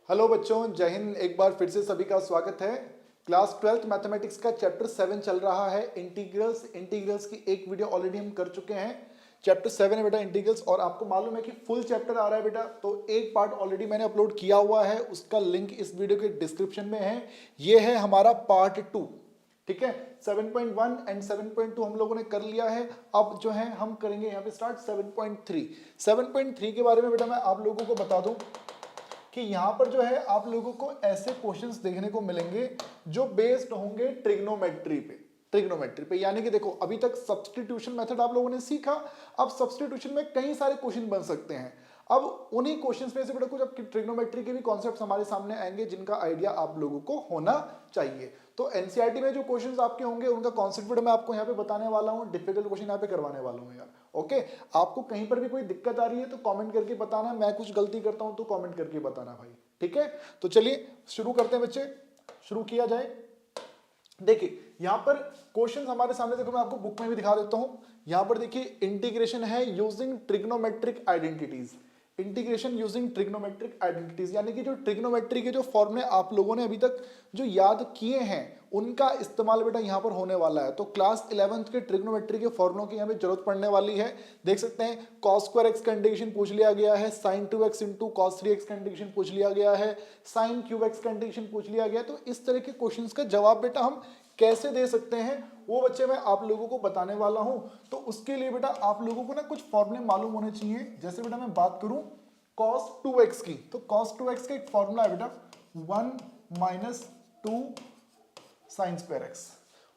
Hello बच्चों, जय हिंद। एक बार फिर से सभी का स्वागत है। क्लास 12th मैथमेटिक्स का चैप्टर 7 चल रहा है, इंटीग्रल्स की एक वीडियो ऑलरेडी हम कर चुके हैं। चैप्टर 7 है बेटा इंटीग्रल्स, और आपको मालूम है कि फुल चैप्टर आ रहा है बेटा, तो एक पार्ट ऑलरेडी मैंने अपलोड किया हुआ है, उसका लिंक इस वीडियो के डिस्क्रिप्शन में है। ये है हमारा पार्ट 2। ठीक है, 7.1 एंड 7.2 हम लोगों ने कर लिया है। अब जो है हम करेंगे यहाँ पे स्टार्ट 7.3। 7.3 के बारे में बेटा मैं आप लोगों को बता दूं कि यहां पर जो है आप लोगों को ऐसे क्वेश्चंस देखने को मिलेंगे जो बेस्ड होंगे ट्रिग्नोमेट्री पे। यानी कि देखो, अभी तक सब्स्टिट्यूशन मेथड आप लोगों ने सीखा, अब सब्स्टिट्यूशन में कई सारे क्वेश्चन बन सकते हैं। अब उन्हीं क्वेश्चंस में से बेटा कुछ अब ट्रिग्नोमेट्री के भी कॉन्सेप्ट्स हमारे सामने आएंगे जिनका आइडिया आप लोगों को होना चाहिए। तो एनसीईआरटी में जो क्वेश्चंस आपके होंगे उनका कॉन्सेप्ट मैं आपको यहाँ पे बताने वाला हूँ, डिफिकल्ट क्वेश्चन यहाँ पे करवाने वाला हूँ यार। ओके, आपको कहीं पर भी कोई दिक्कत आ रही है तो कमेंट करके बताना, मैं कुछ गलती करता हूं तो कमेंट करके बताना भाई। ठीक है, तो चलिए शुरू करते हैं बच्चे, शुरू किया जाए। देखिए यहां पर क्वेश्चन हमारे सामने, देखो मैं आपको बुक में भी दिखा देता हूं। यहां पर देखिए इंटीग्रेशन है using trigonometric identities. Integration using trigonometric identities यानी कि जो ट्रिग्नोमेट्री के जो फॉर्मूले आप लोगों ने अभी तक जो याद किए हैं उनका इस्तेमाल बेटा यहां पर होने वाला है। तो क्लास 11th के ट्रिग्नोमेट्री के फॉर्मूलों की यहां पे जरूरत पड़ने वाली है। देख सकते हैं cos स्क्वायर एक्स का इंटीग्रेशन पूछ लिया गया है, sin 2x into cos 3x का इंटीग्रेशन पूछ लिया गया है, sin क्यूब एक्स का इंटीग्रेशन पूछ लिया गया है। तो इस तरह के क्वेश्चंस का जवाब बेटा हम कैसे दे सकते हैं वो बच्चे मैं आप लोगों को बताने वाला हूं। तो उसके लिए बेटा आप लोगों को ना कुछ फॉर्मूले मालूम होने चाहिए। जैसे बेटा मैं बात करूं cos 2x की, तो cos 2x का एक फॉर्मूला है बेटा 1 minus 2 sign square x,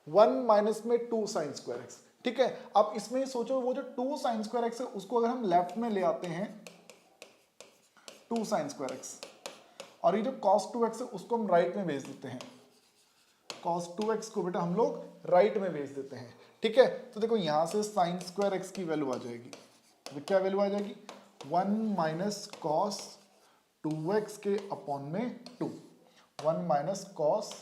1 minus में 2 साइन स्क्वायर एक्स। ठीक है, अब इसमें सोचो वो जो 2 साइन स्क्वायर एक्स है उसको अगर हम लेफ्ट में ले आते हैं 2 साइन स्क्वायर एक्स, और ये जो cos 2x है उसको हम राइट में भेज देते हैं। cos 2x को बेटा हम लोग राइट में भेज देते हैं। ठीक है, तो देखो यहां से साइन स्क्वायर एक्स की वैल्यू आ जाएगी। तो क्या वैल्यू आ जाएगी? 1 माइनस कॉस 2x के अपॉन में 2, 1 माइनस कॉस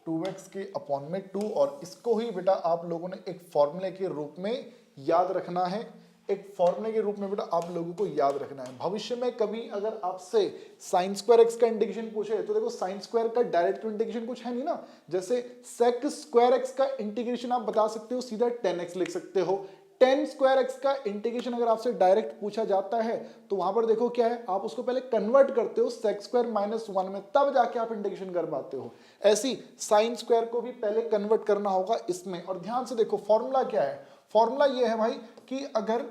2x के अपॉन में 2। और इसको ही बेटा आप लोगों ने एक फॉर्मूले के रूप में याद रखना है। एक फॉर्मूले के रूप में बेटा आप लोगों को याद रखना है। भविष्य में कभी अगर आपसे साइन स्क्वायर एक्स का इंटीग्रेशन पूछे तो देखो साइन स्क्वायर का डायरेक्ट इंटीग्रेशन कुछ है नहीं ना। जैसे सेक स्क्वायर एक्स का इंटीग्रेशन आप बता सकते हो, सीधा 10x लिख सकते हो। 10 स्क्वायर एक्स का इंटीग्रेशन अगर आपसे डायरेक्ट पूछा जाता है तो वहां पर देखो क्या है, आप उसको पहले कन्वर्ट करते हो सेक स्क्वायर माइनस 1 में, तब जाके आप इंटीग्रेशन कर पाते हो। ऐसी साइन स्क्वायर को भी पहले कन्वर्ट करना होगा इसमें। और ध्यान से देखो फॉर्मूला क्या है, फॉर्मूला ये है भाई कि अगर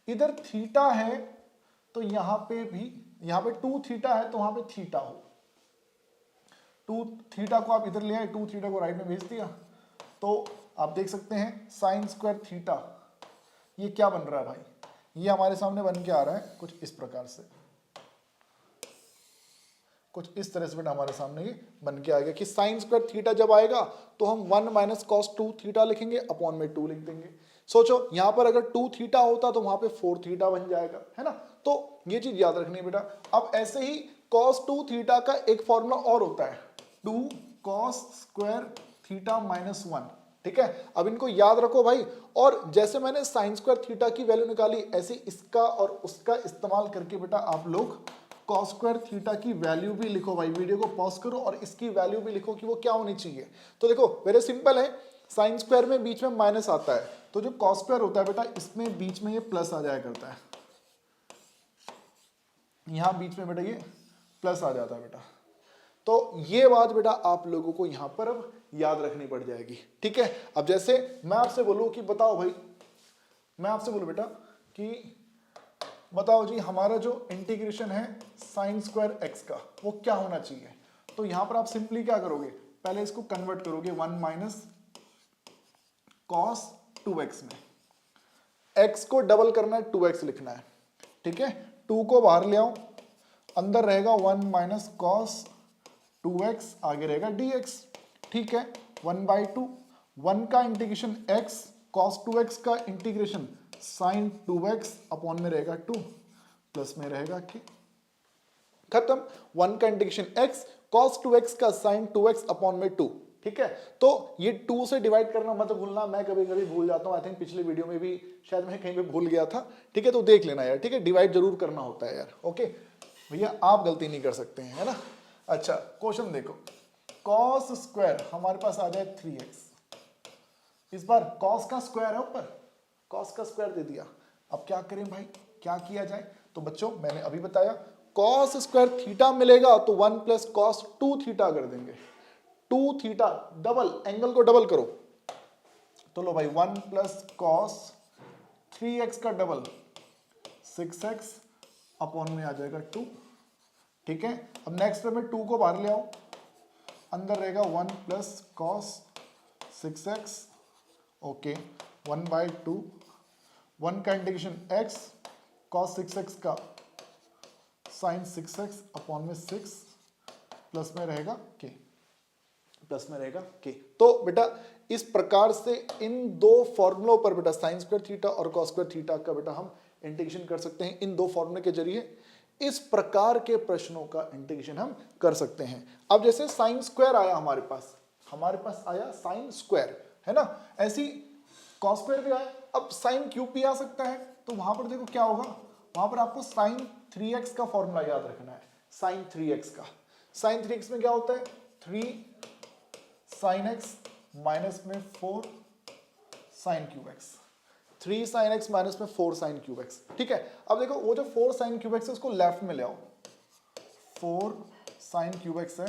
इधर थीटा है तो यहां पे भी, यहां पे 2 थीटा है तो वहां पे थीटा हो। 2 थीटा को आप इधर ले आए, 2 थीटा को राइट में भेज दिया, तो आप देख सकते हैं साइन स्क्वायर थीटा ये क्या बन रहा है भाई, ये हमारे सामने बन के आ रहा है कुछ इस प्रकार से, कुछ इस तरह से बेटा हमारे सामने ये बन के आ गया कि साइन स्क्वायर थीटा जब आएगा तो हम 1 माइनस कॉस 2 थीटा लिखेंगे, अपॉन में 2 लिख देंगे। सोचो यहां पर अगर 2 थीटा होता तो वहां पे 4 थीटा बन जाएगा, है ना। तो ये चीज याद रखनी है बेटा। अब ऐसे ही कॉस 2 थीटा का एक फॉर्मूला और होता है 2 कॉस स्क्वायर थीटा माइनस 1। ठीक है, अब इनको याद रखो भाई। और जैसे मैंने साइन स्क्वायर थीटा की वैल्यू निकाली, ऐसे इसका और उसका इस्तेमाल करके बेटा आप लोग कॉस स्क्वायर थीटा की वैल्यू भी लिखो भाई। वीडियो को पॉज करो और इसकी वैल्यू भी लिखो कि वो क्या होनी चाहिए। तो देखो वेरी सिंपल है, साइन स्क्वायर में बीच में माइनस आता है, तो जो कॉस स्क्वायर होता है बेटा इसमें बीच में ये प्लस आ जाया करता है, यहां बीच में बेटा ये प्लस आ जाता है बेटा। तो ये बात बेटा आप लोगों को यहां पर अब याद रखनी पड़ जाएगी। ठीक है, अब जैसे मैं आपसे बोलूं कि बताओ भाई, मैं आपसे बोलूं बेटा कि बताओ जी हमारा जो इंटीग्रेशन है साइन स्क्वायर एक्स का वो क्या होना चाहिए। तो यहां पर आप सिंपली क्या करोगे, पहले इसको कन्वर्ट करोगे 1 माइनस कॉस 2x में, x को डबल करना है 2x लिखना है। ठीक है, 2 को बाहर ले आओ, अंदर रहेगा 1 माइनस कॉस 2x, आगे रहेगा dx। ठीक है, 1/2, 1 का इंटीग्रेशन x, cos 2x का इंटीग्रेशन sin 2x अपॉन में रहेगा 2, प्लस में रहेगा k, खत्म। 1 का इंटीग्रेशन x, cos 2x का sin 2x अपॉन में 2। ठीक है। तो ये 2 से डिवाइड करना मत भूलना, मैं कभी कभी भूल जाता हूँ, आई थिंक पिछले वीडियो में भी शायद मैं कहीं पे भूल गया था, ठीक है। तो देख लेना यार, ठीक है, डिवाइड जरूर करना होता है यार, ओके भैया, आप गलती नहीं कर सकते हैं, है ना। अच्छा क्वेश्चन देखो, कॉस स्क्वायर हमारे पास आ जाए 3x, इस बार कॉस का स्क्वायर है ऊपर, कॉस का स्क्वायर दे दिया। अब क्या करें भाई, क्या किया जाए? तो बच्चों मैंने अभी बताया, कॉस स्क्वायर थीटा मिलेगा तो 1 प्लस कॉस 2 थीटा कर देंगे, 2 थीटा, डबल एंगल को डबल करो, तो लो भाई 1 प्लस कॉस 3x का डबल 6x अपॉन में आ जाएगा 2, ठीक है। अब नेक्स्ट पे मैं 2 को बाहर ले आऊं, अंदर रहेगा 1 प्लस कॉस 6x, ओके 1/2, 1 का इंटीग्रेशन x, कॉस 6x का साइन 6x अपॉन में 6, प्लस में रहेगा k, प्लस में रहेगा k। तो बेटा इस प्रकार से इन दो फॉर्मूलों पर बेटा साइन स्क्वायर थीटा और कॉस स्क्वायर थीटा का बेटा हम इंटीग्रेशन कर सकते हैं, इन दो फॉर्मूले के जरिए इस प्रकार के प्रश्नों का इंटीग्रेशन हम कर सकते हैं। अब जैसे साइन स्क्वायर आया हमारे पास आया साइन स्क्वायर, है ना, ऐसी कॉस स्क्वायर भी आया, अब साइन क्यूब भी आ सकता है। तो वहां पर देखो क्या होगा, वहां पर आपको साइन 3x का फॉर्मूला याद रखना है, साइन 3x का। साइन 3x में क्या होता है, 3 साइन x माइनस में 4 sine cube x, 3 sine x minus में 4 साइन क्यूब x, ठीक है। अब देखो वो जो 4 साइन क्यूब x है उसको लेफ्ट में ले आओ, 4 साइन क्यूब x है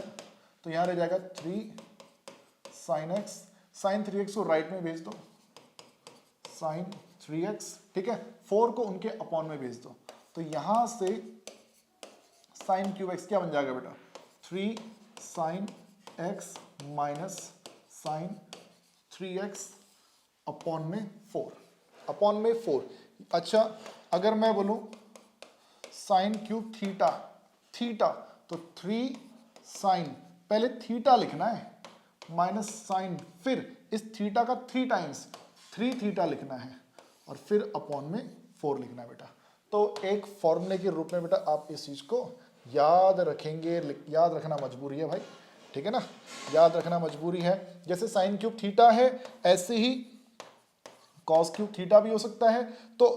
तो यहां रह जाएगा 3 साइन x, साइन 3x को राइट में भेज दो, साइन 3x, ठीक है, 4 को उनके अपॉन में भेज दो, तो यहां से साइन क्यूब x क्या बन जाएगा बेटा, 3 sine x minus sine 3x upon में 4, अपॉन में 4। अच्छा अगर मैं बोलूं साइन क्यूब थीटा, थीटा तो 3 साइन, पहले थीटा लिखना है माइनस साइन, फिर इस थीटा का 3 टाइम्स 3 थीटा लिखना है और फिर अपॉन में 4 लिखना है बेटा। तो एक फॉर्मूले के रूप में बेटा आप इस चीज को याद रखेंगे, याद रखना मजबूरी है भाई, ठीक है ना, याद रखना मजबूरी है। जैसे साइन क्यूब थीटा है ऐसे ही कॉस क्यूब थीटा भी हो सकता है। तो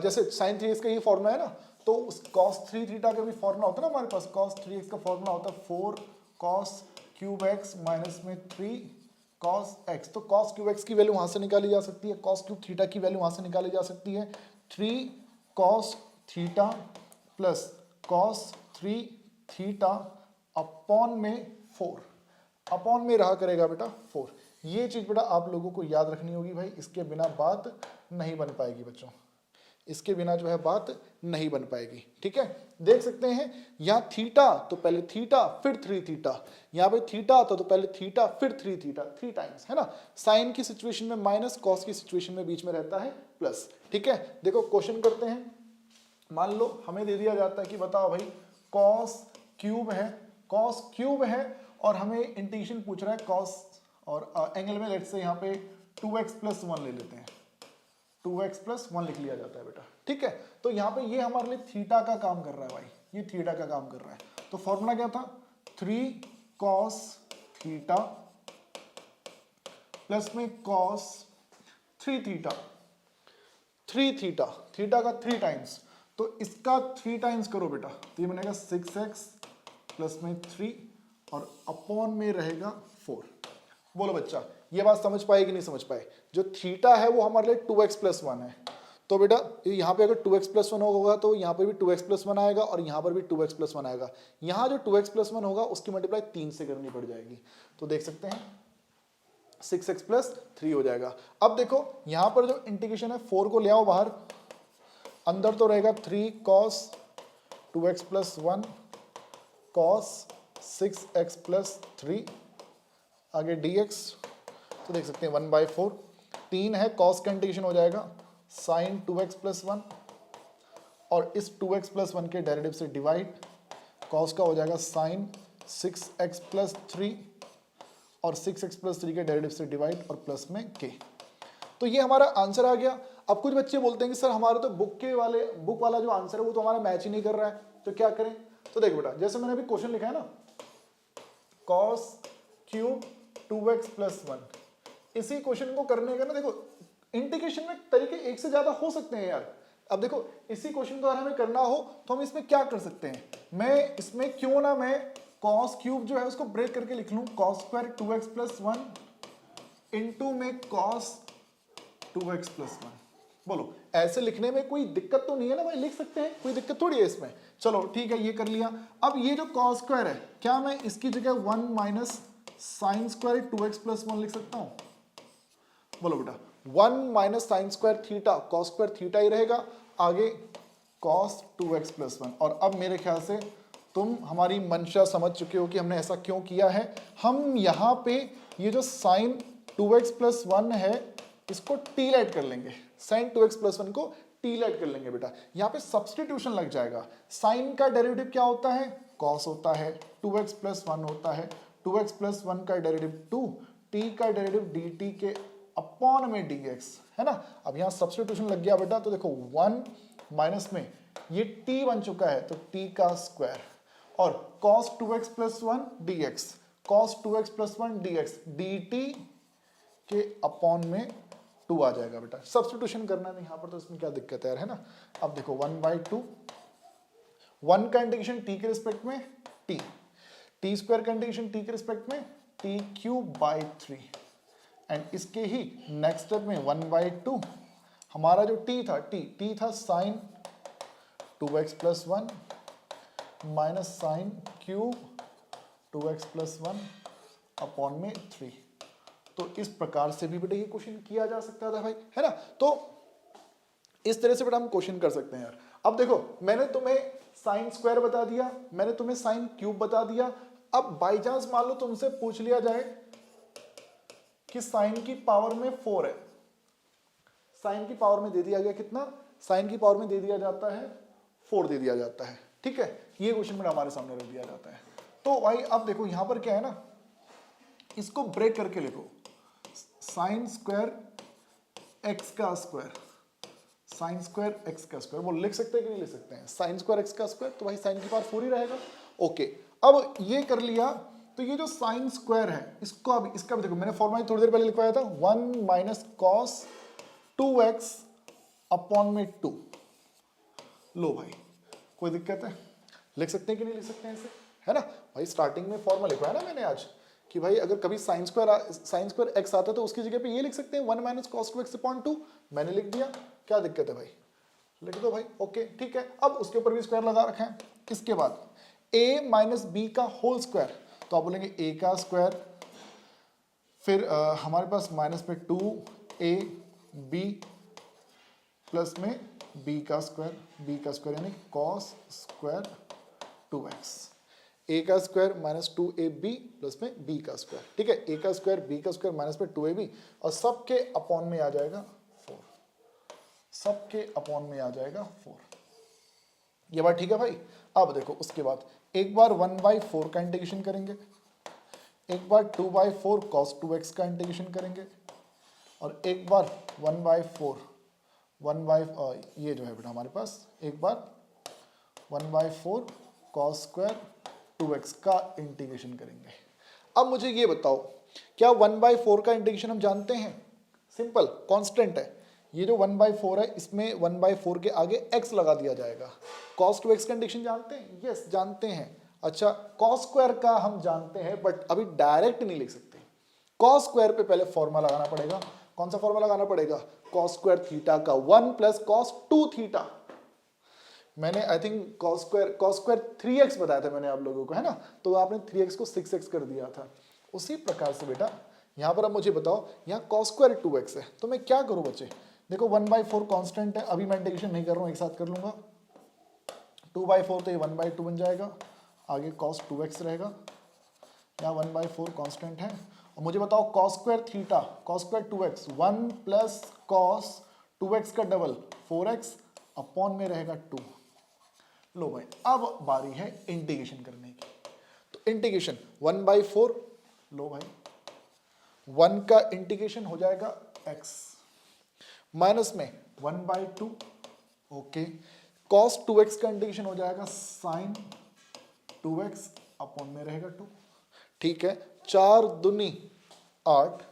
जैसे साइन 3x का ये फॉर्मूला है ना, तो उस कॉस 3 थीटा का भी फॉर्मूला होता है ना हमारे पास, कॉस 3x का फॉर्मूला होता है 4 कॉस क्यूब x माइनस में 3 कॉस x। तो कॉस क्यूब x की वैल्यू वहां से निकाली जा सकती है, कॉस क्यूब थीटा की वैल्यू वहां से निकाली जा सकती है, 3 cos theta plus cos 3 theta upon में 4, अपॉन में रहा करेगा बेटा 4। ये चीज बेटा आप लोगों को याद रखनी होगी भाई, इसके बिना बात नहीं बन पाएगी बच्चों, इसके बिना जो है बात नहीं बन पाएगी, ठीक है। देख सकते हैं यहाँ थीटा तो पहले थीटा फिर 3 थीटा, यहाँ पे थीटा आता तो पहले थीटा फिर 3 थीटा, 3 टाइम्स, है ना। साइन की सिचुएशन में माइनस, कॉस की सिचुएशन में बीच में रहता है प्लस, ठीक है। देखो क्वेश्चन करते हैं, मान लो हमें दे दिया जाता है कि बताओ भाई कॉस क्यूब है, कॉस क्यूब है और हमें इंटीग्रेशन पूछ रहा है कॉस, और एंगल में लेट्स से यहाँ पे 2x प्लस 1 ले लेते हैं, 2x प्लस 1 लिख लिया जाता है बेटा, ठीक है। तो यहाँ पे ये हमारे लिए थीटा का काम कर रहा है भाई, ये थीटा का काम कर रहा है। तो फॉर्मूला क्या था, 3 कॉस थीटा प्लस में कॉस 3 थीटा, 3 थीटा, थीटा का 3 टाइम्स, तो इसका 3 टाइम्स करो बेटा, तो ये बनेगा 6x प्लस में 3 और अपॉन में रहेगा 4। बोलो बच्चा ये बात समझ पाए कि नहीं समझ पाए, जो थीटा है वो हमारे लिए 2x प्लस 1 है, तो बेटा यहाँ पे अगर 2x प्लस 1 होगा तो यहाँ पे भी 2x प्लस 1 आएगा और यहाँ पर भी 2x प्लस 1 आएगा। यहाँ जो 2x प्लस 1 होगा उसकी मल्टीप्लाई 3 से करनी पड़ जाएगी, तो देख सकते हैं 6x प्लस 3 हो जाएगा। अब देखो यहाँ पर जो इंटीग्रेशन है 4 को ले आओ बाहर, अंदर तो रहेगा 3 cos 2x plus 1 cos 6x plus 3, आगे dx, तो देख सकते हैं 1/4, 3 है कॉस का इंटीग्रेशन हो जाएगा साइन 2x प्लस 1 और इस 2x प्लस 1 के डेरिवेटिव से डिवाइड, कॉस का हो जाएगा साइन 6x प्लस 3 और 6x प्लस 3 के डेरिवेटिव से डिवाइड और प्लस में k। तो ये हमारा आंसर आ गया। अब कुछ बच्चे बोलते हैं कि सर हमारा तो बुक वाला जो आंसर है वो तो हमारा मैच ही नहीं कर रहा है, तो क्या करें। तो देख बेटा जैसे मैंने अभी क्वेश्चन लिखा है ना, कॉस क्यूब 2x प्लस 1। इसी क्वेश्चन को करने का ना देखो इंटीग्रेशन में तरीके एक से ज्यादा हो सकते हैं यार। अब देखो इसी क्वेश्चन को अगर हमें करना हो तो हम इसमें क्या कर सकते हैं, मैं इसमें क्यों ना मैं cos क्यूब जो है उसको ब्रेक करके लिख लूं, cos square 2x plus 1 into में cos 2x प्लस 1। बोलो ऐसे लिखने में कोई दिक्कत तो नहीं है ना भाई, लिख सकते हैं, कोई दिक्कत थोड़ी है इसमें। चलो ठीक है ये कर लिया। अब ये जो cos स्क्वायर है क्या मैं इसकी जगह 1 minus sine square 2x plus 1 लिख सकता हूं? बोलो बेटा 1 minus sine square theta cos square theta ही रहेगा, आगे cos 2x प्लस 1। और अब मेरे ख्याल से तुम हमारी मंशा समझ चुके हो कि हमने ऐसा क्यों किया है। हम यहाँ पे ये जो साइन 2x प्लस 1 है इसको टी लाइट कर लेंगे, साइन 2x प्लस 1 को टी लाइट कर लेंगे बेटा। यहाँ पे सब्सटीट्यूशन लग जाएगा। साइन का डेरिवेटिव क्या होता है, cos होता है, 2x प्लस 1 होता है, 2x प्लस 1 का डेरिवेटिव 2, t का डेरिवेटिव dt के अपॉन में dx है ना। अब यहाँ सब्सटीट्यूशन लग गया बेटा, तो देखो 1 माइनस में ये t बन चुका है तो t का स्क्वायर और cos 2x plus 1 dx, cos 2x plus 1 dx dt के अपॉन में 2 आ जाएगा बेटा। सब्सटीट्यूशन करना नहीं यहाँ पर, तो इसमें क्या दिक्कत है यार, है ना। अब देखो 1/2, 1 का इंटीग्रेशन t के रिस्पेक्ट में t स्क्वायर का इंटीग्रेशन t के रिस्पेक्ट में t क्यूब बाई 3 एंड इसके ही नेक्स्ट स्टेप में 1/2 हमारा जो t था sine 2x plus 1 minus sine cube 2x plus 1 upon में 3। तो इस प्रकार से भी बेटा ये क्वेश्चन किया जा सकता था भाई, है ना। तो इस तरह से बेटा हम क्वेश्चन कर सकते हैं यार। अब देखो मैंने तुम्हें साइन स्क्वायर बता दिया, मैंने तुम्हें साइन क्यूब बता दिया। अब बाई चांस मान लो तुमसे पूछ लिया जाए कि साइन की पावर में 4 है, साइन की पावर में दे दिया गया कितना, साइन की पावर में दे दिया जाता है 4 दे दिया जाता है, ठीक है। ये क्वेश्चन में हमारे सामने रख दिया जाता है। तो भाई अब देखो यहां पर क्या है ना, इसको ब्रेक करके लिखो, साइन स्क्वायर एक्स का स्क्वायर, साइन स्क्वायर एक्स का स्क्वायर। वो लिख सकते हैं कि नहीं लिख सकते हैं, साइन स्क्वायर एक्स का स्क्वायर, तो भाई साइन की पावर 4 ही रहेगा। ओके अब ये कर लिया, तो ये जो साइन स्क्वायर है इसको अब इसका भी देखो मैंने फॉर्मूला थोड़ी देर पहले लिखवाया था, 1 माइनस कॉस 2x अपॉन में 2। लो भाई कोई दिक्कत है, लिख सकते हैं कि नहीं लिख सकते हैं इसे, है ना भाई। स्टार्टिंग में फॉर्मूला लिखवाया ना मैंने आज कि भाई अगर कभी साइन स्क्वायर एक्स आता है तो उसकी जगह पे ये लिख सकते हैं 1 माइनस कॉस 2x अपॉन 2। मैंने लिख दिया, क्या दिक्कत है भाई, लिख दो भाई। ओके ठीक है, अब उसके ऊपर भी स्क्वायर लगा रखा है। इसके बाद a माइनस बी का होल स्क्वायर, तो आप बोलेंगे a का स्क्वायर, फिर हमारे पास माइनस में 2ab प्लस में b का स्क्वायर यानी कॉस स्क्वायर 2x, a का स्क्वायर माइनस 2ab प्लस में b का स्क्वायर, ठीक है। a का स्क्वायर b का स्क्वायर माइनस में 2ab और सबके अपॉन में आ जाएगा 4, सबके अपॉन में आ जाएगा 4। ये बात ठीक है भाई। अब देखो उसके बाद एक बार 1/4 का इंटीग्रेशन करेंगे, एक बार 2/4 cos 2x का इंटीग्रेशन करेंगे और एक बार 1/4 ये जो है बेटा हमारे पास एक बार 1/4 cos स्क्वायर 2x का इंटीग्रेशन करेंगे। अब मुझे ये बताओ क्या 1/4 का इंटीग्रेशन हम जानते हैं, सिंपल कांस्टेंट है। ये जो 1/4 है इसमें 1/4 के आगे x लगा दिया जाएगा। cos 2x का इंटीग्रेशन जानते हैं, यस जानते हैं। अच्छा cos स्क्वायर का हम जानते हैं बट अभी डायरेक्ट नहीं लिख सकते, cos स्क्वायर पे पहले फॉर्मूला लगाना पड़ेगा। कौन सा फॉर्मूला लगाना पड़ेगा, cos स्क्वायर थीटा का 1 प्लस cos 2 थीटा। मैंने I think cos square 3x बताया था मैंने आप लोगों को, है ना, तो आपने 3x को 6x कर दिया था। उसी प्रकार से बेटा यहां पर अब मुझे बताओ यहाँ cos स्क्वायर 2x है तो मैं क्या करूं बच्चे, देखो 1/4 कांस्टेंट है, अभी मैं इंटीग्रेशन नहीं कर रहा हूं, एक साथ कर लूंगा। 2/4 तो ये 1/2 बन जाएगा, आगे cos 2x रहेगा, यहाँ 1/4 कांस्टेंट है। और मुझे बताओ cos square theta, cos square 2x 1 plus cos 2x का डबल 4x अपॉन में रहेगा 2। लो भाई अब बारी है इंटीग्रेशन करने की, तो इंटीग्रेशन 1/4, लो भाई 1 का इंटीग्रेशन हो जाएगा x माइनस में 1/2, ओके। cos 2x का इंटीग्रेशन हो जाएगा sin 2x अपॉन में रहेगा 2, ठीक है। 4 दूनी 8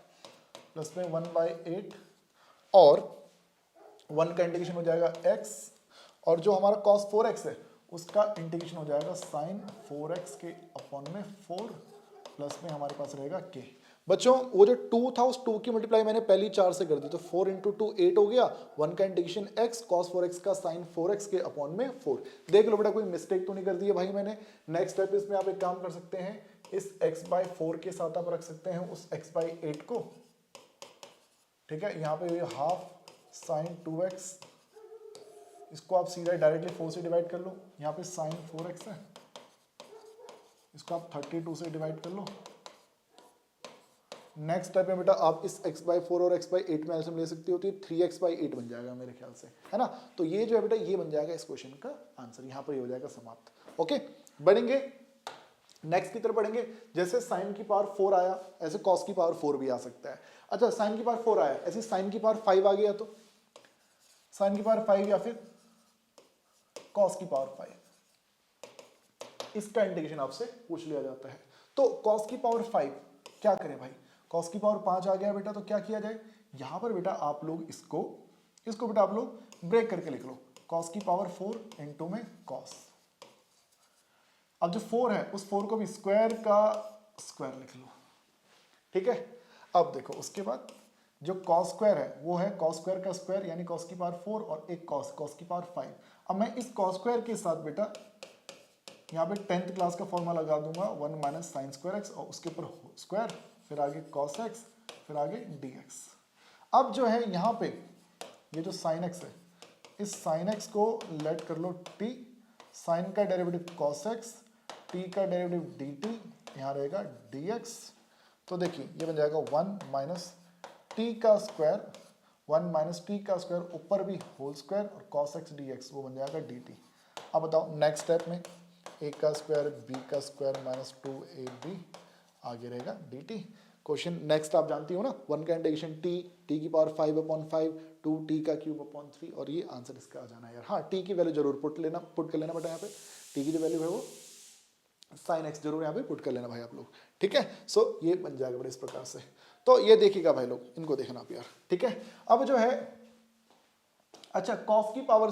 प्लस में 1/8 और 1 का इंटीग्रेशन हो जाएगा x और जो हमारा cos 4x है उसका इंटीग्रेशन हो जाएगा sin 4x के अपॉन में 4 प्लस में हमारे पास रहेगा k। बच्चों वो जो 2 था उस 2 की मल्टीप्लाई मैंने पहली 4 से कर दी तो 4 इंटू 2 8 हो गया। 1 का इंटीग्रेशन x cos 4x का sin 4x के अपॉन में 4। देख लो बेटा कोई मिस्टेक तो नहीं कर दी है भाई मैंने। नेक्स्ट स्टेप इसमें आप एक काम कर सकते हैं, इस x/4 के साथ आप रख सकते हैं उस x/8 को, ठीक है। यहाँ पे हाफ sin 2x, इसको आप सीधा डायरेक्टली 4 से डिवाइड कर लो। यहाँ पे sin 4x है, इसको आप 32 से डिवाइड कर लो। नेक्स्ट स्टेप में बेटा आप इस x/4 और x/8 में ऐसे ले सकती होती है 3x/8 बन जाएगा मेरे ख्याल से, है ना। तो ये जो है बेटा ये बन जाएगा इस क्वेश्चन का आंसर, यहाँ पर ये हो जाएगा समाप्त। ओके, बढ़ेंगे नेक्स्ट की तरफ बढ़ेंगे। जैसे sin की पावर 4 आया ऐसे cos की पावर 4 भी आ सकता है। अच्छा sin की पावर 4 आया ऐसे sin की पावर 5 आ गया तो sin की पावर 5 या फिर cos की पावर 5, इसका इंटीग्रेशन आपसे पूछ लिया जाता है। तो cos की पावर 5 क्या करें भाई, cos की पावर 5 आ गया बेटा तो क्या किया जाए, यहां पर बेटा आप लोग इसको बेटा आप लोग ब्रेक करके लिख लो, cos की पावर 4 इंटू में cos। अब जो 4 है उस 4 को भी स्क्वायर का स्क्वायर लिख लो, ठीक है। अब देखो उसके बाद जो cos स्क्वायर है वो है cos स्क्वायर का स्क्वायर यानी cos की पावर 4 और एक cos की पावर 5। अब मैं इस cos स्क्वायर के साथ बेटा यहाँ पे 10th क्लास का फॉर्मूला लगा दूंगा 1 माइनस साइन स्क्वायर एक्स और उसके ऊपर स्क्वायर, फिर आगे cos x, फिर आगे dx। अब जो है यहाँ पे ये जो sin x है इस sin x को लेट कर लो t, sin का डेरिवेटिव cos x, t का डेरिवेटिव dt, यहाँ रहेगा dx। तो देखिए ये बन जाएगा 1 माइनस t का स्क्वायर, 1 माइनस t का स्क्वायर ऊपर भी होल स्क्वायर और cos x dx वो बन जाएगा dt। अब बताओ नेक्स्ट स्टेप में a का स्क्वायर b का स्क्वायर माइनस 2ab आगे रहेगा dt। क्वेश्चन नेक्स्ट आप जानती हो ना, 1 का इंटीग्रेशन t की पावर 5/5, 2t का क्यूब अपॉन 3 और ये आंसर इसका आ जाना है यार। हाँ t की वैल्यू जरूर पुट कर लेना बेटा, यहाँ पे t की जो वैल्यू है वो sin x जरूर यहाँ पे पुट कर लेना भाई आप लोग, ठीक है। सो ये बन जाएगा बेटा इस प्रकार से। तो ये देखिएगा भाई लोग, इनको देखना आप यार, ठीक है। अब जो है अच्छा cos की पावर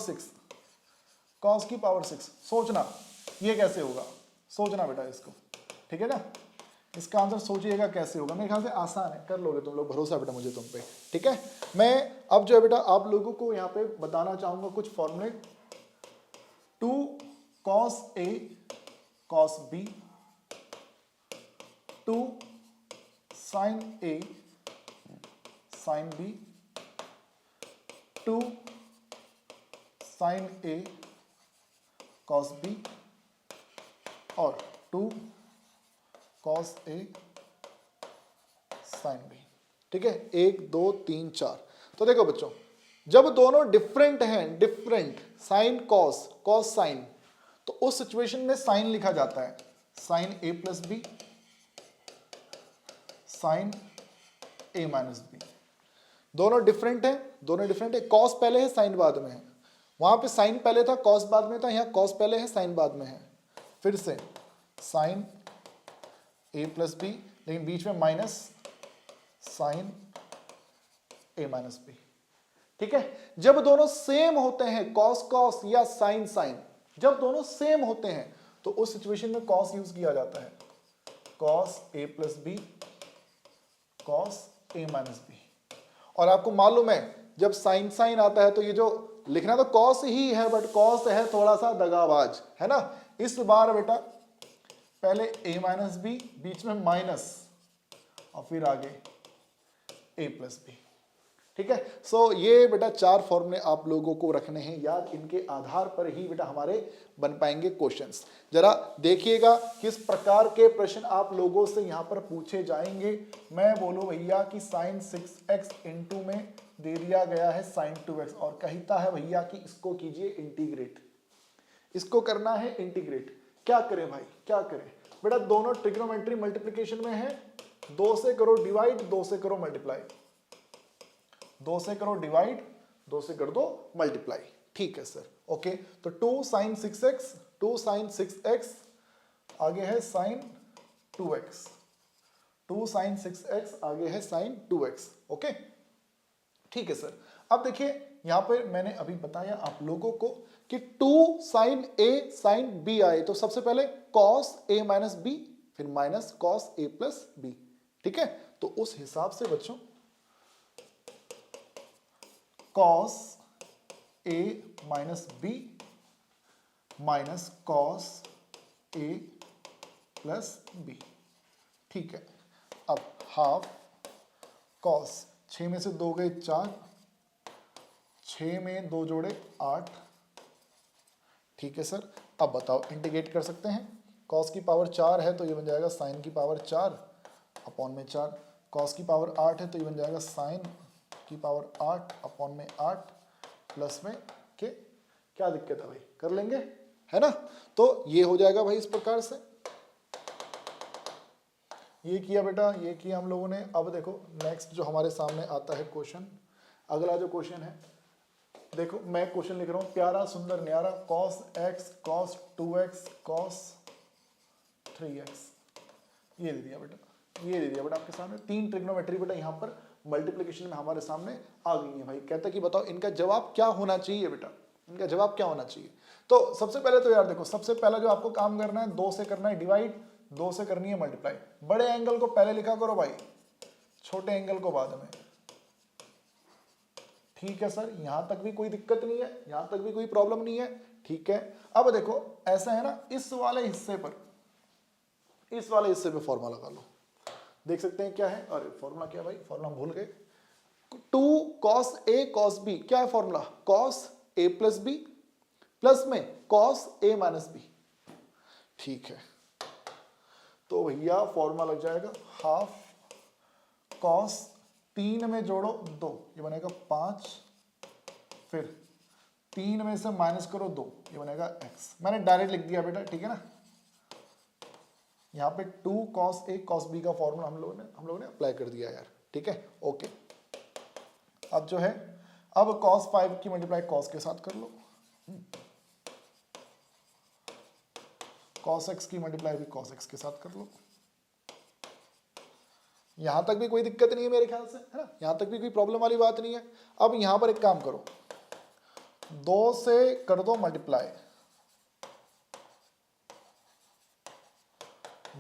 6 सोचना ये कैसे होगा, सोचना बेटा इसको, ठीक है ना। इसका आंसर सोचिएगा कैसे होगा, मेरे ख्याल से आसान है, कर लोगे तुम लोग, भरोसा बेटा मुझे तुम पे, ठीक है। मैं अब जो है बेटा आप लोगों को यहाँ पे बताना चाहूंगा कुछ फॉर्मूले। 2 cos a cos b, 2 sin a sin b, 2 sin a cos b और 2 cos a sin b, ठीक है। 1 2 3 4। तो देखो बच्चों जब दोनों डिफरेंट हैं, डिफरेंट साइन कॉस साइन, तो उस सिचुएशन में साइन लिखा जाता है sine a plus b sine a minus b. दोनों डिफरेंट है, कॉस पहले है साइन बाद में है, वहां पे साइन पहले था कॉस बाद में था, यहाँ कॉस पहले है साइन बाद में है। फिर से साइन a प्लस बी लेकिन बीच में minus sine a minus b, ठीक है। जब दोनों सेम होते हैं कॉस या साइन जब दोनों सेम होते हैं तो उस सिचुएशन में कॉस यूज किया जाता है, cos a plus b cos a minus b. और आपको मालूम है जब साइन आता है तो ये जो लिखना तो कॉस ही है बट कॉस है थोड़ा सा दगाबाज, है ना। इस बार बेटा पहले a माइनस बी बीच में माइनस और फिर आगे a प्लस बी, ठीक है। सो ये बेटा 4 फॉर्मूले आप लोगों को रखने हैं याद, इनके आधार पर ही बेटा हमारे बन पाएंगे क्वेश्चंस। जरा देखिएगा किस प्रकार के प्रश्न आप लोगों से यहां पर पूछे जाएंगे। मैं बोलूं भैया कि sin 6x इंटू में दे दिया गया है sin 2x और कहता है भैया कि इसको कीजिए इंटीग्रेट, इसको करना है इंटीग्रेट। क्या करें भाई, क्या करें बेटा, दोनों ट्रिग्नोमेट्री मल्टीप्लिकेशन में है, 2 से करो डिवाइड 2 से करो मल्टीप्लाई, 2 से करो डिवाइड 2 से कर दो मल्टीप्लाई, ठीक है सर। ओके तो 2 sin 6x 2 sin 6x आगे है sin 2x 2 sin 6x, आगे है sin 2x। ओके ठीक है सर। अब देखिए यहां पे मैंने अभी बताया आप लोगों को कि 2 sin a sin b आए तो सबसे पहले cos a माइनस b, फिर minus cos a plus b। ठीक है, तो उस हिसाब से बच्चों cos a minus b minus cos a plus b। ठीक है, अब हाफ cos, 6 में से 2 गए 4, 6 में 2 जोड़े 8। ठीक है सर, अब बताओ इंटीग्रेट कर सकते हैं। cos की पावर 4 है तो ये बन जाएगा sin की पावर 4 अपॉन में 4। cos की पावर 8 है तो ये बन जाएगा sin की पावर 8 अपॉन में 8 प्लस में के। क्या दिक्कत है भाई, कर लेंगे, है ना। तो ये हो जाएगा भाई इस प्रकार से। ये किया बेटा, ये किया हम लोगों ने। अब देखो नेक्स्ट जो हमारे सामने आता है क्वेश्चन, अगला जो क्वेश्चन है, देखो मैं क्वेश्चन लिख रहा हूं, प्यारा सुंदर न्यारा cos x cos 2x cos 3x। ये दे दिया बेटा, ये दे दिया बेटा आपके सामने। 3 ट्रिग्नोमेट्री बेटा यहाँ पर मल्टीप्लिकेशन में हमारे सामने आ गई है भाई। कहता कि बताओ इनका जवाब क्या होना चाहिए बेटा, इनका जवाब क्या होना चाहिए। तो सबसे पहले तो यार देखो, सबसे पहला जो आपको काम करना है 2 से करना है डिवाइड, 2 से करनी है मल्टीप्लाई। बड़े एंगल को पहले लिखा करो भाई, छोटे एंगल को बाद में। ठीक है सर, यहां तक भी कोई दिक्कत नहीं है, यहां तक भी कोई प्रॉब्लम नहीं है। ठीक है, अब देखो ऐसा है ना, इस वाले हिस्से पर, इस वाले हिस्से पे फॉर्मूला लगा लो। देख सकते हैं क्या है, अरे फॉर्मूला क्या भाई, फॉर्मूला भूल गए। 2 cos a cos b, क्या है formula, cos a plus b plus में cos a माइनस b। ठीक है, तो भैया फॉर्मूला लग जाएगा हाफ cos 3 में जोड़ो 2, ये बनेगा 5, फिर 3 में से माइनस करो 2, ये बनेगा x। मैंने डायरेक्ट लिख दिया बेटा, ठीक है ना। यहाँ पे 2 cos a cos b का फॉर्मूला हम लोगों ने अप्लाई कर दिया यार। ठीक है, ओके। अब जो है, अब cos 5 की मल्टीप्लाई cos के साथ कर लो, cos x की मल्टीप्लाई भी cos x के साथ कर लो। यहां तक भी कोई दिक्कत नहीं है मेरे ख्याल से, है ना, यहां तक भी कोई प्रॉब्लम वाली बात नहीं है। अब यहां पर एक काम करो, 2 से कर दो मल्टीप्लाई,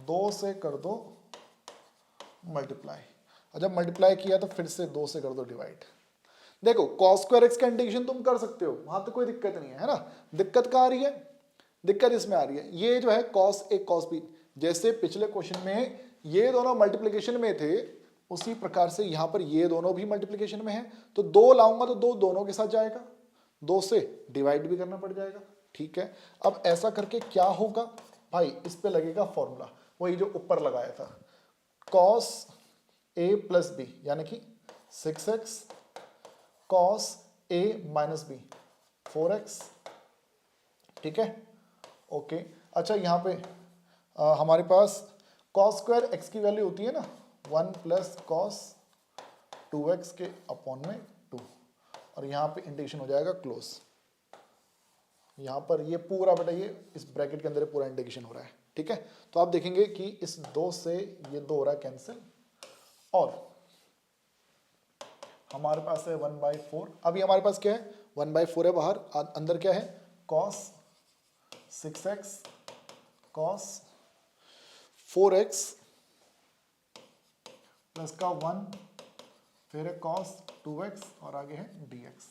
2 से कर दो मल्टीप्लाई, और जब मल्टीप्लाई किया तो फिर से 2 से कर दो डिवाइड। देखो cos स्क्वायर x का इंटीग्रेशन तुम कर सकते हो, वहां तो कोई दिक्कत नहीं है, है ना। दिक्कत कहाँ आ रही है, दिक्कत इसमें आ रही है, ये जो है cos a cos b, जैसे पिछले क्वेश्चन में ये दोनों मल्टीप्लिकेशन में थे, उसी प्रकार से यहां पर ये दोनों भी मल्टीप्लिकेशन में है। तो 2 लाऊंगा तो 2 दोनों के साथ जाएगा, 2 से डिवाइड भी करना पड़ जाएगा। ठीक है, अब ऐसा करके क्या होगा भाई, इस पे लगेगा फॉर्मूला, वही जो ऊपर लगाया था, cos a प्लस b यानी कि 6x cos a minus b 4x। ठीक है, ओके। अच्छा यहाँ पे हमारे पास cos स्क्वायर x की वैल्यू होती है ना 1 प्लस cos 2x के अपॉन में 2, और यहाँ पे इंटीग्रेशन हो जाएगा क्लोज। यहाँ पर ये पूरा बेटा, ये इस ब्रैकेट के अंदर पूरा इंटीग्रेशन हो रहा है। ठीक है, तो आप देखेंगे कि इस 2 से ये 2 हो रहा है कैंसिल, और हमारे पास है 1/4। अभी हमारे पास क्या है, 1/4 है बाहर, अंदर क्या है cos 6x cos 4x plus का 1, फिर है cos 2x और आगे है dx,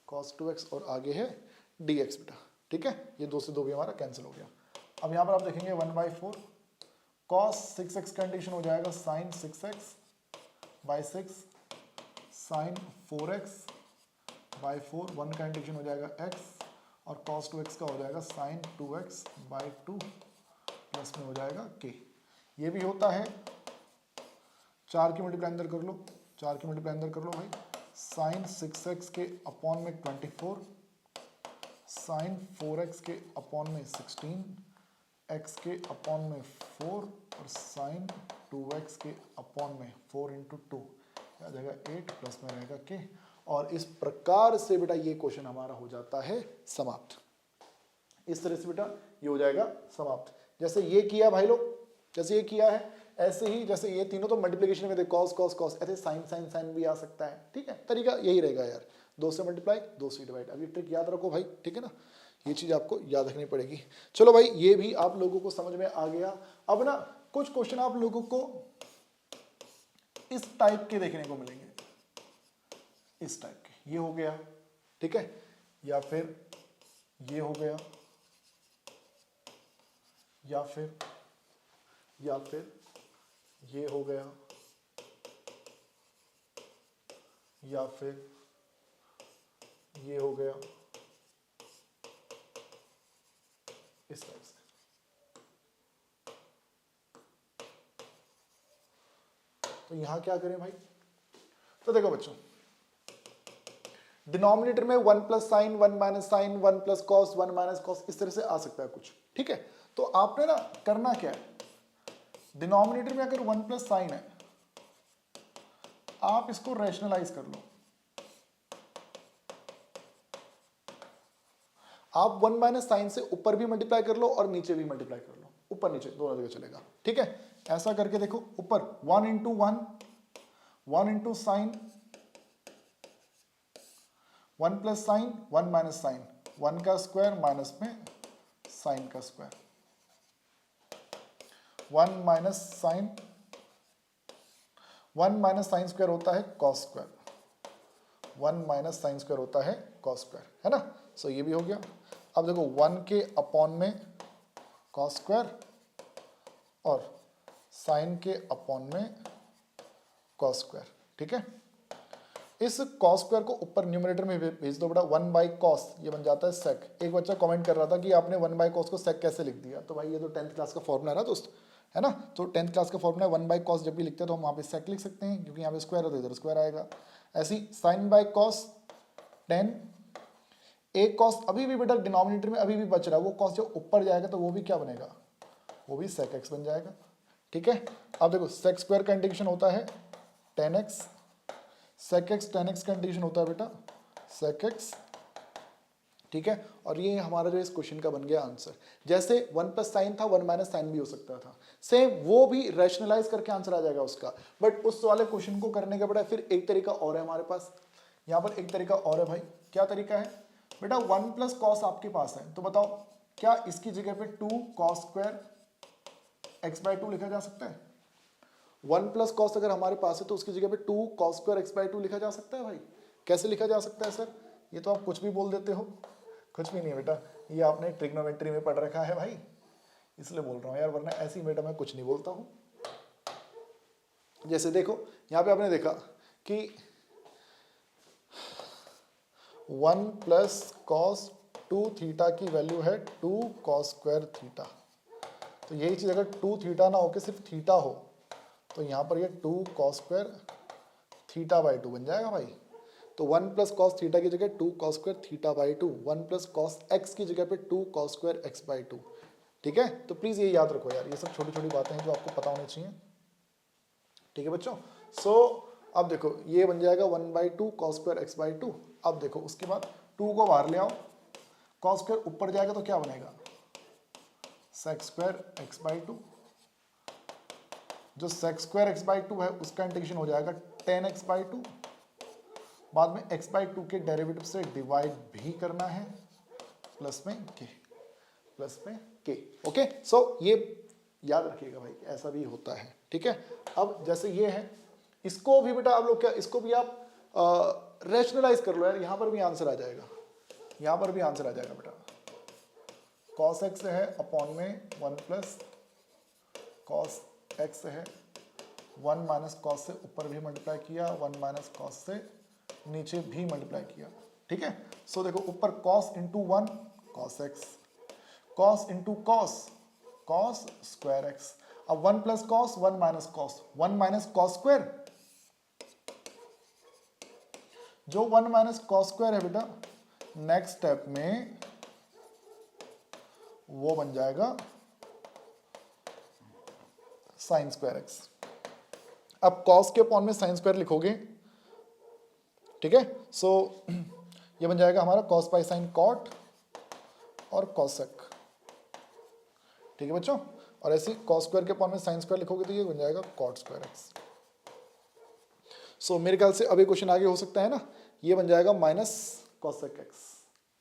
cos 2x और आगे है dx बेटा। ठीक है, ये 2 से 2 भी हमारा कैंसिल हो गया। अब यहाँ पर आप देखेंगे 1/4 cos 6x का इंटीग्रेशन हो जाएगा sin 6x by 6 sin 4x by 4, 1 का इंटीग्रेशन हो जाएगा x, और cos 2x का हो जाएगा sin 2x बाई 2 प्लस में हो जाएगा k। ये भी होता है, 4 की मल्टीप्लाई अंदर कर लो, 4 की मल्टीप्लाई अंदर कर लो भाई, sin 6x के अपॉन में 24, sin 4x के अपॉन में 16, x के अपॉन में 4 और sin 2x के अपॉन में 4 इंटू 2 आ जाएगा 8 प्लस में रहेगा k। और इस प्रकार से बेटा ये क्वेश्चन हमारा हो जाता है समाप्त। इस तरह से बेटा ये हो जाएगा समाप्त। जैसे ये किया भाई लोग, जैसे ये किया है, ऐसे ही जैसे ये तीनों तो मल्टीप्लिकेशन में थे, कॉस कॉस कॉस, ऐसे साइन साइन साइन भी आ सकता है, ठीक है। तरीका यही रहेगा यार, 2 से मल्टीप्लाई 2 से डिवाइड। अब ये ट्रिक याद रखो भाई, ठीक है ना, ये चीज आपको याद रखनी पड़ेगी। चलो भाई, ये भी आप लोगों को समझ में आ गया। अब ना कुछ क्वेश्चन आप लोगों को इस टाइप के देखने को मिलेंगे, इस टाइप के, ये हो गया, ठीक है, या फिर ये हो गया, या फिर ये हो गया, या फिर ये हो गया, इस टाइप से। तो यहां क्या करें भाई, तो देखो बच्चों, डिनोमिनेटर में 1 plus sine 1 minus sine 1 plus cos 1 minus cos, इस तरह से आ सकता है कुछ, ठीक है। तो आपने ना करना क्या है, डिनोमिनेटर में अगर 1 प्लस साइन है, आप इसको रैशनलाइज कर लो। आप 1 माइनस साइन से ऊपर भी मल्टीप्लाई कर लो और नीचे भी मल्टीप्लाई कर लो, ऊपर नीचे दोनों जगह चलेगा, ठीक है। ऐसा करके देखो, ऊपर 1 into 1, 1 into sine, 1 plus sine 1 minus sine, 1 का स्क्वायर माइनस में साइन का square, 1 minus sine, 1 minus sine square होता है cos square, 1 minus sine square होता है कॉस स्क्वायर, है ना। सो ये भी हो गया। अब देखो 1 के अपॉन में कॉस स्क्वायर और साइन के अपॉन में कॉस स्क्वायर, ठीक है। इस कॉस स्क्वायर को ऊपर न्यूमरेटर में भेज दो बेटा, 1 बाई कॉस, ये बन जाता है सेक। एक बच्चा कमेंट कर रहा था कि आपने 1 बाई कॉस को सेक कैसे लिख दिया, तो भाई ये तो 10th क्लास का फॉर्मूला है ना दोस्त, है ना। तो 10th क्लास का फॉर्मूला है, 1 बाई कॉस जब भी लिखते हैं तो हम वहाँ पे सेक लिख सकते हैं, क्योंकि यहाँ पे स्क्वायर है तो इधर स्क्वायर आएगा। ऐसी साइन बाई कॉस 10, एक कॉस अभी भी बेटा डिनोमिनेटर में अभी भी बच रहा है, वो कॉस जब ऊपर जाएगा तो वो भी क्या बनेगा, वो भी सेक एक्स बन जाएगा, ठीक है। अब देखो सेक स्क्वायर का इंटीग्रेशन होता है 10x, सेक एक्स 10x का इंटीग्रेशन होता है बेटा सेक एक्स, ठीक है। और ये हमारा जो इस क्वेश्चन का बन गया आंसर। जैसे 1 प्लस साइन था 1 माइनस साइन भी हो सकता था, सेम वो भी रैशनलाइज करके आंसर आ जाएगा उसका। बट उस वाले क्वेश्चन को करने के बड़ा फिर एक तरीका और है हमारे पास, यहाँ पर एक तरीका और है भाई। क्या तरीका है बेटा, 1 प्लस कॉस आपके पास है, तो बताओ क्या इसकी जगह पे 2 कॉस स्क्वायर एक्स बाई 2 लिखा जा सकता है। 1 प्लस कॉस अगर हमारे पास है तो उसकी जगह पे 2 कॉस स्क्वायर एक्स बाई 2 लिखा जा सकता है भाई। कैसे लिखा जा सकता है सर, ये तो आप कुछ भी बोल देते हो। कुछ भी नहीं बेटा, ये आपने ट्रिग्नोमेट्री में पढ़ रखा है भाई, इसलिए बोल रहा हूँ यार, वरना ऐसी बेटा मैं कुछ नहीं बोलता हूँ। जैसे देखो यहाँ पे आपने देखा कि 1 प्लस कॉस 2 थीटा की वैल्यू है 2 कॉस स्क्वायर थीटा। तो यही चीज अगर 2 थीटा ना होके सिर्फ थीटा हो तो यहाँ पर ये 2 कॉस स्क्वायर थीटा बाई 2 बन जाएगा भाई। तो 1 प्लस कॉस थीटा की जगह 2 cos square theta by 2, 1 plus cos x की जगह पे 2 कॉस स्क्वायर एक्स बाई 2, ठीक है। तो प्लीज ये याद रखो यार, ये सब छोटी छोटी बातें हैं जो आपको पता होनी चाहिए, ठीक है बच्चों। सो अब देखो ये बन जाएगा 1 by 2 cos square x by 2। अब देखो उसके बाद 2 को बाहर ले आओ, कॉस स्क्वायर ऊपर जाएगा तो क्या बनेगा सेक स्क्वायर एक्स बाई 2। जो सेक स्क्वायर एक्स बाई 2 है उसका इंटीग्रेशन हो जाएगा 10x बाई 2, बाद में x बाई 2 के डेरिवेटिव से डिवाइड भी करना है, प्लस में k, ओके। सो ये याद रखिएगा भाई, ऐसा भी होता है, ठीक है। अब जैसे ये है, इसको भी बेटा आप लोग क्या, इसको भी आप रैशनलाइज कर लो यार, यहां पर भी आंसर आ जाएगा, यहां पर भी आंसर आ जाएगा बेटा। cos x है अपॉन में 1 प्लस cos x है, 1 माइनस कॉस से ऊपर भी मल्टीप्लाई किया, 1 माइनस कॉस से नीचे भी मल्टीप्लाई किया, ठीक है। सो देखो ऊपर cos into 1 cos x, cos into cos square x। अब 1 plus cos 1 minus cos, 1 minus cos square, जो 1 माइनस कॉस स्क्वायर है बेटा नेक्स्ट स्टेप में वो बन जाएगा साइन स्क्वायर एक्स। अब कॉस के अपॉन में साइन स्क्वायर लिखोगे, ठीक है। सो ये बन जाएगा हमारा कॉस बाई साइन कॉट और कॉसेक, ठीक है बच्चों। और ऐसे कॉस स्क्वायर के फॉर्म में साइन स्क्वायर लिखोगे तो ये बन जाएगा कॉट स्क्वायर एक्स। सो मेरे ख्याल से अभी क्वेश्चन आगे हो सकता है ना, ये बन जाएगा माइनस कॉसेक एक्स,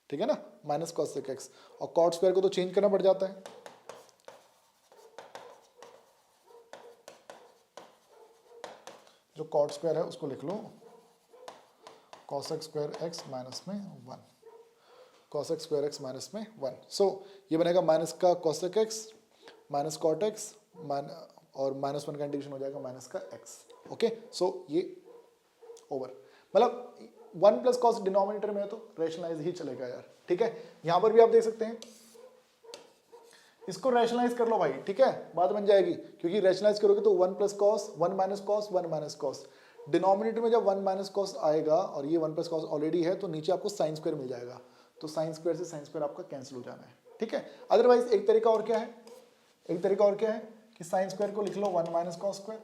ठीक है ना, माइनस कॉसेक एक्स, और कॉट स्क्वायर को तो चेंज करना पड़ जाता है। जो कॉट स्क्वायर है उसको लिख लो कॉसेक स्क्वायर एक्स माइनस में 1, कॉसेक स्क्वायर एक्स माइनस में 1। सो ये बनेगा माइनस का cosec x minus cot x और माइनस 1 का इंटीग्रेशन हो जाएगा माइनस का एक्स। ओके, सो ये ओवर, मतलब 1 प्लस कॉस डिनोमिनेटर में है तो रैशनलाइज ही चलेगा यार, ठीक है। यहां पर भी आप देख सकते हैं, इसको रैशनलाइज कर लो भाई, ठीक है, बात बन जाएगी, क्योंकि रैशनलाइज करोगे तो 1 plus cos 1 minus cos 1 minus cos, denominator में जब 1 माइनस कॉस आएगा और ये 1 प्लस कॉस ऑलरेडी है तो नीचे आपको साइन स्क्वायर मिल जाएगा, तो साइन स्क्वायर से साइन स्क्वायर आपका कैंसिल हो जाना है, ठीक है। अदरवाइज एक तरीका और क्या है, एक तरीका और क्या है कि साइन स्क्वायर को लिख लो 1 माइनस कॉस स्क्वायर,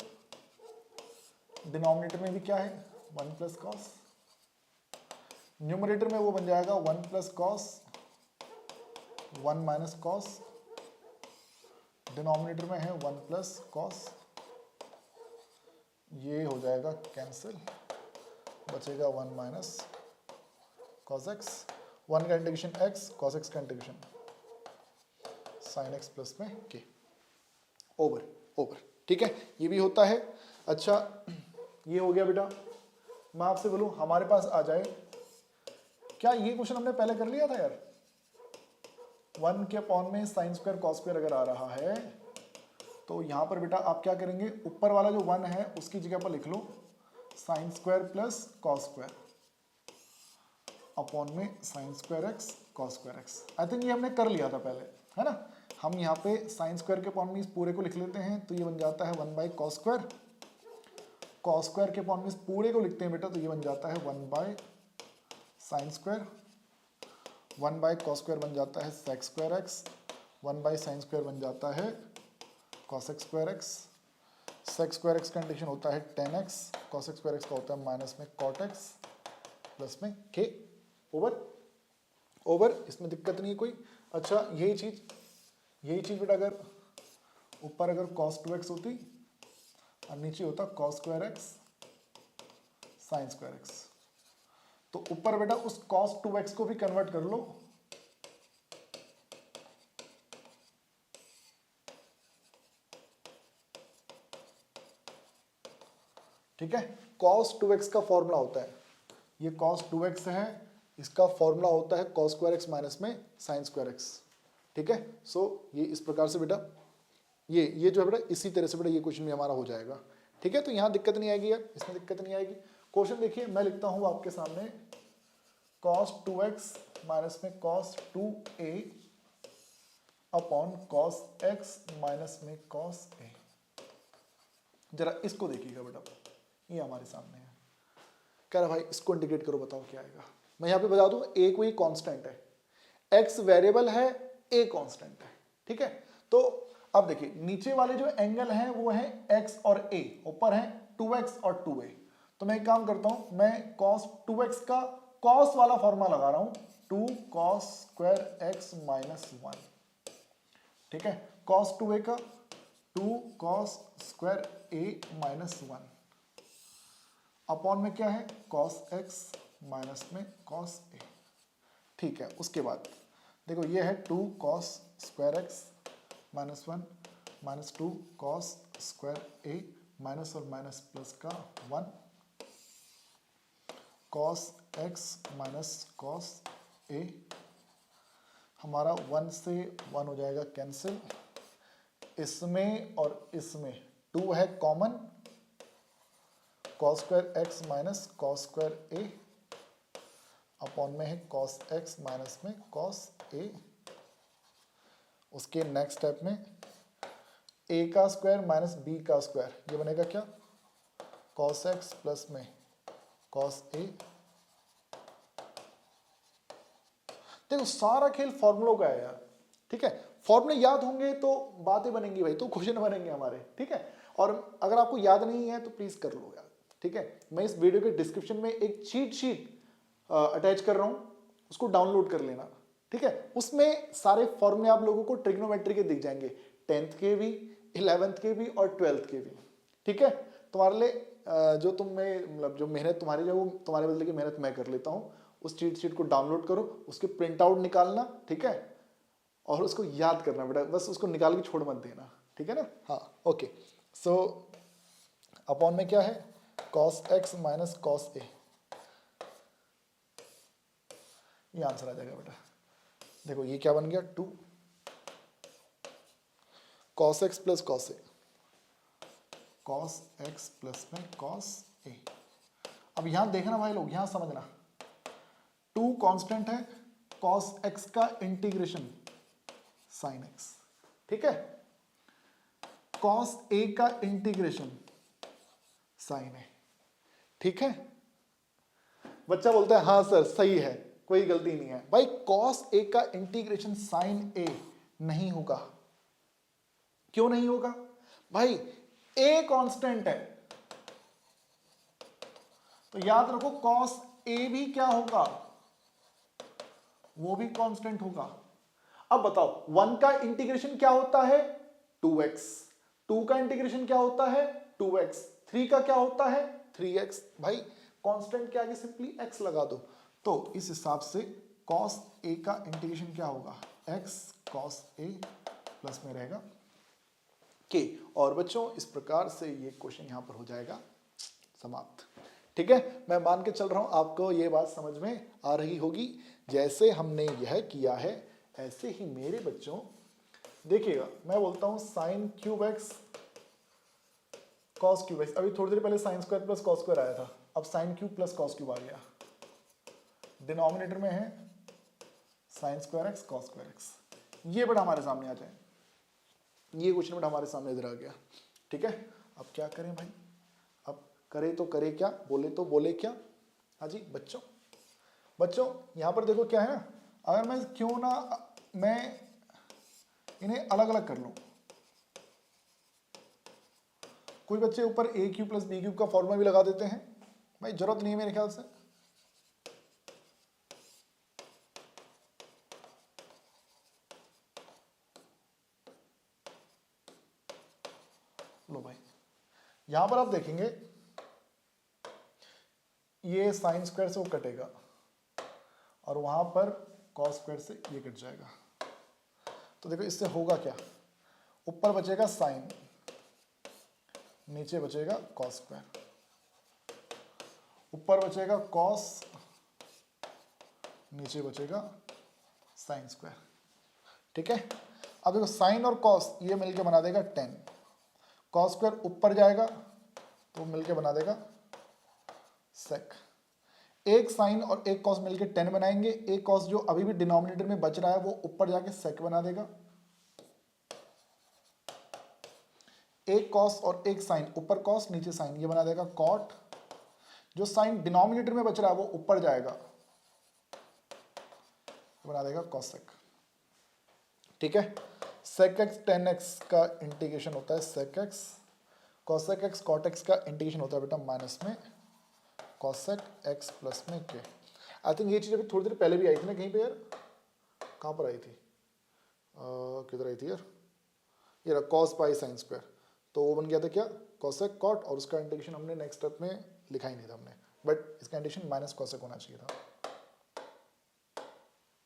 डिनोमिनेटर में भी क्या है 1 प्लस कॉस, न्यूमरेटर में वो बन जाएगा 1 plus cos 1 minus cos, denominator में है 1 प्लस कॉस, ये हो जाएगा कैंसिल, बचेगा 1 माइनस कॉस एक्स, 1 का इंटीग्रेशन एक्स, कॉस एक्स का इंटीग्रेशन साइन एक्स प्लस में के, ओवर ओवर, ठीक है, ये भी होता है। अच्छा ये हो गया बेटा, मैं आपसे बोलूं हमारे पास आ जाए, क्या ये क्वेश्चन हमने पहले कर लिया था यार, 1 के अपॉन में साइन स्क्वायर कॉस स्क्वायर अगर आ रहा है तो यहां पर बेटा आप क्या करेंगे, ऊपर वाला जो 1 है उसकी जगह पर लिख लो sine square plus cos square upon में sine square x cos square x. I think ये हमने कर लिया था पहले, है ना। हम यहाँ पे साइन स्क्वायर के अपॉन में इस पूरे को लिख लेते हैं तो ये बन जाता है 1 by cos square, cos square के अपॉन में इस पूरे को लिखते हैं बेटा तो ये बन जाता है 1 by sine square, 1 by cos square बन जाता है sec square x, 1 by sine square बन जाता है cosec square x, sec square x का इंटीग्रेशन होता है tan x, cosec square x का होता है माइनस में cot x प्लस में k, ओवर ओवर, इसमें दिक्कत नहीं है कोई। अच्छा यही चीज बेटा अगर ऊपर अगर cos 2x होती और नीचे होता cos square x sign square x, तो ऊपर बेटा उस cos 2x को भी कन्वर्ट कर लो, ठीक है। cos 2x का फॉर्मूला होता है, ये cos 2x है, इसका फॉर्मूला होता है cos स्क्वायर एक्स माइनस में साइन स्क्वायर एक्स, ठीक है। सो ये इस प्रकार से बेटा ये जो है बेटा इसी तरह से बेटा ये क्वेश्चन भी हमारा हो जाएगा, ठीक है। तो यहाँ दिक्कत नहीं आएगी यार, इसमें दिक्कत नहीं आएगी। क्वेश्चन देखिए मैं लिखता हूँ आपके सामने cos 2x माइनस में cos 2a upon cos x minus में cos a। जरा इसको देखिएगा बेटा, ये हमारे सामने है, कह रहा भाई इसको इंटीग्रेट करो बताओ क्या आएगा। मैं यहाँ पे बता दूं a कोई कांस्टेंट है, x वेरिएबल है, a कांस्टेंट है, ठीक है। तो अब देखिए नीचे वाले जो एंगल हैं वो है x और a, ऊपर है 2x और 2a। तो मैं एक काम करता हूं, मैं cos 2x का cos वाला फॉर्मूला लगा रहा हूं, 2 cos स्क्वायर x माइनस 1, ठीक है। cos 2a का 2 cos square a minus 1 upon में क्या है cos x माइनस में cos a, ठीक है। उसके बाद देखो ये है 2 cos square x minus 1 minus 2 cos square a minus और माइनस प्लस का 1 cos x minus cos a, हमारा 1 से 1 हो जाएगा कैंसिल, इसमें और इसमें 2 है common, cos square x minus cos square a upon में है cos x माइनस में cos a। उसके नेक्स्ट स्टेप में a का स्क्वायर माइनस b का स्क्वायर, ये बनेगा क्या cos x प्लस में cos a। देखो सारा खेल फॉर्मूलों का है यार, ठीक है। फॉर्मूले याद होंगे तो बातें बनेंगी भाई, तो क्वेश्चन बनेंगे हमारे, ठीक है। और अगर आपको याद नहीं है तो प्लीज कर लो यार, ठीक है। मैं इस वीडियो के डिस्क्रिप्शन में एक चीट शीट अटैच कर रहा हूं, उसको डाउनलोड कर लेना, ठीक है। उसमें सारे फॉर्मूले आप लोगों को ट्रिग्नोमेट्री के दिख जाएंगे, 10th के भी, 11th के भी और 12th के भी। ठीक है, तुम्हारे लिए जो मतलब जो मेहनत तुम्हारी, जो तुम्हारे बदले की मेहनत मैं कर लेता हूँ, उस चीट शीट को डाउनलोड करो, उसके प्रिंट आउट निकालना, ठीक है, और उसको याद करना बेटा, बस उसको निकाल के छोड़ मत देना, ठीक है ना। हाँ ओके, सो अपॉन में क्या है, cos x minus cos a, ये आंसर आ जाएगा बेटा। देखो ये क्या बन गया, 2 cos x plus cos a, cos x plus में cos a। अब यहां देखना भाई लोग, यहां समझना, 2 कांस्टेंट है, cos x का इंटीग्रेशन sin x, ठीक है, cos a का इंटीग्रेशन sin a, ठीक है। बच्चा बोलता है हाँ सर सही है, कोई गलती नहीं है भाई, cos a का इंटीग्रेशन sin a नहीं होगा। क्यों नहीं होगा भाई, a कांस्टेंट है, तो याद रखो cos a भी क्या होगा, वो भी कांस्टेंट होगा। अब बताओ 1 का इंटीग्रेशन क्या होता है, 2x, 2 का इंटीग्रेशन क्या होता है, 2x, 3 का क्या होता है, 3x। भाई कांस्टेंट के आगे सिंपली x लगा दो, तो इस हिसाब से cos a का इंटीग्रेशन क्या होगा, x cos a प्लस में रहेगा k। और बच्चों इस प्रकार से ये क्वेश्चन यहां पर हो जाएगा समाप्त। ठीक है, मैं मान के चल रहा हूं आपको ये बात समझ में आ रही होगी। जैसे हमने यह किया है ऐसे ही मेरे बच्चों देखिएगा, मैं बोलता हूं sine cube x cos cube x, अभी थोड़ी देर पहले sine square plus cos square आया था, अब sine cube plus cos cube आ गया, डिनोमिनेटर में है sine square x cos square x. ये बेटा हमारे सामने आ जाए, ये क्वेश्चन बेटा हमारे सामने इधर आ गया। ठीक है, अब क्या करें भाई, अब करे तो करे क्या, बोले तो बोले क्या। हाँ जी बच्चों, बच्चों यहां पर देखो क्या है ना, अगर मैं क्यों ना मैं इन्हें अलग अलग कर लूं, कोई बच्चे ऊपर ए क्यूब प्लस बी क्यूब का फॉर्मूला भी लगा देते हैं, भाई जरूरत नहीं है मेरे ख्याल से। लो भाई यहां पर आप देखेंगे ये साइन स्क्वायर से वो कटेगा और वहां पर कॉस स्क्वायर से ये कट जाएगा, तो देखो इससे होगा क्या, ऊपर बचेगा साइन, नीचे बचेगा कॉस स्क्वायर, ऊपर बचेगा कॉस, नीचे बचेगा साइन स्क्वायर। ठीक है, अब देखो साइन और कॉस ये मिलके बना देगा 10, कॉस स्क्वायर ऊपर जाएगा तो मिलके बना देगा सेक, एक साइन और एक कॉस मिलके 10 बनाएंगे, एक कॉस जो अभी भी डिनोमिनेटर में बच रहा है वो ऊपर जाके सेक बना देगा, एक कॉस और एक साइन, ऊपर कॉस नीचे साइन, ये बना देगा कॉट, जो साइन डिनोमिनेटर में बच रहा है वो ऊपर जाएगा, बना देगा कॉसेक। ठीक है, सेक एक्स टेन एक्स का इंटीग्रेशन होता है sec x, cosec x cot x का इंटीग्रेशन होता है बेटा माइनस में कॉसेक एक्स प्लस में के। आई थिंक ये चीज अभी थोड़ी देर पहले भी आई थी ना कहीं पे यार, कहाँ पर आई थी, किधर आई थी यार, ये रहा कॉस पाई साइन स्क्वायर, तो वो बन गया था क्या कॉसेक कॉट, और उसका इंटीग्रेशन हमने नेक्स्ट स्टेप में लिखा ही नहीं था हमने, बट इसका इंटीग्रेशन माइनस कॉसेक होना चाहिए था।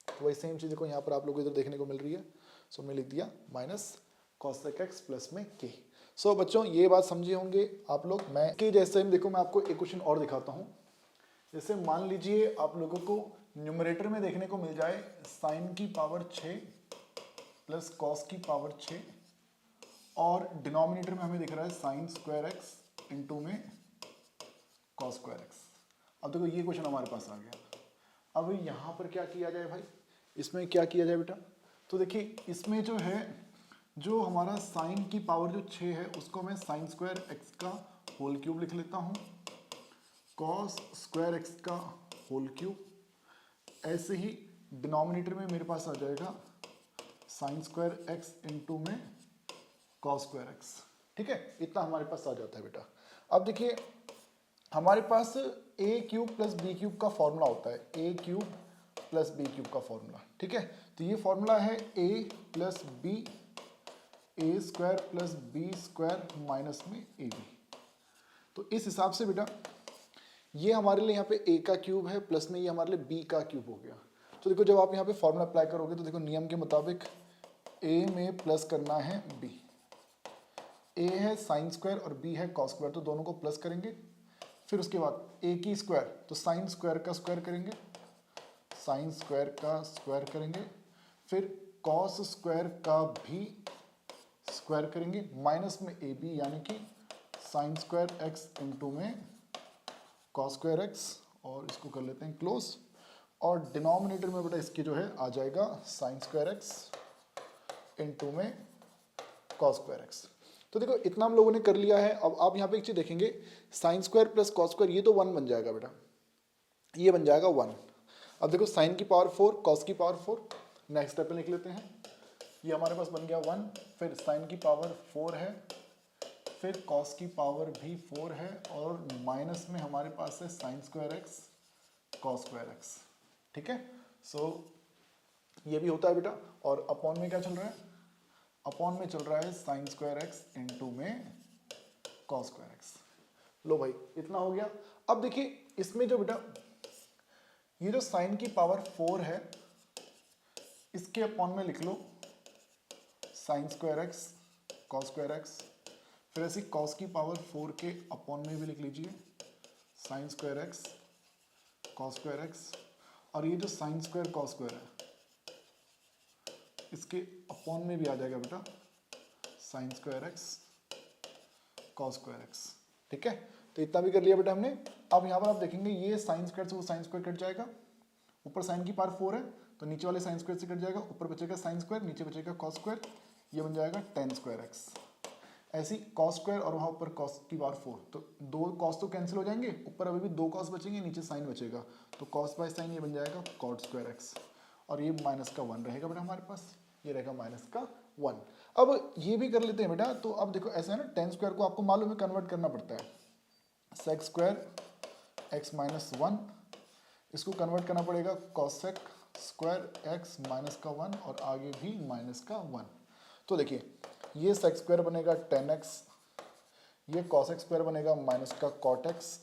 तो वही सेम चीज़ को यहाँ पर आप लोगों को इधर देखने को मिल रही है, सो मैं लिख दिया माइनस कॉसेक एक्स प्लस में के। सो बच्चों ये बात समझे होंगे आप लोग। मैं के जैसे देखो मैं आपको एक क्वेश्चन और दिखाता हूँ, जैसे मान लीजिए आप लोगों को न्यूमरेटर में देखने को मिल जाए साइन की पावर 6 प्लस कॉस की पावर 6, और डिनोमिनेटर में हमें दिख रहा है साइन स्क्वायर एक्स इंटू में कॉस स्क्वायर एक्स। अब देखो ये क्वेश्चन हमारे पास आ गया, अब यहाँ पर क्या किया जाए भाई, इसमें क्या किया जाए बेटा, तो देखिए इसमें जो है जो हमारा साइन की पावर जो 6 है उसको मैं साइन स्क्वायर एक्स का होल क्यूब लिख लेता हूँ, कॉस स्क्वायर एक्स का होल क्यूब, ऐसे ही डिनोमिनेटर में मेरे पास आ जाएगा साइन स्क्वायर एक्स इंटू में कॉस स्क्वायर एक्स। ठीक है, इतना हमारे पास आ जाता है बेटा। अब देखिए हमारे पास a cube plus b cube का फॉर्मूला होता है, a cube plus b cube का फॉर्मूला। ठीक है, तो ये फॉर्मूला है a plus b a square plus b square minus में ए बी। तो इस हिसाब से बेटा ये हमारे लिए यहाँ पे a का क्यूब है प्लस में ये हमारे लिए b का क्यूब हो गया। तो देखो जब आप यहाँ पे फॉर्मूला अप्लाई करोगे तो देखो नियम के मुताबिक a में प्लस करना है b, a है साइन स्क्वायर और b है कॉस स्क्वायर, तो दोनों को प्लस करेंगे। फिर उसके बाद a की स्क्वायर तो साइन स्क्वायर का स्क्वायर करेंगे, साइन स्क्वायर का स्क्वायर करेंगे, फिर कॉस स्क्वायर का भी स्क्वायर करेंगे, माइनस में ए बी यानी कि साइन स्क्वायर एक्स इंटू में कॉस स्क्वायर एक्स, और इसको कर लेते हैं क्लोज। और डिनोमिनेटर में बेटा इसकी जो है आ जाएगा साइन स्क्वायर एक्स इंटू में कॉस स्क्वायर एक्स। तो देखो इतना हम लोगों ने कर लिया है। अब आप यहाँ पे एक चीज देखेंगे, sign square plus cos square ये तो 1 बन जाएगा बेटा, ये बन जाएगा 1। अब देखो साइन की पावर 4 कॉस की पावर 4, नेक्स्ट स्टेप पे लिख लेते हैं। ये हमारे पास बन गया 1, फिर साइन की पावर 4 है, फिर कॉस की पावर भी 4 है, और माइनस में हमारे पास है sine square x cos square x. ठीक है, सो ये भी होता है बेटा। और अपॉन में क्या चल रहा है, अपॉन में चल रहा है साइन स्क्वायर एक्स इंटू में कॉस स्क्वायर एक्स। लो भाई इतना हो गया। अब देखिए इसमें जो बेटा ये जो साइन की पावर 4 है इसके अपॉन में लिख लो sine square x cos square x, फिर ऐसे कॉस की पावर 4 के अपॉन में भी लिख लीजिए sign square x cos square x, और ये जो साइन स्क्वायर कॉस स्क्वायर है इसके अपॉन में भी आ जाएगा बेटा sign square x cos square x. ठीक है, तो इतना भी कर लिया बेटा हमने। अब यहाँ पर आप देखेंगे ये साइन स्क्वायर से वो साइन स्क्वायर कट जाएगा, ऊपर साइन की पावर 4 है तो नीचे वाले साइन स्क्वायर से कट जाएगा, ऊपर बचेगा साइन स्क्वायर, नीचे बचेगा कॉस स्क्वायर, ये बन जाएगा टेन स्क्वायर एक्स। ऐसी कॉस स्क्वायर और वहाँ ऊपर कॉस की पावर 4, तो दो कॉस तो कैंसिल हो जाएंगे, ऊपर अभी भी दो कॉस बचेंगे, नीचे साइन बचेगा, तो कॉस बाय साइन ये बन जाएगा कॉट स्क्वायर एक्स, और ये माइनस का 1 रहेगा बेटा हमारे पास, ये रहेगा माइनस का 1। अब ये भी कर लेते हैं बेटा। तो अब देखो ऐसा है ना, टेन स्क्वायर को आपको मालूम है कन्वर्ट करना पड़ता है, सेक स्क्वायर एक्स माइनस 1, इसको कन्वर्ट करना पड़ेगा कॉसेक स्क्वायर एक्स माइनस का 1, और आगे भी माइनस का 1। तो देखिए ये सेक स्क्वायर बनेगा 10x, ये कॉस एक्स स्क्वायर बनेगा माइनस का कॉट एक्स,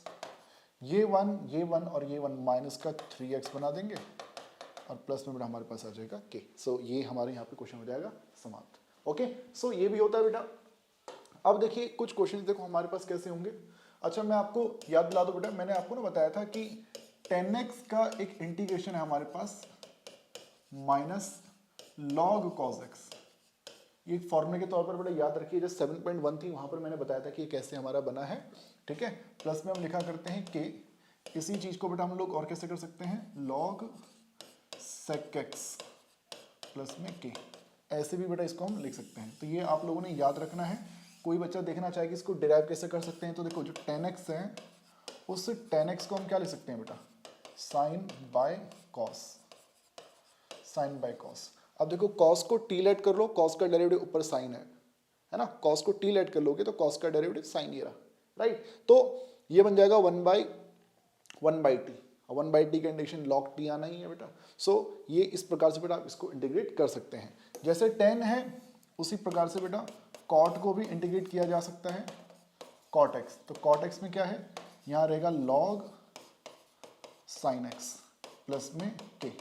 ये 1 और ये 1 माइनस का 3x बना देंगे, और प्लस में बेटा हमारे पास आ जाएगा k। सो ये हमारे यहाँ पे क्वेश्चन हो जाएगा समाप्त। ओके, सो ये भी होता है बेटा। अब देखिए कुछ क्वेश्चन देखो हमारे पास कैसे होंगे। अच्छा मैं आपको याद दिला दूं बेटा, मैंने आपको ना बताया था कि 10x का एक इंटीग्रेशन है हमारे पास माइनस लॉग कॉस एक्स। ये एक फॉर्मूले के तौर पर बेटा याद रखिए, जो 7.1 थी वहां पर मैंने बताया था कि ये कैसे हमारा बना है। ठीक है, प्लस में हम लिखा करते हैं के, इसी चीज को बेटा हम लोग और कैसे कर सकते हैं, लॉग सेक एक्स प्लस में के, ऐसे भी बेटा इसको हम लिख सकते हैं। तो ये आप लोगों ने याद रखना है। कोई बच्चा देखना चाहे कि इसको डिराइव कैसे कर सकते हैं, तो देखो जो 10x है उस 10x को हम क्या लिख सकते हैं बेटा, sine by cos, sine by cos. अब देखो कॉस को टी लेट कर लो, कॉस का डेरिवेटिव ऊपर साइन है ना, कॉस को टी लेट कर लोगे तो कॉस का डेरिवेटिव साइन ये रहा, राइट। तो ये बन जाएगा 1/1/t, 1/t का इंटीग्रेशन लॉग टी आना ही है बेटा। सो ये इस प्रकार से बेटा आप इसको इंटीग्रेट कर सकते हैं। जैसे 10 है उसी प्रकार से बेटा कॉट को भी इंटीग्रेट किया जा सकता है, कॉट एक्स। तो कॉट एक्स में क्या है, यहाँ रहेगा लॉग साइन एक्स प्लस में के,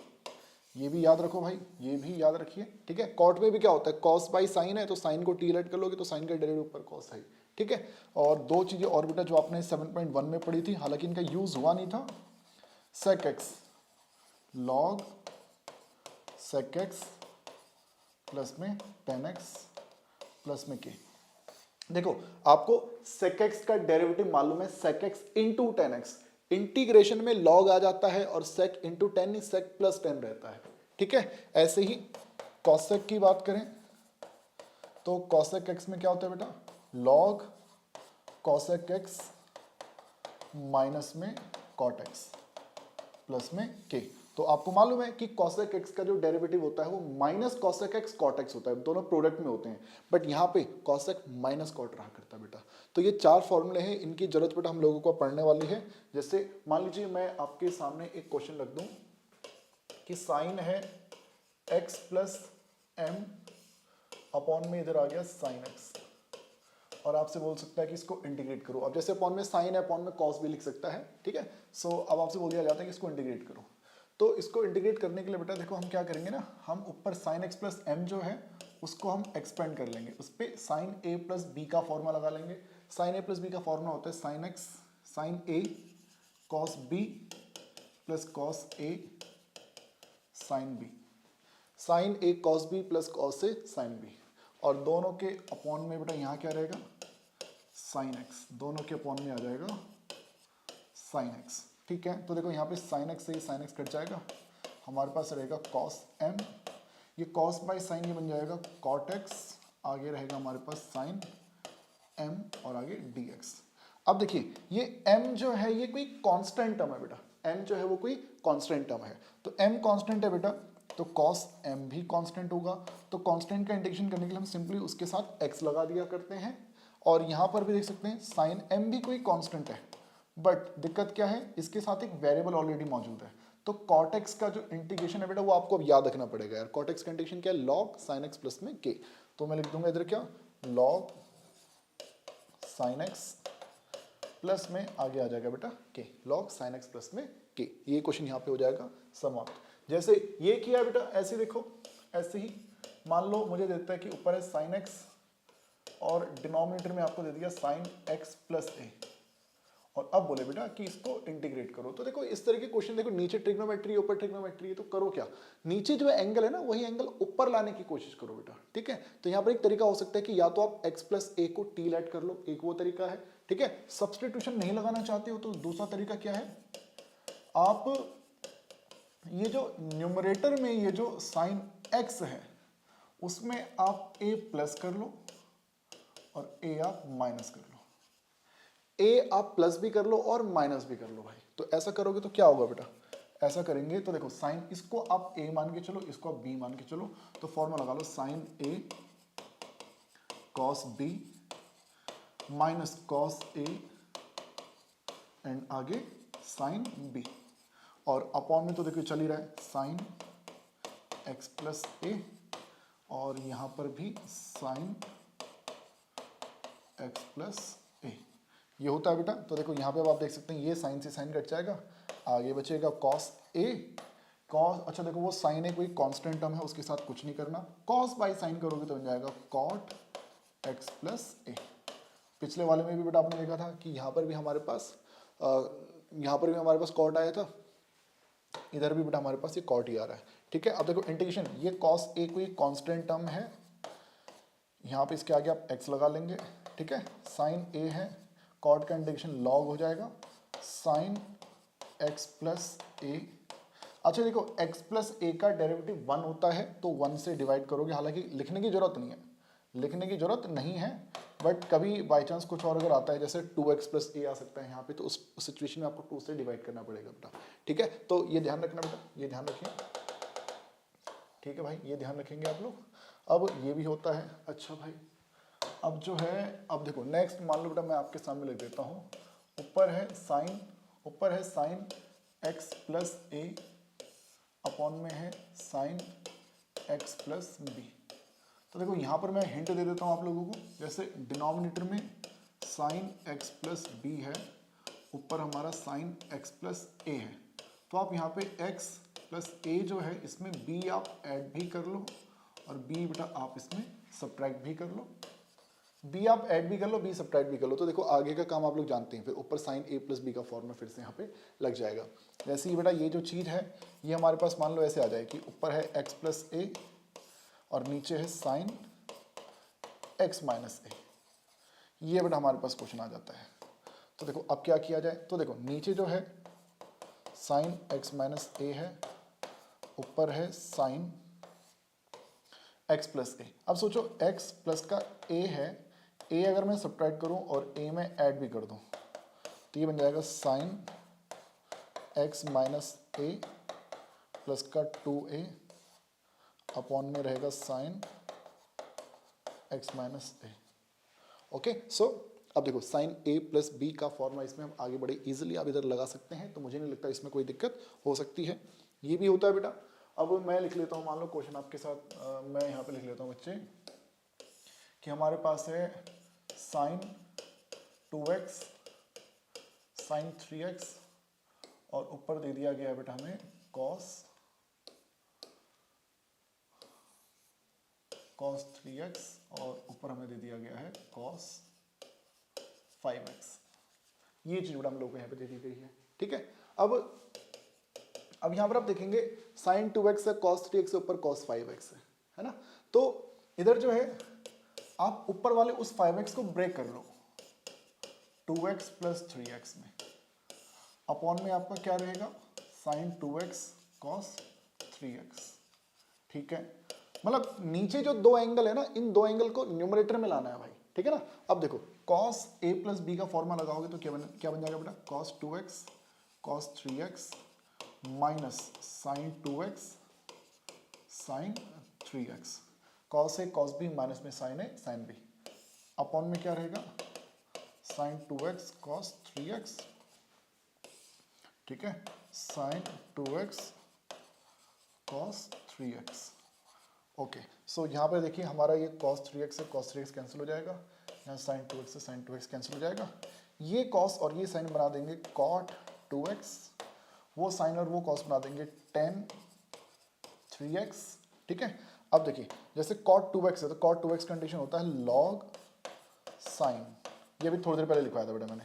ये भी याद रखो भाई, ये भी याद रखिए। ठीक है, कॉट में भी क्या होता है, कॉस बाई साइन है तो साइन को टी लेट कर लोगे तो साइन का डेरिवेटिव ऊपर कॉस है। ठीक है, और दो चीजें और बेटा जो आपने 7.1 में पढ़ी थी, हालांकि इनका यूज हुआ नहीं था, sec x log sec x plus में 10x प्लस में के। देखो आपको सेक एक्स का डेरिवेटिव मालूम है, sec x into 10x, integration में लॉग आ जाता है और सेक इंटू 10 नहीं सेक प्लस 10 रहता है। ठीक है, ऐसे ही कॉसेक की बात करें तो कॉसेक एक्स में क्या होता है बेटा, लॉग कॉसेक एक्स माइनस में कॉट एक्स प्लस में के। तो आपको मालूम है कि कॉसेक एक्स का जो डेरिवेटिव होता है वो minus cosec x cot x होता है, दोनों प्रोडक्ट में होते हैं, बट यहाँ पे कॉसेक माइनस कॉट रहा करता है बेटा। तो ये 4 फॉर्मूले हैं, इनकी जरूरत बेटा हम लोगों को पढ़ने वाली है। जैसे मान लीजिए मैं आपके सामने एक क्वेश्चन रख दूं कि साइन है x प्लस एम अपॉन में इधर आ गया साइन एक्स, और आपसे बोल सकता है कि इसको इंटीग्रेट करो। अब जैसे अपॉन में साइन है, अपॉन में कॉस भी लिख सकता है, ठीक है। सो अब आपसे बोल दिया जाता है कि इसको इंटीग्रेट करो। तो इसको इंटीग्रेट करने के लिए बेटा देखो हम क्या करेंगे ना, हम ऊपर साइन एक्स प्लस एम जो है उसको हम एक्सपेंड कर लेंगे, उस पर साइन ए प्लस बी का फॉर्मूला लगा लेंगे। साइन ए प्लस बी का फॉर्मूला होता है sine x sign a cos b plus cos a sine B, sign a cos b plus cos a sine b, और दोनों के अपॉन में बेटा यहाँ क्या रहेगा साइन एक्स, दोनों के अपॉन में आ जाएगा साइन एक्स, ठीक है। तो देखो यहाँ पे साइन एक्स से साइन एक्स कट जाएगा, हमारे पास रहेगा कॉस एम, ये कॉस बाय साइन ये बन जाएगा कॉट एक्स, आगे रहेगा हमारे पास साइन एम और आगे डी एक्स। अब देखिए ये m जो है ये कोई कांस्टेंट टर्म है बेटा, m जो है वो कोई कांस्टेंट टर्म है, तो m कांस्टेंट है बेटा, तो cos m भी कांस्टेंट होगा। तो कांस्टेंट का इंटीग्रेशन करने के लिए हम सिंपली उसके साथ x लगा दिया करते हैं, और यहाँ पर भी देख सकते हैं साइन m भी कोई कांस्टेंट है, बट दिक्कत क्या है, इसके साथ एक वेरिएबल ऑलरेडी मौजूद है। तो cot x का जो इंटीग्रेशन है बेटा वो आपको अब याद रखना पड़ेगा यार। cot x का इंटीग्रेशन क्या है, log sin x प्लस में k, तो मैं लिख दूंगा इधर क्या log sin x प्लस में आगे आ जाएगा बेटा k, log sin x plus में k। ये क्वेश्चन यहाँ पे हो जाएगा समाप्त। जैसे ये किया बेटा, ऐसे देखो, ऐसे ही मान लो मुझे देता है कि ऊपर है sin x और डिनोमिनेटर में आपको दे दिया sin x प्लस a, और अब बोले बेटा कि इसको इंटीग्रेट करो। तो देखो इस तरह के क्वेश्चन, देखो नीचे ट्रिग्नोमेट्री ऊपर ट्रिग्नोमेट्री है, तो करो क्या, नीचे जो एंगल है ना वही एंगल ऊपर लाने की कोशिश करो बेटा, ठीक है। तो यहाँ पर एक तरीका हो सकता है कि या तो आप x प्लस a को t लेट कर लो, एक वो तरीका है, ठीक है। सब्सटीट्यूशन नहीं लगाना चाहते हो तो दूसरा तरीका क्या है, आप ये जो न्यूमरेटर में ये जो साइन x है उसमें आप a प्लस कर लो और a आप माइनस कर लो, a आप प्लस भी कर लो और माइनस भी कर लो भाई। तो ऐसा करोगे तो क्या होगा बेटा, ऐसा करेंगे तो देखो साइन, इसको आप a मान के चलो, इसको आप b मान के चलो, तो फॉर्मूला लगा लो sine a cos b minus cos a and आगे साइन b, और अपॉन में तो देखो चल ही रहा है साइन x प्लस a, और यहां पर भी साइन x प्लस a, ये होता है बेटा। तो देखो यहाँ पे अब आप देख सकते हैं ये साइन से साइन कट जाएगा, आगे बचेगा cos a cos, अच्छा देखो वो साइन है कोई कांस्टेंट टर्म है, उसके साथ कुछ नहीं करना, cos बाई साइन करोगे तो बन जाएगा cot x प्लस a। पिछले वाले में भी बेटा आपने देखा था कि यहाँ पर भी हमारे पास cot आया था, इधर भी बेटा हमारे पास ये cot ही आ रहा है, ठीक है। अब देखो इंटीग्रेशन, ये cos a कोई कांस्टेंट टर्म है, यहाँ पे इसके आगे आप x लगा लेंगे, ठीक है। साइन a है, cot का इंटीग्रेशन log हो जाएगा साइन x प्लस a। अच्छा देखो x प्लस a का डेरिवेटिव 1 होता है तो 1 से डिवाइड करोगे, हालांकि लिखने की जरूरत नहीं है, बट कभी बाई चांस कुछ और अगर आता है जैसे 2x प्लस a आ सकता है यहाँ पे, तो उस सिचुएशन में आपको 2 से डिवाइड करना पड़ेगा बेटा, ठीक है। तो ये ध्यान रखना बेटा, ये ध्यान रखिए, ठीक है भाई, ये ध्यान रखेंगे आप लोग। अब ये भी होता है, अच्छा भाई अब जो है, अब देखो नेक्स्ट मान लो बेटा मैं आपके सामने लिख देता हूँ, ऊपर है sine x plus a, upon में है साइन x प्लस b। तो देखो यहाँ पर मैं हिंट दे देता हूँ आप लोगों को, जैसे डिनोमिनेटर में साइन x प्लस b है, ऊपर हमारा साइन x प्लस a है, तो आप यहाँ पे x प्लस a जो है इसमें b आप ऐड भी कर लो और b बेटा आप इसमें सब्ट्रैक्ट भी कर लो, b आप ऐड भी कर लो, b सब्ट्रैक्ट भी कर लो। तो देखो आगे का काम आप लोग जानते हैं, फिर ऊपर साइन a प्लस b का फॉर्मूला फिर से यहाँ पे लग जाएगा। वैसे ही बेटा ये जो चीज़ है ये हमारे पास मान लो ऐसे आ जाए कि ऊपर है x प्लस a और नीचे है साइन x माइनस a, ये बेटा हमारे पास क्वेश्चन आ जाता है। तो देखो अब क्या किया जाए, तो देखो नीचे जो है साइन x माइनस a है, ऊपर है साइन x प्लस a। अब सोचो x प्लस का a है, a अगर मैं सब्ट्रैक्ट करूं और a में ऐड भी कर दूं तो ये बन जाएगा sine x minus a plus का 2a, अपॉन में रहेगा sine x minus a। Okay, so अब देखो साइन a प्लस b का फॉर्मूला इसमें हम आगे बड़े इजीली आप इधर लगा सकते हैं, तो मुझे नहीं लगता इसमें कोई दिक्कत हो सकती है। ये भी होता है बेटा। अब मैं लिख लेता हूँ, मान लो क्वेश्चन आपके साथ मैं यहाँ पे लिख लेता हूँ बच्चे, कि हमारे पास है साइन 2x साइन 3x और ऊपर दे दिया गया है बेटा हमें cos 3x और ऊपर हमें दे दिया गया है cos 5x। ये चीज बेटा हम लोग को यहाँ पे दे दी गई है। ठीक है, अब यहां पर आप देखेंगे साइन 2x है, cos 3x से ऊपर cos 5x है ना। तो इधर जो है आप ऊपर वाले उस 5x को ब्रेक कर लो 2x प्लस 3x में, अपॉन में आपका क्या रहेगा साइन 2x cos 3x। ठीक है, मतलब नीचे जो दो एंगल है ना, इन दो एंगल को न्यूमरेटर में लाना है भाई। ठीक है ना, अब देखो cos a प्लस बी का फॉर्मूला लगाओगे तो क्या बन जाएगा बेटा cos 2x cos 3x minus sine 2x sine 3x, cos a cos b minus में sine a sine b, upon में क्या रहेगा साइन 2x cos 3x। ठीक है, sign 2x cos 3x। Okay, सो यहाँ पे देखिए हमारा ये cos 3x से cos 3x कैंसिल हो जाएगा, यहाँ sin 2x से sin 2x कैंसिल हो जाएगा, ये cos और ये sin बना देंगे cot 2x, वो sin और वो cos बना देंगे tan 3x। ठीक है, अब देखिए जैसे cot 2x है तो cot 2x कंडीशन होता है log sin, ये भी थोड़ी देर पहले लिखवाया था बेटा मैंने,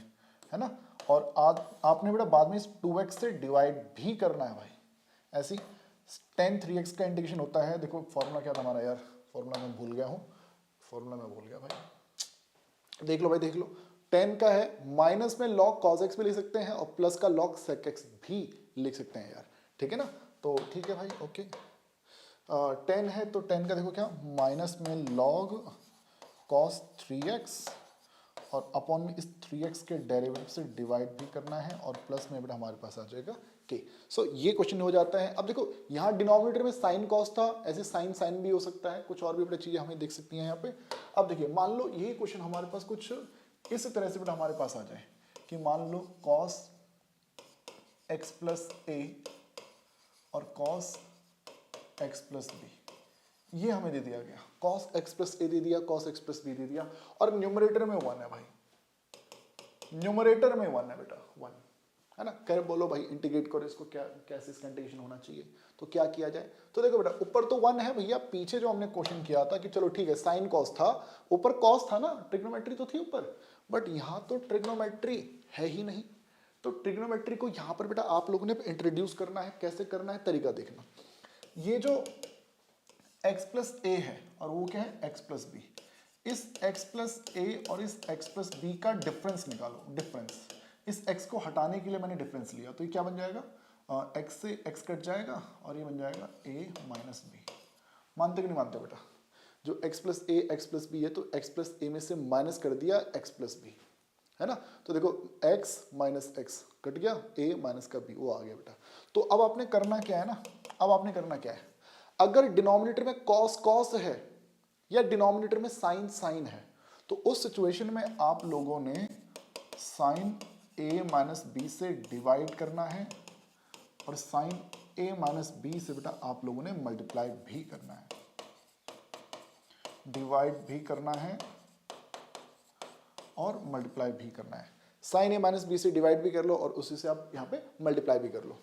है ना। और आपने बेटा बाद में इस 2x से डिवाइड भी करना है भाई, ऐसी tan 3x का इंटीग्रेशन होता है। देखो फॉर्मूला क्या था हमारा यार, फॉर्मूला मैं भूल गया हूँ, फॉर्मूला मैं भूल गया भाई, देख लो भाई देख लो। tan का है माइनस में log cos x भी लिख सकते हैं और प्लस का log sec x भी लिख सकते हैं यार। ठीक है ना, तो ठीक है भाई ओके। tan है तो tan का देखो क्या माइनस में log cos 3x और अपॉन में इस 3x के डेरिवेटिव से डिवाइड भी करना है और प्लस में बेटा हमारे पास आ जाएगा के। सो ये क्वेश्चन हो जाता है। अब देखो यहाँ डिनोमिनेटर में साइन कॉस था, ऐसे साइन साइन भी हो सकता है, कुछ और भी बेटा चीजें हमें देख सकती हैं यहाँ पे। अब देखिए मान लो यही क्वेश्चन हमारे पास कुछ इस तरह से बेटा हमारे पास आ जाए कि मान लो cos x प्लस a और cos x प्लस b, ये हमें दे दिया गया, cos x प्लस a दे दिया, cos x प्लस b दे दिया, और न्यूमरेटर में 1 है भाई, न्यूमरेटर में 1 है बेटा 1 है ना। कह बोलो भाई इंटीग्रेट करो इसको, क्या कैसे इसका इंटीग्रेशन होना चाहिए, तो क्या किया जाए। तो देखो बेटा ऊपर तो 1 है भैया, पीछे जो हमने क्वेश्चन किया था कि चलो ठीक है साइन कॉस था, ऊपर कॉस था ना, ट्रिग्नोमेट्री तो थी ऊपर, बट यहाँ तो ट्रिग्नोमेट्री है ही नहीं। तो ट्रिग्नोमेट्री को यहाँ पर बेटा आप लोगों ने इंट्रोड्यूस करना है, कैसे करना है तरीका देखना। ये जो x प्लस ए है और वो क्या है x प्लस बी, इस x प्लस ए और इस x प्लस बी का डिफरेंस निकालो, डिफरेंस, इस x को हटाने के लिए मैंने डिफरेंस लिया, तो ये क्या बन जाएगा x से x कट जाएगा और ये बन जाएगा a माइनस बी। मानते कि नहीं मानते बेटा, जो x plus a x plus B है तो x प्लस ए में से माइनस कर दिया x प्लस बी, है ना। तो देखो x माइनस एक्स कट गया, a माइनस का b वो आ गया बेटा। तो अब आपने करना क्या है ना, अब आपने करना क्या है, अगर डिनोमिनेटर में कॉस कॉस है या डिनोमिनेटर में साइन साइन है, तो उस सिचुएशन में आप लोगों ने साइन a माइनस बी से डिवाइड करना है और साइन a माइनस बी से बेटा आप लोगों ने मल्टीप्लाई भी करना है, डिवाइड भी करना है और मल्टीप्लाई भी करना है। साइन a माइनस बी से डिवाइड भी कर लो और उसी से आप यहाँ पे मल्टीप्लाई भी कर लो।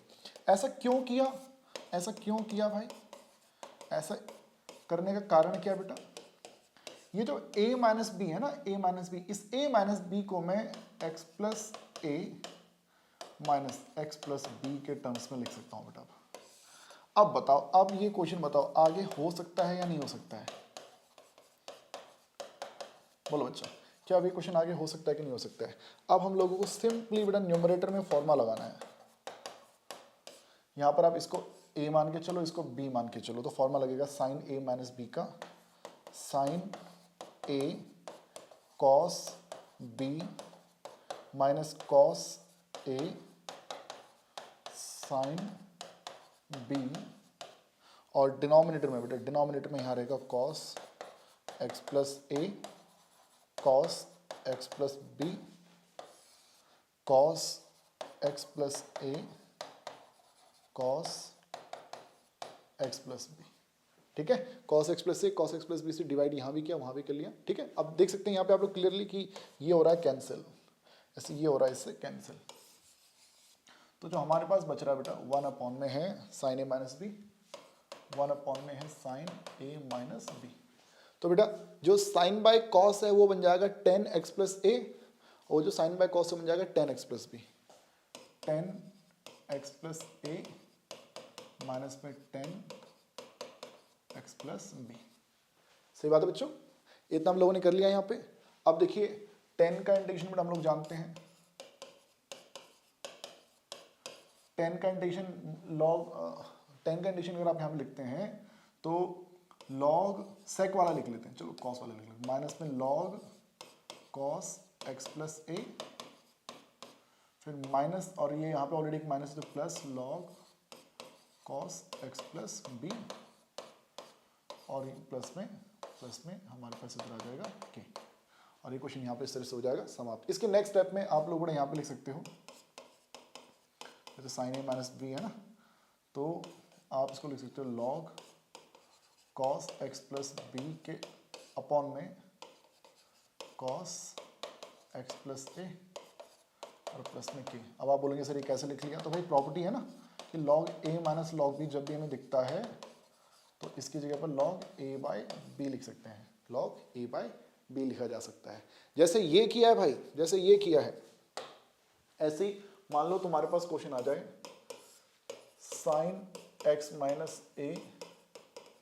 ऐसा क्यों किया, ऐसा क्यों किया भाई, ऐसा करने का कारण क्या बेटा, ये जो a माइनस बी है ना, a माइनस बी, इस a माइनस बी को मैं x plus a minus x plus b के टर्म्स में लिख सकता हूँ बेटा। अब बताओ, अब ये क्वेश्चन बताओ आगे हो सकता है या नहीं हो सकता है, बोलो बच्चा, क्या अभी क्वेश्चन आगे हो सकता है कि नहीं हो सकता है। अब हम लोगों को सिंपली बेटा न्यूमरेटर में फॉर्मूला लगाना है, यहाँ पर आप इसको a मान के चलो, इसको b मान के चलो, तो फॉर्मूला लगेगा साइन a माइनस बी का sine a cos b minus cos a sine b, और डिनोमिनेटर में बेटा, डिनोमिनेटर में यहाँ रहेगा cos x plus a cos x plus b cos x plus a cos x plus b. ठीक है, cos x plus a cos x plus b से divide यहाँ भी किया वहाँ भी कर लिया। ठीक है, अब देख सकते हैं यहाँ पे आप लोग क्लियरली कि ये हो रहा है कैंसिल, ऐसे ये हो रहा है इससे कैंसिल। तो जो हमारे पास बच रहा है बेटा 1 अपॉन में है sign a minus B, 1 upon में है साइन ए माइनस बी। तो बेटा जो साइन बाय कॉस है वो बन जाएगा 10x प्लस ए, और जो साइन बाय कॉस से बन जाएगा 10x plus b, 10x plus a minus में 10x प्लस बी। सही बात है बच्चों, इतना हम लोगों ने कर लिया यहाँ पे। अब देखिए 10 का इंटीग्रेशन बेटा हम लोग जानते हैं, 10 का इंटीग्रेशन लॉग 10 का इंटीग्रेशन अगर आप यहाँ पे लिखते हैं तो लॉग सेक वाला लिख लेते हैं, चलो कॉस वाला लिख लेते हैं, माइनस में लॉग कॉस एक्स प्लस ए, फिर माइनस, और ये यहाँ पे ऑलरेडी एक माइनस तो plus log cos x plus b, और प्लस में हमारे पास इधर आ जाएगा के, और ये क्वेश्चन यहाँ पे इस तरह से हो जाएगा समाप्त। इसके नेक्स्ट स्टेप में आप लोगों ने यहाँ पे लिख सकते हो, जैसे साइन ए माइनस बी है ना, तो आप इसको लिख सकते हो log cos x plus b के अपॉन में कॉस एक्स प्लस ए और प्लस में के। अब आप बोलेंगे सर ये कैसे लिख लिया, तो भाई प्रॉपर्टी है ना कि लॉग ए माइनस लॉग बी जब भी हमें दिखता है तो इसकी जगह पर लॉग ए बाय बी लिख सकते हैं, लॉग ए बाय बी लिखा जा सकता है। जैसे ये किया है भाई, जैसे ये किया है, ऐसे ही मान लो तुम्हारे पास क्वेश्चन आ जाए sign x minus a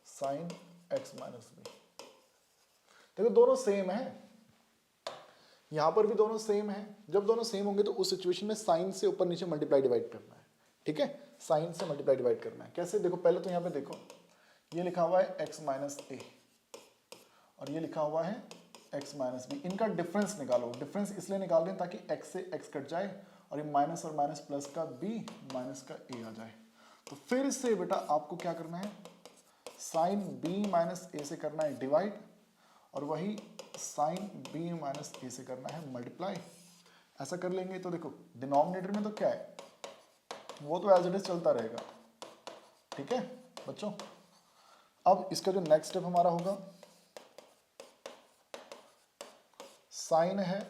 sine x minus B, देखो दोनों सेम है, यहां पर भी दोनों सेम है। जब दोनों सेम होंगे तो उस सिचुएशन में साइन से ऊपर नीचे मल्टीप्लाई डिवाइड करना है। ठीक है, साइन से मल्टीप्लाई डिवाइड करना है। कैसे, देखो पहले तो यहां पे देखो ये लिखा हुआ है एक्स माइनस ए और ये लिखा हुआ है एक्स माइनस बी, इनका डिफरेंस निकालो। डिफरेंस इसलिए निकाल रहे हैं ताकि एक्स से एक्स कट जाए और ये माइनस और माइनस प्लस का बी माइनस का ए आ जाए। तो फिर से बेटा आपको क्या करना है, साइन बी माइनस ए से करना है डिवाइड, और वही साइन बी माइनस ए से करना है मल्टीप्लाई। ऐसा कर लेंगे तो देखो डिनोमिनेटर में तो क्या है, वो तो एज इट इज चलता रहेगा। ठीक है बच्चों, अब इसका जो नेक्स्ट स्टेप हमारा होगा, साइन है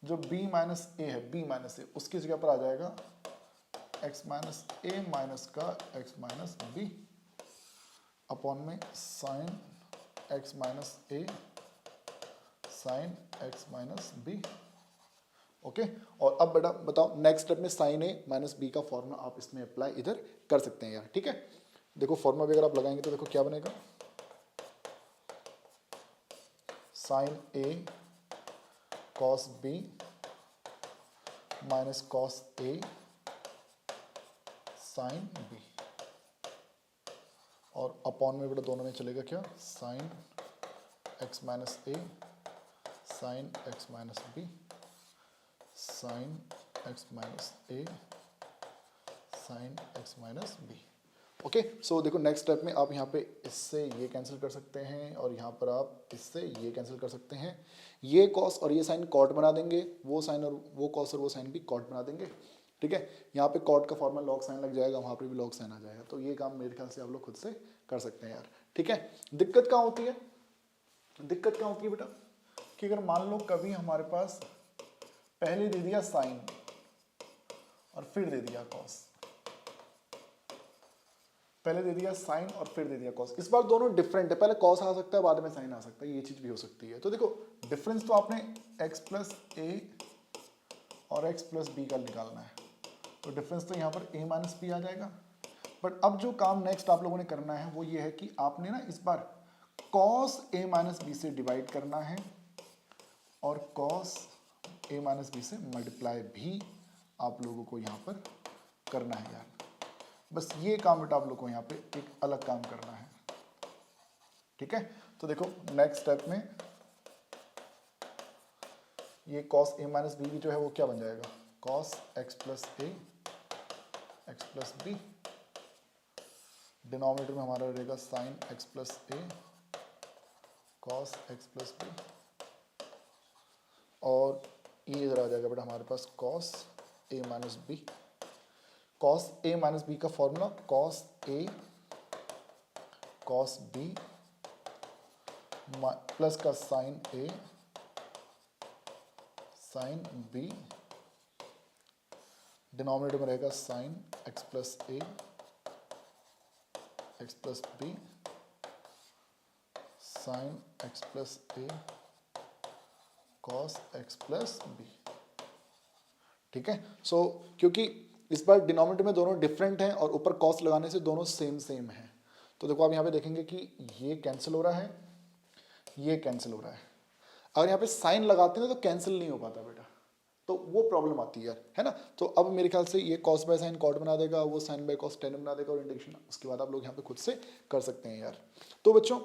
जो b माइनस ए है, b माइनस ए, उसकी जगह पर आ जाएगा x माइनस ए माइनस का x माइनस बी अपॉन में sine x minus a sine x minus b. Okay, और अब बेटा बताओ नेक्स्ट स्टेप में साइन ए माइनस बी का फॉर्मूला आप इसमें अप्लाई इधर कर सकते हैं यार। ठीक है, देखो फॉर्मूला भी अगर आप लगाएंगे तो देखो क्या बनेगा, sine a cos b minus cos a sine b, और अपॉन में बेटा दोनों में चलेगा क्या, sine x minus a sine x minus b sine x minus a sine x minus b. Okay, so देखो नेक्स्ट स्टेप में आप यहाँ पे इससे ये कैंसिल कर सकते हैं और यहाँ पर आप इससे ये कैंसिल कर सकते हैं। ये कॉस और ये साइन कॉट बना देंगे, वो साइन और वो कॉस और वो साइन भी कॉट बना देंगे। ठीक है, यहाँ पे कॉट का फॉर्मूला लॉग साइन लग जाएगा, वहाँ पे भी लॉग साइन आ जाएगा। तो ये काम मेरे ख्याल से आप लोग खुद से कर सकते हैं यार। ठीक है, दिक्कत कहाँ होती है, दिक्कत क्या होती है बेटा कि अगर मान लो कभी हमारे पास पहले दे दिया साइन और फिर दे दिया कॉस, पहले दे दिया साइन और फिर दे दिया कॉस, इस बार दोनों डिफरेंट है, पहले कॉस आ सकता है बाद में साइन आ सकता है, ये चीज भी हो सकती है। तो देखो डिफरेंस तो आपने x प्लस ए और x प्लस बी का निकालना है, तो डिफरेंस तो यहाँ पर a माइनस बी आ जाएगा। बट अब जो काम नेक्स्ट आप लोगों ने करना है वो ये है कि आपने ना इस बार कॉस a माइनस बी से डिवाइड करना है और कॉस a माइनस बी से मल्टीप्लाई भी आप लोगों को यहाँ पर करना है यार। बस ये काम बेटा आप लोग को यहाँ पे एक अलग काम करना है। ठीक है, तो देखो नेक्स्ट स्टेप में ये cos a माइनस बी जो है वो क्या बन जाएगा, cos x plus a x plus b, denominator में हमारा रहेगा sine x plus a cos x plus b, और ये इधर आ जाएगा बेटा हमारे पास cos a minus b. cos a minus b का formula cos a cos b plus का sine a sine b, denominator में रहेगा sine x plus a x plus b sine x plus a cos x plus b. ठीक है, सो क्योंकि इस बार denominator में दोनों डिफरेंट हैं और ऊपर कॉस लगाने से दोनों सेम सेम हैं, तो देखो आप यहाँ पे देखेंगे कि ये कैंसिल हो रहा है, ये कैंसिल हो रहा है। अगर यहाँ पे साइन लगाते हैं तो कैंसिल नहीं हो पाता बेटा, तो वो प्रॉब्लम आती है यार, है ना। तो अब मेरे ख्याल से ये कॉस बाय साइन कॉट बना देगा, वो साइन बाय कॉस टेन बना देगा और इंटीग्रेशन उसके बाद आप लोग यहाँ पे खुद से कर सकते हैं यार। तो बच्चों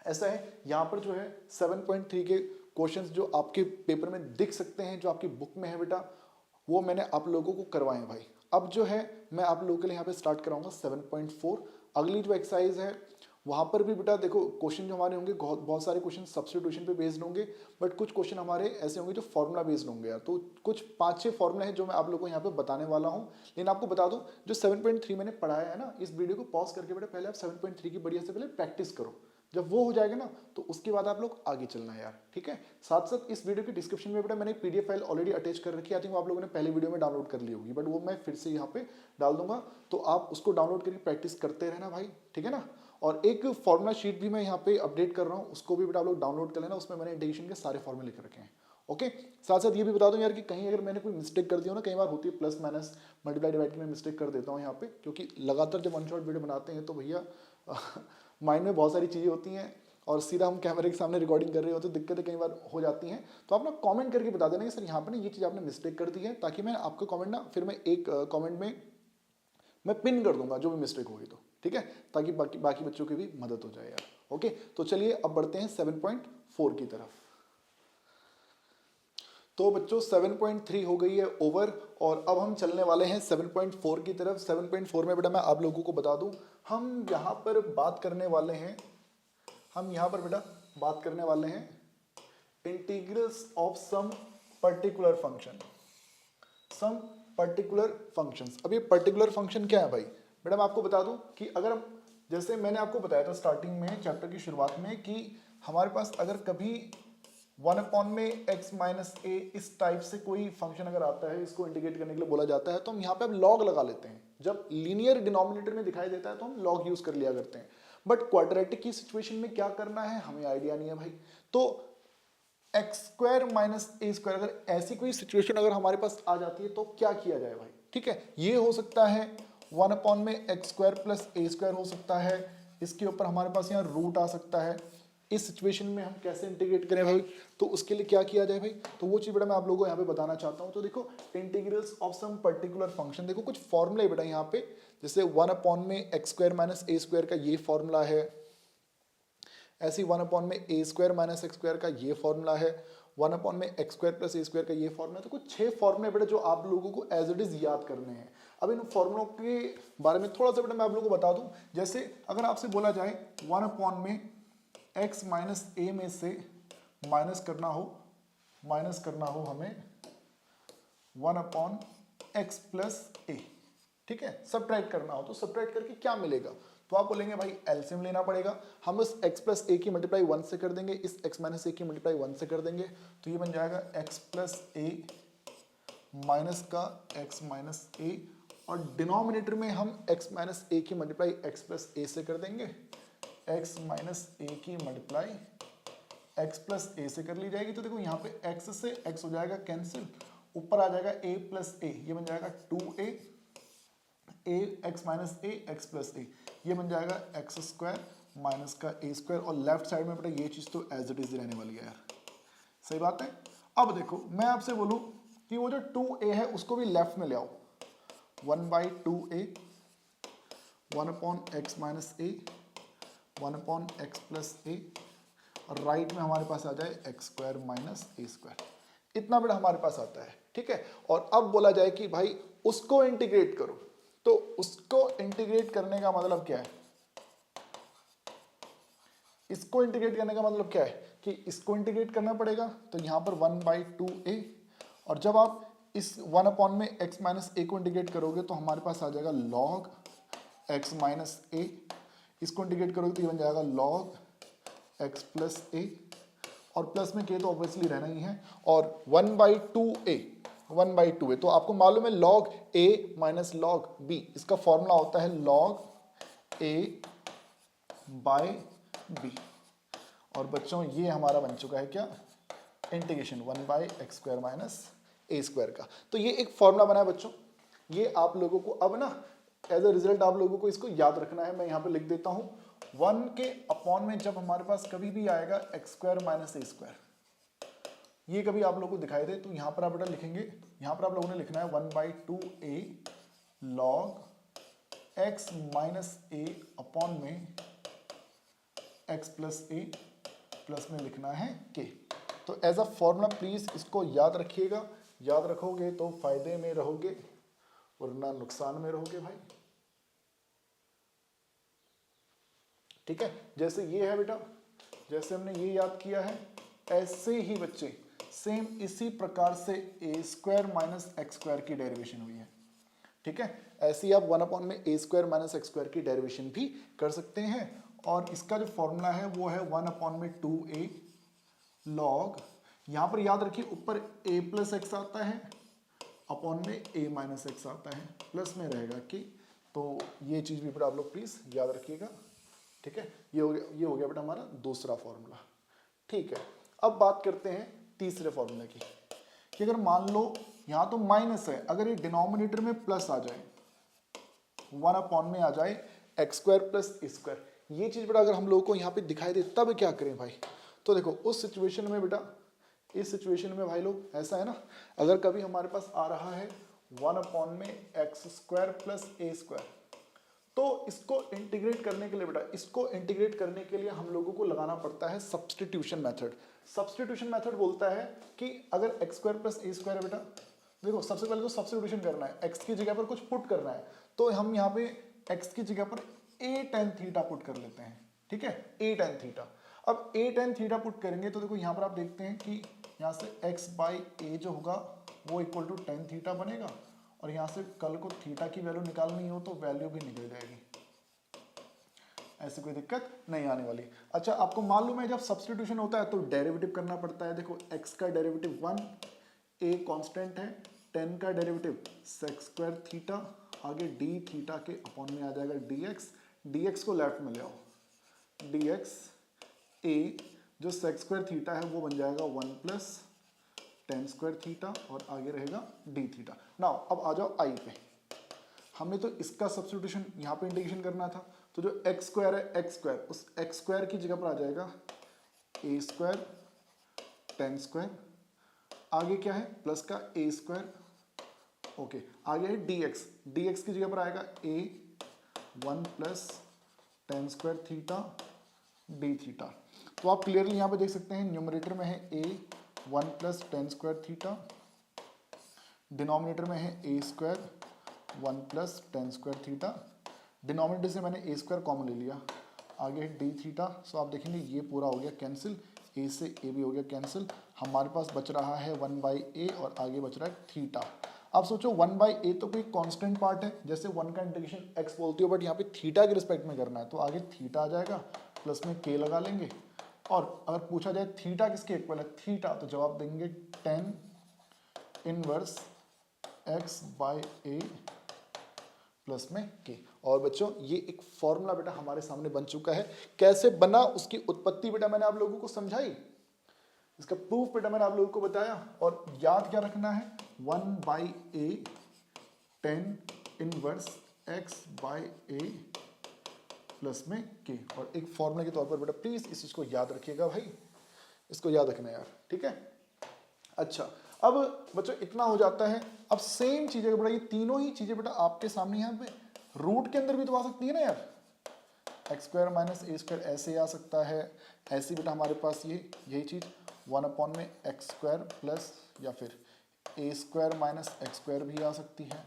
ऐसा है, यहाँ पर जो है 7.3 के क्वेश्चंस जो आपके पेपर में दिख सकते हैं, जो आपकी बुक में है बेटा, वो मैंने आप लोगों को करवाए हैं भाई। अब जो है मैं आप लोगों के लिए यहाँ पे स्टार्ट कराऊंगा 7.4। अगली जो एक्सरसाइज है वहाँ पर भी बेटा देखो क्वेश्चन जो हमारे होंगे बहुत सारे क्वेश्चन सब्स्टिट्यूशन पे बेस्ड होंगे, बट कुछ क्वेश्चन हमारे ऐसे होंगे जो फॉर्मूला बेस्ड होंगे यार। तो कुछ 5-6 फॉर्मूला है जो मैं आप लोगों को यहाँ पे बताने वाला हूँ। लेकिन आपको बता दूँ जो 7.3 मैंने पढ़ाया है ना, इस वीडियो को पॉज करके बेटा पहले आप 7.3 की बढ़िया से पहले प्रैक्टिस करो। जब वो हो जाएगा ना तो उसके बाद आप लोग आगे चलना है यार, ठीक है। साथ साथ इस वीडियो के डिस्क्रिप्शन में बेटा मैंने एक पीडीएफ फाइल ऑलरेडी अटैच कर रखी है, आई थिंक आप लोगों ने पहले वीडियो में डाउनलोड कर ली होगी, बट वो मैं फिर से यहाँ पे डाल दूंगा, तो आप उसको डाउनलोड करके प्रैक्टिस करते रहना भाई, ठीक है ना। और एक फॉर्मूला शीट भी मैं यहाँ पे अपडेट कर रहा हूँ, उसको भी बेटा आप लोग डाउनलोड कर लेना, उसमें मैंने इंटीग्रेशन के सारे फॉर्मूले लिख रखे हैं। ओके, साथ साथ ये भी बता दूं यार कि कहीं अगर मैंने कोई मिस्टेक कर दी हो ना, कई बार होती है प्लस माइनस मल्टीप्लाई डिवाइड की मैं मिस्टेक कर देता हूँ यहाँ पे, क्योंकि लगातार जब वन शॉट वीडियो बनाते हैं तो भैया माइंड में बहुत सारी चीज़ें होती हैं और सीधा हम कैमरे के सामने रिकॉर्डिंग कर रहे होते, दिक्कतें कई बार हो जाती हैं। तो आप ना कमेंट करके बता देना कि सर यहाँ पे ना ये चीज़ आपने मिस्टेक कर दी है, ताकि मैं आपका कमेंट ना फिर मैं एक कमेंट में मैं पिन कर दूंगा जो भी मिस्टेक होगी, तो ठीक है, ताकि बाकी बच्चों की भी मदद हो जाए यार। ओके, तो चलिए अब बढ़ते हैं 7.4 की तरफ। तो बच्चों 7.3 हो गई है ओवर, और अब हम चलने वाले हैं 7.4 की तरफ। 7.4 में बेटा मैं आप लोगों को बता दूं, हम यहाँ पर बात करने वाले हैं, integrals of some particular functions. अब ये पर्टिकुलर फंक्शन क्या है भाई, बेटा मैं आपको बता दूं कि अगर हम, जैसे मैंने आपको बताया था स्टार्टिंग में चैप्टर की शुरुआत में, कि हमारे पास अगर कभी 1 में x माइनस ए इस टाइप से कोई फंक्शन अगर आता है, इसको इंटीग्रेट करने के लिए बोला जाता है, तो हम यहाँ पे अब लॉग लगा लेते हैं। जब लीनियर डिनोमिनेटर में दिखाई देता है तो हम लॉग यूज कर लिया करते हैं, बट क्वाड्रेटिक की सिचुएशन में क्या करना है हमें आइडिया नहीं है भाई। तो x square minus a square, अगर ऐसी कोई सिचुएशन अगर हमारे पास आ जाती है तो क्या किया जाए भाई, ठीक है। ये हो सकता है 1 में x square plus a square हो सकता है, इसके ऊपर हमारे पास यहाँ रूट आ सकता है। इस सिचुएशन में हम कैसे इंटीग्रेट करें भाई, तो उसके लिए क्या किया जाए भाई, तो वो चीज बेटा मैं आप लोगों को यहाँ पे बताना चाहता हूँ। तो देखो integrals of some particular function, देखो कुछ फॉर्मूला बेटा यहाँ पे, जैसे 1 में x square minus a square का ये फॉर्मूला है, ऐसे 1 में a square minus x square का ये फॉर्मूला है, 1 में x square plus a square का ये फॉर्मूला है। तो कुछ 6 फॉर्मूले बेटा जो आप लोगों को एज इट इज याद करने हैं। अब इन फॉर्मूलों के बारे में थोड़ा सा बेटा मैं आप लोगों को बता दूं, जैसे अगर आपसे बोला जाए 1 में एक्स माइनस ए में से माइनस करना हो हमें 1 एक्स प्लस ए, ठीक है, सब्ट्रैक्ट करना हो, तो सब्ट्रैक्ट करके क्या मिलेगा, तो आप बोलेंगे भाई एलसीएम लेना पड़ेगा। हम इस x प्लस ए की मल्टीप्लाई 1 से कर देंगे, इस x माइनस ए की मल्टीप्लाई 1 से कर देंगे, तो ये बन जाएगा x प्लस ए माइनस का x माइनस ए, और डिनोमिनेटर में हम x माइनस ए की मल्टीप्लाई x प्लस ए से कर देंगे, x माइनस ए की मल्टीप्लाई x प्लस ए से कर ली जाएगी। तो देखो यहाँ पे x से x हो जाएगा कैंसिल, ऊपर आ जाएगा a प्लस ए, ये बन जाएगा 2a, a x minus a x plus a, ये बन जाएगा एक्स स्क्वायर माइनस का ए स्क्वायर, और लेफ्ट साइड में बेटा ये चीज तो एज इट इज रहने वाली है यार, सही बात है। अब देखो मैं आपसे बोलूं कि वो जो 2a है उसको भी लेफ्ट में ले आओ, 1/2a 1 x minus A 1 x plus a, और राइट में हमारे पास आ जाए x square minus a square, इतना बेटा हमारे पास आता है, ठीक है। और अब बोला जाए कि भाई उसको इंटीग्रेट करो, तो उसको इंटीग्रेट करने का मतलब क्या है, इसको इंटीग्रेट करने का मतलब क्या है कि इसको इंटीग्रेट करना पड़ेगा, तो यहां पर 1/2a, और जब आप इस 1 में x माइनस ए को इंटीग्रेट करोगे तो हमारे पास आ जाएगा log x माइनस ए, इसको इंटीग्रेट करोगे तो ये बन जाएगा log x प्लस ए, और प्लस में के तो ऑब्वियसली रहना ही है, और 1/2a, 1/2a। तो आपको मालूम है log a minus log b, इसका फॉर्मूला होता है log a बाय b। और बच्चों ये हमारा बन चुका है क्या, integration 1/x² minus a square का। तो ये एक फॉर्मूला बना है बच्चों, ये आप लोगों को अब ना एज अ रिजल्ट आप लोगों को इसको याद रखना है। मैं यहाँ पे लिख देता हूँ 1 के अपॉन में जब हमारे पास कभी भी आएगा x² माइनस a स्क्वायर, ये कभी आप लोगों को दिखाई दे तो यहाँ पर आप बेटा लिखेंगे, यहाँ पर आप लोगों ने लिखना है 1/2a log x minus a upon में x प्लस a प्लस में लिखना है k। तो एज अ फॉर्मूला प्लीज इसको याद रखिएगा, याद रखोगे तो फायदे में रहोगे वरना नुकसान में रहोगे भाई। ठीक है, जैसे ये है बेटा, जैसे हमने ये याद किया है, ऐसे ही बच्चे सेम इसी प्रकार से a² माइनस x² की डेरिवेशन हुई है। ठीक है, ऐसे ही आप 1/a² माइनस x² की डेरिवेशन भी कर सकते हैं, और इसका जो फॉर्मूला है वो है 1/2a log, यहां पर याद रखिए ऊपर a प्लस एक्स आता है, अपॉन में a माइनस एक्स आता है, प्लस में रहेगा कि, तो ये चीज भी बेटा आप लोग प्लीज याद रखिएगा। ठीक है, ये हो गया बेटा हमारा दूसरा फॉर्मूला। ठीक है, अब बात करते हैं तीसरे फॉर्मूले की, कि अगर मान लो यहां तो माइनस है, अगर ये डिनोमिनेटर में प्लस आ जाए, 1/, में आ जाए x² प्लस a², ये चीज बेटा अगर हम लोगों को यहाँ पे दिखाई दे तब क्या करें भाई। तो देखो उस सिचुएशन में बेटा, इस सिचुएशन में भाई लोग ऐसा है ना, अगर कभी हमारे पास आ रहा है 1/, में x² प्लस a², तो इसको इंटीग्रेट करने के लिए बेटा, इसको इंटीग्रेट करने के लिए हम लोगों को लगाना पड़ता है सब्स्टिट्यूशन मेथड। सब्स्टिट्यूशन मेथड बोलता है कि अगर x² प्लस a² है बेटा, देखो सबसे पहले तो सब्स्टिट्यूशन करना है, x की जगह पर कुछ पुट करना है, तो हम यहाँ पे x की जगह पर a tan थीटा पुट कर लेते हैं। ठीक है, a tan थीटा। अब a tan थीटा पुट करेंगे तो देखो यहाँ पर आप देखते हैं कि यहाँ से x/a जो होगा वो इक्वल टू tan थीटा बनेगा, और यहाँ से कल को थीटा की वैल्यू निकालनी हो तो वैल्यू भी निकल जाएगी, ऐसी कोई दिक्कत नहीं आने वाली। अच्छा, आपको मालूम है जब सब्स्टिट्यूशन होता है तो डेरिवेटिव करना पड़ता है। देखो x का डेरिवेटिव 1, a कांस्टेंट है, tan का डेरिवेटिव sec² थीटा, आगे d थीटा के अपॉन में आ जाएगा dx, dx को लेफ्ट में ले आओ, dx a जो sec² थीटा है वो बन जाएगा 1 प्लस tan² थीटा, और आगे रहेगा d थीटा। नाउ अब आ जाओ i पे, हमने तो इसका सब्स्टिट्यूशन यहाँ पे इंटीग्रेशन करना था, तो जो x² है x², उस x² की जगह पर आ जाएगा a² tan², आगे क्या है प्लस का a², ओके, आगे है dx, dx की जगह पर आएगा a 1 plus tan² theta d theta. तो आप क्लियरली यहाँ पे देख सकते हैं न्यूमरेटर में है a 1 plus tan² theta, denominator में है a² 1 plus tan² theta, denominator से मैंने a² कॉमन ले लिया, आगे है d थीटा। सो आप देखेंगे ये पूरा हो गया कैंसिल, a से a भी हो गया कैंसिल, हमारे पास बच रहा है 1/a और आगे बच रहा है थीटा। आप सोचो 1/a तो कोई कांस्टेंट पार्ट है, जैसे 1 का इंटीग्रेशन x बोलती हो, बट यहाँ पे थीटा के रिस्पेक्ट में करना है, तो आगे थीटा आ जाएगा, प्लस में k लगा लेंगे, और अगर पूछा जाए थीटा किसके इक्वल है थीटा, तो जवाब देंगे tan इनवर्स x/a प्लस में k। और बच्चों ये एक फॉर्मूला बेटा हमारे सामने बन चुका है, कैसे बना उसकी उत्पत्ति बेटा मैंने आप लोगों को समझाई, इसका प्रूफ बेटा मैंने आप लोगों को बताया, और याद क्या रखना है 1/a tan inverse x/a plus में k। और एक फॉर्मूला के तौर पर बेटा प्लीज इस चीज को याद रखिएगा भाई, इसको याद रखना यार। ठीक है, अच्छा अब बच्चों इतना हो जाता है। अब सेम चीजें बेटा, ये तीनों ही चीजें बेटा आपके सामने यहाँ पे रूट के अंदर भी तो आ सकती है ना यार, x² माइनस a² ऐसे आ सकता है, ऐसे बेटा हमारे पास ये यही चीज 1/ में x² प्लस या फिर a² माइनस x² भी आ सकती है,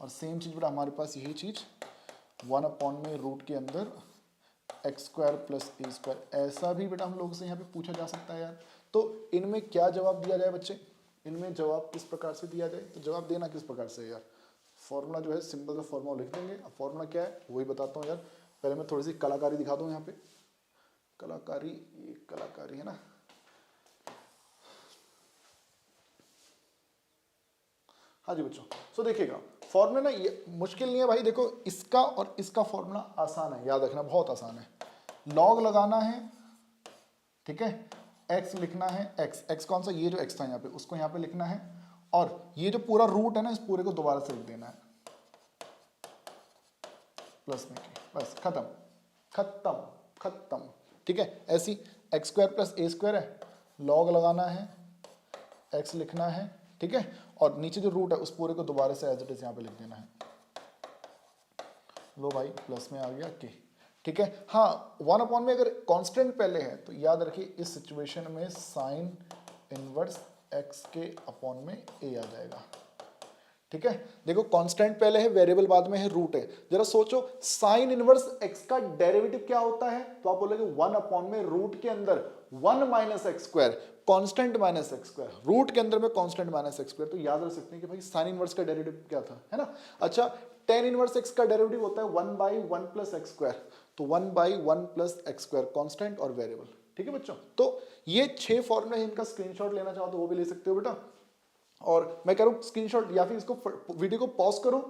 और सेम चीज बेटा हमारे पास यही चीज 1/ में रूट के अंदर x² प्लस a², ऐसा भी बेटा हम लोगों से यहाँ पे पूछा जा सकता है यार। तो इनमें क्या जवाब दिया जाए बच्चे, इनमें जवाब किस प्रकार से दिया जाए, तो जवाब देना किस प्रकार से यार, फॉर्मूला जो है सिंपल सा फॉर्मूला लिख देंगे। अब फॉर्मूला क्या है वही बताता हूँ यार, पहले मैं थोड़ी सी कलाकारी दिखा दूं यहाँ पे, कलाकारी, ये कलाकारी है ना। हाँ जी बच्चों, सो देखिएगा फॉर्मूला ना ये मुश्किल नहीं है भाई, देखो इसका और इसका फॉर्मूला आसान है, याद रखना बहुत आसान है। लॉग लगाना है, ठीक है, x लिखना है, x कौन सा, ये जो x था यहाँ पे उसको यहाँ पे लिखना है, और ये जो पूरा रूट है ना इस पूरे को दोबारा से लिख देना है प्लस में, बस खत्म खत्म खत्म, ठीक है। ऐसी x square plus a square है, लॉग लगाना है, x लिखना है, ठीक है, और नीचे जो रूट है उस पूरे को दोबारा से एज इट इज यहाँ पे लिख देना है। लो भाई प्लस में आ गया के, ठीक है। हाँ 1 में अगर कांस्टेंट पहले है तो याद रखिए इस सिचुएशन में साइन इनवर्स x के अपॉन में a आ जाएगा, ठीक है। देखो कांस्टेंट पहले है, वेरिएबल बाद में है, रूट है। जरा सोचो साइन इनवर्स x का डेरिवेटिव क्या होता है, तो आप बोलोगे 1 में रूट के अंदर 1 minus x square, constant minus x square, root के अंदर में कांस्टेंट माइनस एक्स स्क्वायर, तो याद रख सकते हैं कि भाई साइन इनवर्स का डेरिवेटिव क्या था, है ना। अच्छा टेन इनवर्स x का डेरिवेटिव होता है 1/1 प्लस एक्स स्क्वायर, तो 1/1 प्लस एक्स स्क्वायर कांस्टेंट और वेरिएबल, ठीक है बच्चों। तो ये 6 फॉर्मूले हैं, इनका स्क्रीनशॉट लेना चाहो तो वो भी ले सकते हो बेटा, और मैं कह रहा हूँ स्क्रीनशॉट या फिर इसको वीडियो को पॉज करो,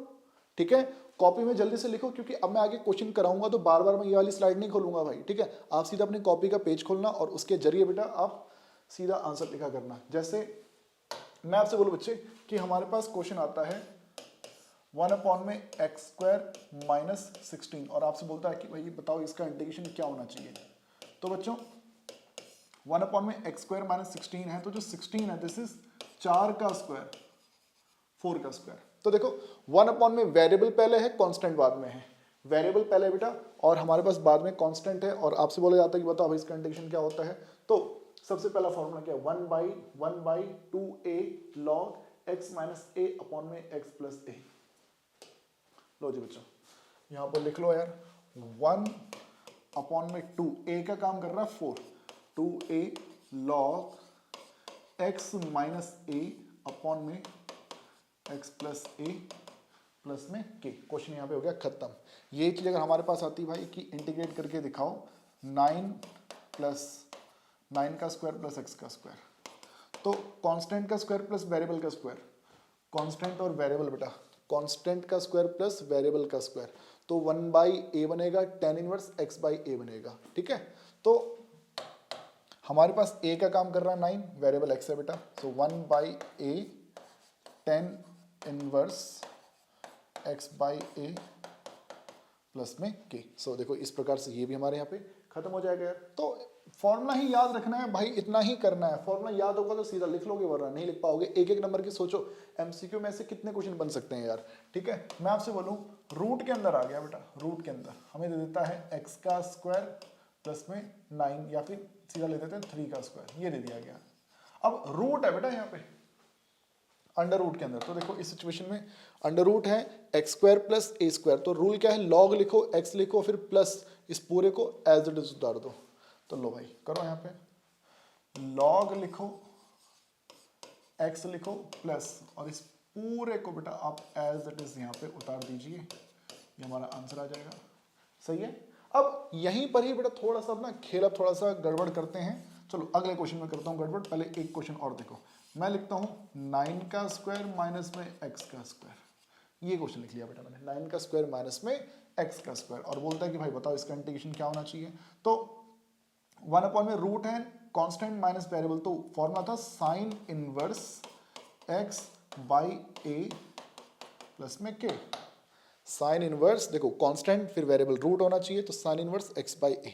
ठीक है, कॉपी में जल्दी से लिखो, क्योंकि अब मैं आगे क्वेश्चन कराऊंगा तो बार बार मैं ये वाली स्लाइड नहीं खोलूंगा भाई, ठीक है। आप सीधा अपनी कॉपी का पेज खोलना और उसके जरिए बेटा आप सीधा आंसर लिखा करना। जैसे मैं आपसे बोलूं बच्चे कि हमारे पास क्वेश्चन आता है 1 में एक्स स्क्वायर माइनस 16, और आपसे बोलता है कि भाई बताओ इसका इंटीग्रेशन क्या होना चाहिए। तो बच्चों 1 में एक्स स्क्वायर माइनस 16 है, तो जो 16 है दिस इज 4 का स्क्वायर 4 का स्क्वायर। तो देखो 1 में वेरिएबल पहले है, कांस्टेंट बाद में है, वेरिएबल पहले बेटा और हमारे पास बाद में कांस्टेंट है, और आपसे बोला जाता है कि बताओ इसका इंटीग्रेशन क्या होता है। तो सबसे पहला फॉर्मूला क्या है, 1/2a log x minus a upon में x प्लस a। लो जी बच्चों यहां पर लिख लो यार, 1 में 2 a का काम कर रहा है 4, 2a log x minus a upon में x प्लस a प्लस में k। क्वेश्चन यहाँ पे हो गया खत्म। ये चीज अगर हमारे पास आती भाई कि इंटीग्रेट करके दिखाओ 9 प्लस 9 का स्क्वायर प्लस x का स्क्वायर, तो कांस्टेंट का स्क्वायर प्लस वेरिएबल का स्क्वायर, कांस्टेंट और वेरिएबल बेटा, कांस्टेंट का स्क्वायर प्लस वेरिएबल का स्क्वायर, तो 1/a बनेगा, tan inverse x by a बनेगा, ठीक है। तो हमारे पास a का काम कर रहा है 9, वेरिएबल x है बेटा, सो 1/a tan inverse x by a plus में k। सो देखो इस प्रकार से ये भी हमारे यहाँ पे खत्म हो जाएगा यार। तो फॉर्मूला ही याद रखना है भाई, इतना ही करना है। फॉर्मूला याद होगा तो सीधा लिख लोगे, वरना नहीं लिख पाओगे। एक एक नंबर की सोचो, एमसीक्यू में से कितने क्वेश्चन बन सकते हैं यार, ठीक है। मैं आपसे बोलूं रूट के अंदर आ गया बेटा, रूट के अंदर हमें दे देता है x का स्क्वायर प्लस में 9, या फिर सीधा ले देते हैं 3 का स्क्वायर, ये दे दिया गया। अब रूट है बेटा यहाँ पे अंडर रूट के अंदर, तो देखो इस सिचुएशन में अंडर रूट है x square plus a square, तो रूल क्या है, लॉग लिखो, एक्स लिखो, फिर प्लस इस पूरे को एज इट इज उतार दो। तो लो भाई करो यहाँ पे, लॉग लिखो, एक्स लिखो प्लस, और इस पूरे को बेटा आप एज इट इज यहाँ पे उतार दीजिए, ये हमारा आंसर आ जाएगा। सही है। अब यहीं पर ही बेटा थोड़ा सा अपना खेल अब थोड़ा सा गड़बड़ करते हैं। चलो अगले क्वेश्चन में करता हूँ गड़बड़, पहले एक क्वेश्चन और देखो। मैं लिखता हूँ 9 का स्क्वायर माइनस में x का स्क्वायर, ये क्वेश्चन लिख लिया बेटा मैंने, 9 का स्क्वायर माइनस में x का स्क्वायर, और बोलता है कि भाई बताओ इसका इंटीग्रेशन क्या होना चाहिए। तो 1 में रूट है, कांस्टेंट माइनस वेरिएबल, तो फॉर्मूला था sine inverse x by a plus में k। साइन इनवर्स देखो कांस्टेंट फिर वेरिएबल रूट होना चाहिए, तो sine inverse x by a।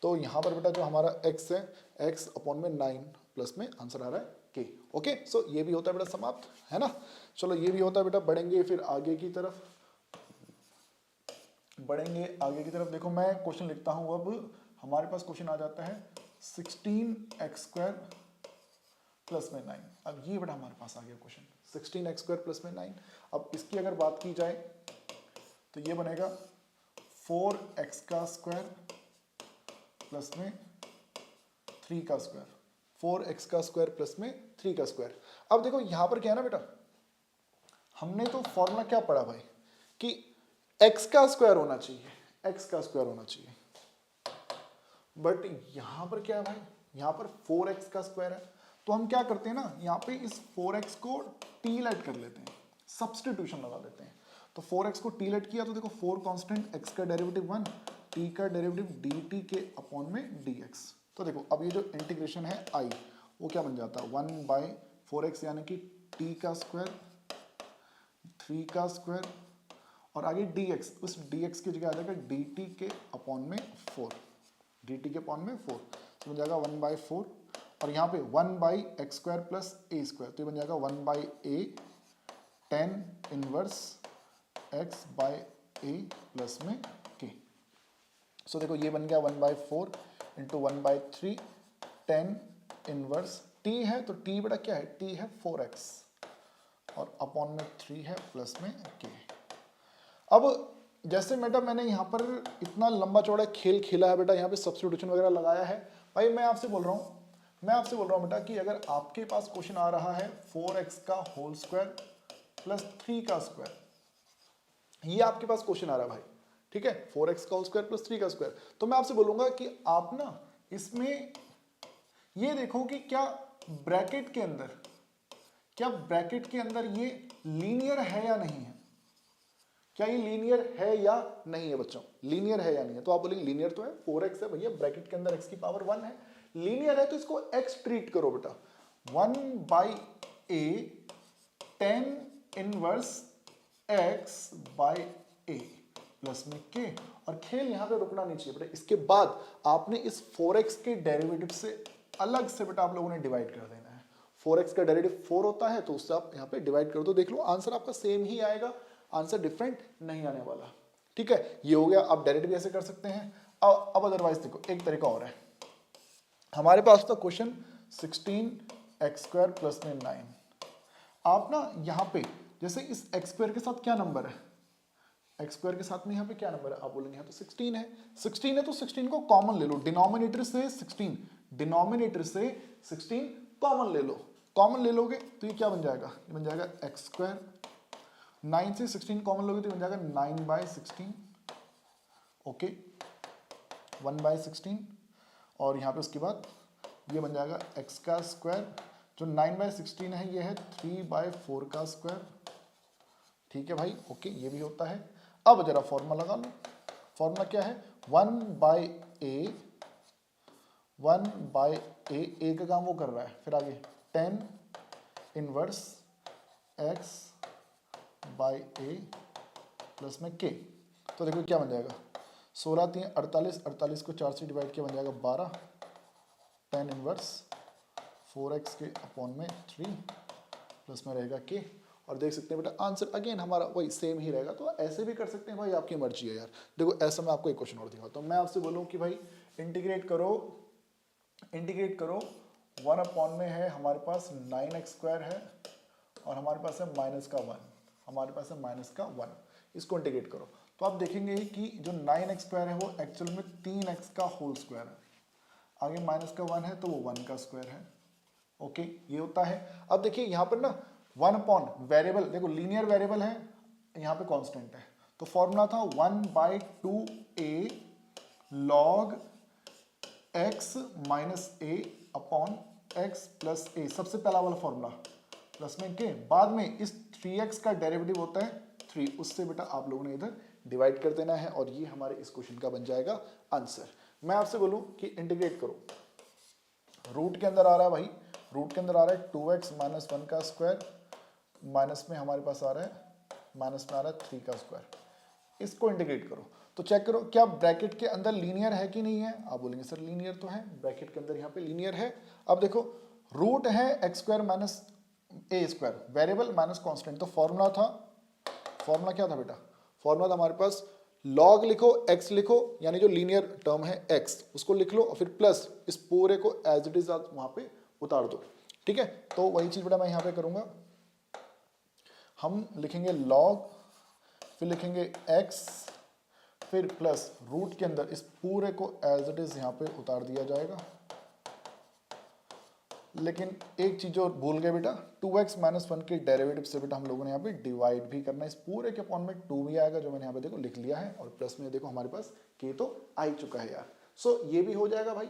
तो यहाँ पर बेटा जो हमारा x है, x अपॉन में 9 प्लस में आंसर आ रहा है k। ओके, सो ये भी होता है बेटा समाप्त, है ना। चलो ये भी होता है बेटा, बढ़ेंगे फिर आगे की तरफ, बढ़ेंगे आगे की तरफ। देखो मैं क्वेश्चन लिखता हूँ, अब हमारे पास क्वेश्चन आ जाता है 16x स्क्वायर प्लस में 9। अब ये बेटा हमारे पास आ गया क्वेश्चन 16x स्क्वायर प्लस में 9। अब इसकी अगर बात की जाए तो ये बनेगा 4x का स्क्वायर प्लस में 3 का स्क्वायर, 4x का स्क्वायर प्लस में 3 का स्क्वायर। अब देखो यहां पर क्या है ना बेटा, हमने तो फॉर्मूला क्या पढ़ा भाई कि x का स्क्वायर होना चाहिए, x का स्क्वायर होना चाहिए। बट यहां पर क्या है भाई, यहां पर 4x का स्क्वायर है, तो हम क्या करते हैं ना, यहाँ पे इस 4x को t लेट कर लेते हैं, सब्सटीट्यूशन लगा देते हैं। तो 4x को t लेट किया तो देखो 4 कांस्टेंट, x का डेरिवेटिव 1, t का डेरिवेटिव dt के अपॉन में dx। तो देखो अब ये जो इंटीग्रेशन है i, वो क्या बन जाता है 1/4x यानी कि t का स्क्वायर 3 का स्क्वायर और आगे dx, उस dx की जगह आ जाएगा dt के अपॉन में 4, dt के अपॉन में 4, तो बन जाएगा 1/4 और यहाँ पे 1/x square plus a square, तो ये बन जाएगा 1/a tan inverse x by a plus में k। सो देखो ये बन गया 1/4 इंटू 1/3 tan इनवर्स t है, तो t बड़ा क्या है, t है 4x और अपॉन में 3 है प्लस में k। अब जैसे बेटा मैंने यहाँ पर इतना लंबा चौड़ा खेल खेला है बेटा, यहाँ पे सब्स्टिट्यूशन वगैरह लगाया है भाई, मैं आपसे बोल रहा हूँ बेटा कि अगर आपके पास क्वेश्चन आ रहा है 4x का होल स्क्वायर प्लस 3 का स्क्वायर, ये आपके पास क्वेश्चन आ रहा है भाई, ठीक है, 4x का होल स्क्वायर प्लस 3 का स्क्वायर, तो मैं आपसे बोलूंगा कि आप ना इसमें ये देखो कि क्या ब्रैकेट के अंदर ये लीनियर है या नहीं है, क्या ये लीनियर है या नहीं है बच्चों, लीनियर है या नहीं है। तो आप बोलेंगे लीनियर तो है, 4x है भैया, ब्रैकेट के अंदर x की पावर 1 है, लीनियर है तो इसको x ट्रीट करो बेटा, 1/a tan inverse x by a plus में k, और खेल यहां पे रुकना नहीं चाहिए बेटा। इसके बाद आपने इस 4x के डेरिवेटिव से अलग से बेटा आप लोगों ने डिवाइड कर देना है। 4x का डेरिवेटिव 4 होता है तो उससे आप यहाँ पे डिवाइड कर दो, देख लो आंसर आपका सेम ही आएगा, आंसर डिफरेंट नहीं आने वाला, ठीक है। ये हो गया, आप डायरेक्ट भी ऐसे कर सकते हैं। अब अदरवाइज देखो एक तरीका और है, हमारे पास था क्वेश्चन 16x स्क्वायर प्लस में 9। आप ना यहाँ पे जैसे इस x स्क्वायर के साथ क्या नंबर है, x स्क्वायर के साथ में यहाँ पे क्या नंबर है, आप बोलेंगे यहाँ तो 16 है, 16 है तो 16 को कॉमन ले लो, डिनोमिनेटर से 16 कॉमन ले लो, कॉमन ले लोगे तो ये क्या बन जाएगा, ये बन जाएगा x स्क्वायर, 9 से 16 कॉमन लोगे तो बन जाएगा 9/16, ओके 1/16, और यहाँ पे उसके बाद ये बन जाएगा x का स्क्वायर, जो 9/16 है ये है 3/4 का स्क्वायर, ठीक है भाई, ओके ये भी होता है। अब जरा फॉर्मूला लगा लो, फॉर्मूला क्या है 1/a a का काम वो कर रहा है, फिर आगे tan inverse x by a plus में k। तो देखो क्या बन जाएगा 16 3 48, 48 को 4 से डिवाइड किया बन जाएगा 12 tan इनवर्स 4x के अपॉन में 3 प्लस में रहेगा k, और देख सकते हैं बेटा आंसर अगेन हमारा वही सेम ही रहेगा। तो ऐसे भी कर सकते हैं भाई, आपकी मर्जी है यार। देखो ऐसा मैं आपको एक क्वेश्चन और दिखाता हूँ, मैं आपसे बोलूँ कि भाई इंटीग्रेट करो 1 अपॉन में है हमारे पास 9x स्क्वायर है और हमारे पास है माइनस का 1, इसको इंटीग्रेट करो तो आप देखेंगे कि जो 9x स्क्वायर है वो एक्चुअल में 3x का होल स्क्वायर है, आगे माइनस का 1 है तो वो 1 का स्क्वायर है, ओके ये होता है। अब देखिए यहाँ पर ना 1 अपॉन वेरिएबल, देखो लीनियर वेरिएबल है, यहाँ पे कांस्टेंट है, तो फॉर्मूला था 1/2a log x minus a upon x plus a, सबसे पहला वाला फॉर्मूला प्लस में के, बाद में इस 3x का डेरिवेटिव होता है 3, उससे बेटा आप लोगों ने इधर डिवाइड कर देना है और ये हमारे इस क्वेश्चन का बन जाएगा आंसर। मैं आपसे बोलूं कि इंटीग्रेट करो, रूट के अंदर आ रहा है भाई, रूट के अंदर आ रहा है 2x माइनस 1 का स्क्वायर, माइनस में हमारे पास आ रहा है 3 का स्क्वायर, इसको इंटीग्रेट करो तो चेक करो क्या ब्रैकेट के अंदर लीनियर है कि नहीं है, आप बोलेंगे सर लीनियर तो है, ब्रैकेट के अंदर यहाँ पे लीनियर है। अब देखो रूट है x square minus a square, variable minus constant, तो फॉर्मूला क्या था बेटा, फॉर्मूला था हमारे पास log लिखो x लिखो, यानी जो लीनियर टर्म है x उसको लिख लो और फिर प्लस इस पूरे को एज इट इज वहां पे उतार दो, ठीक है। तो वही चीज बेटा मैं यहाँ पे करूंगा, हम लिखेंगे log, फिर लिखेंगे x, फिर प्लस रूट के अंदर इस पूरे को एज इट इज यहाँ पे उतार दिया जाएगा, लेकिन एक चीज और भूल गए बेटा, 2x माइनस 1 के डेरिवेटिव से बेटा हम लोगों ने यहाँ पे डिवाइड भी करना है। इस पूरे के अपॉन में 2 भी आएगा, जो मैंने यहाँ पे देखो लिख लिया है, और प्लस में देखो हमारे पास k तो आ ही चुका है यार। सो ये भी हो जाएगा भाई,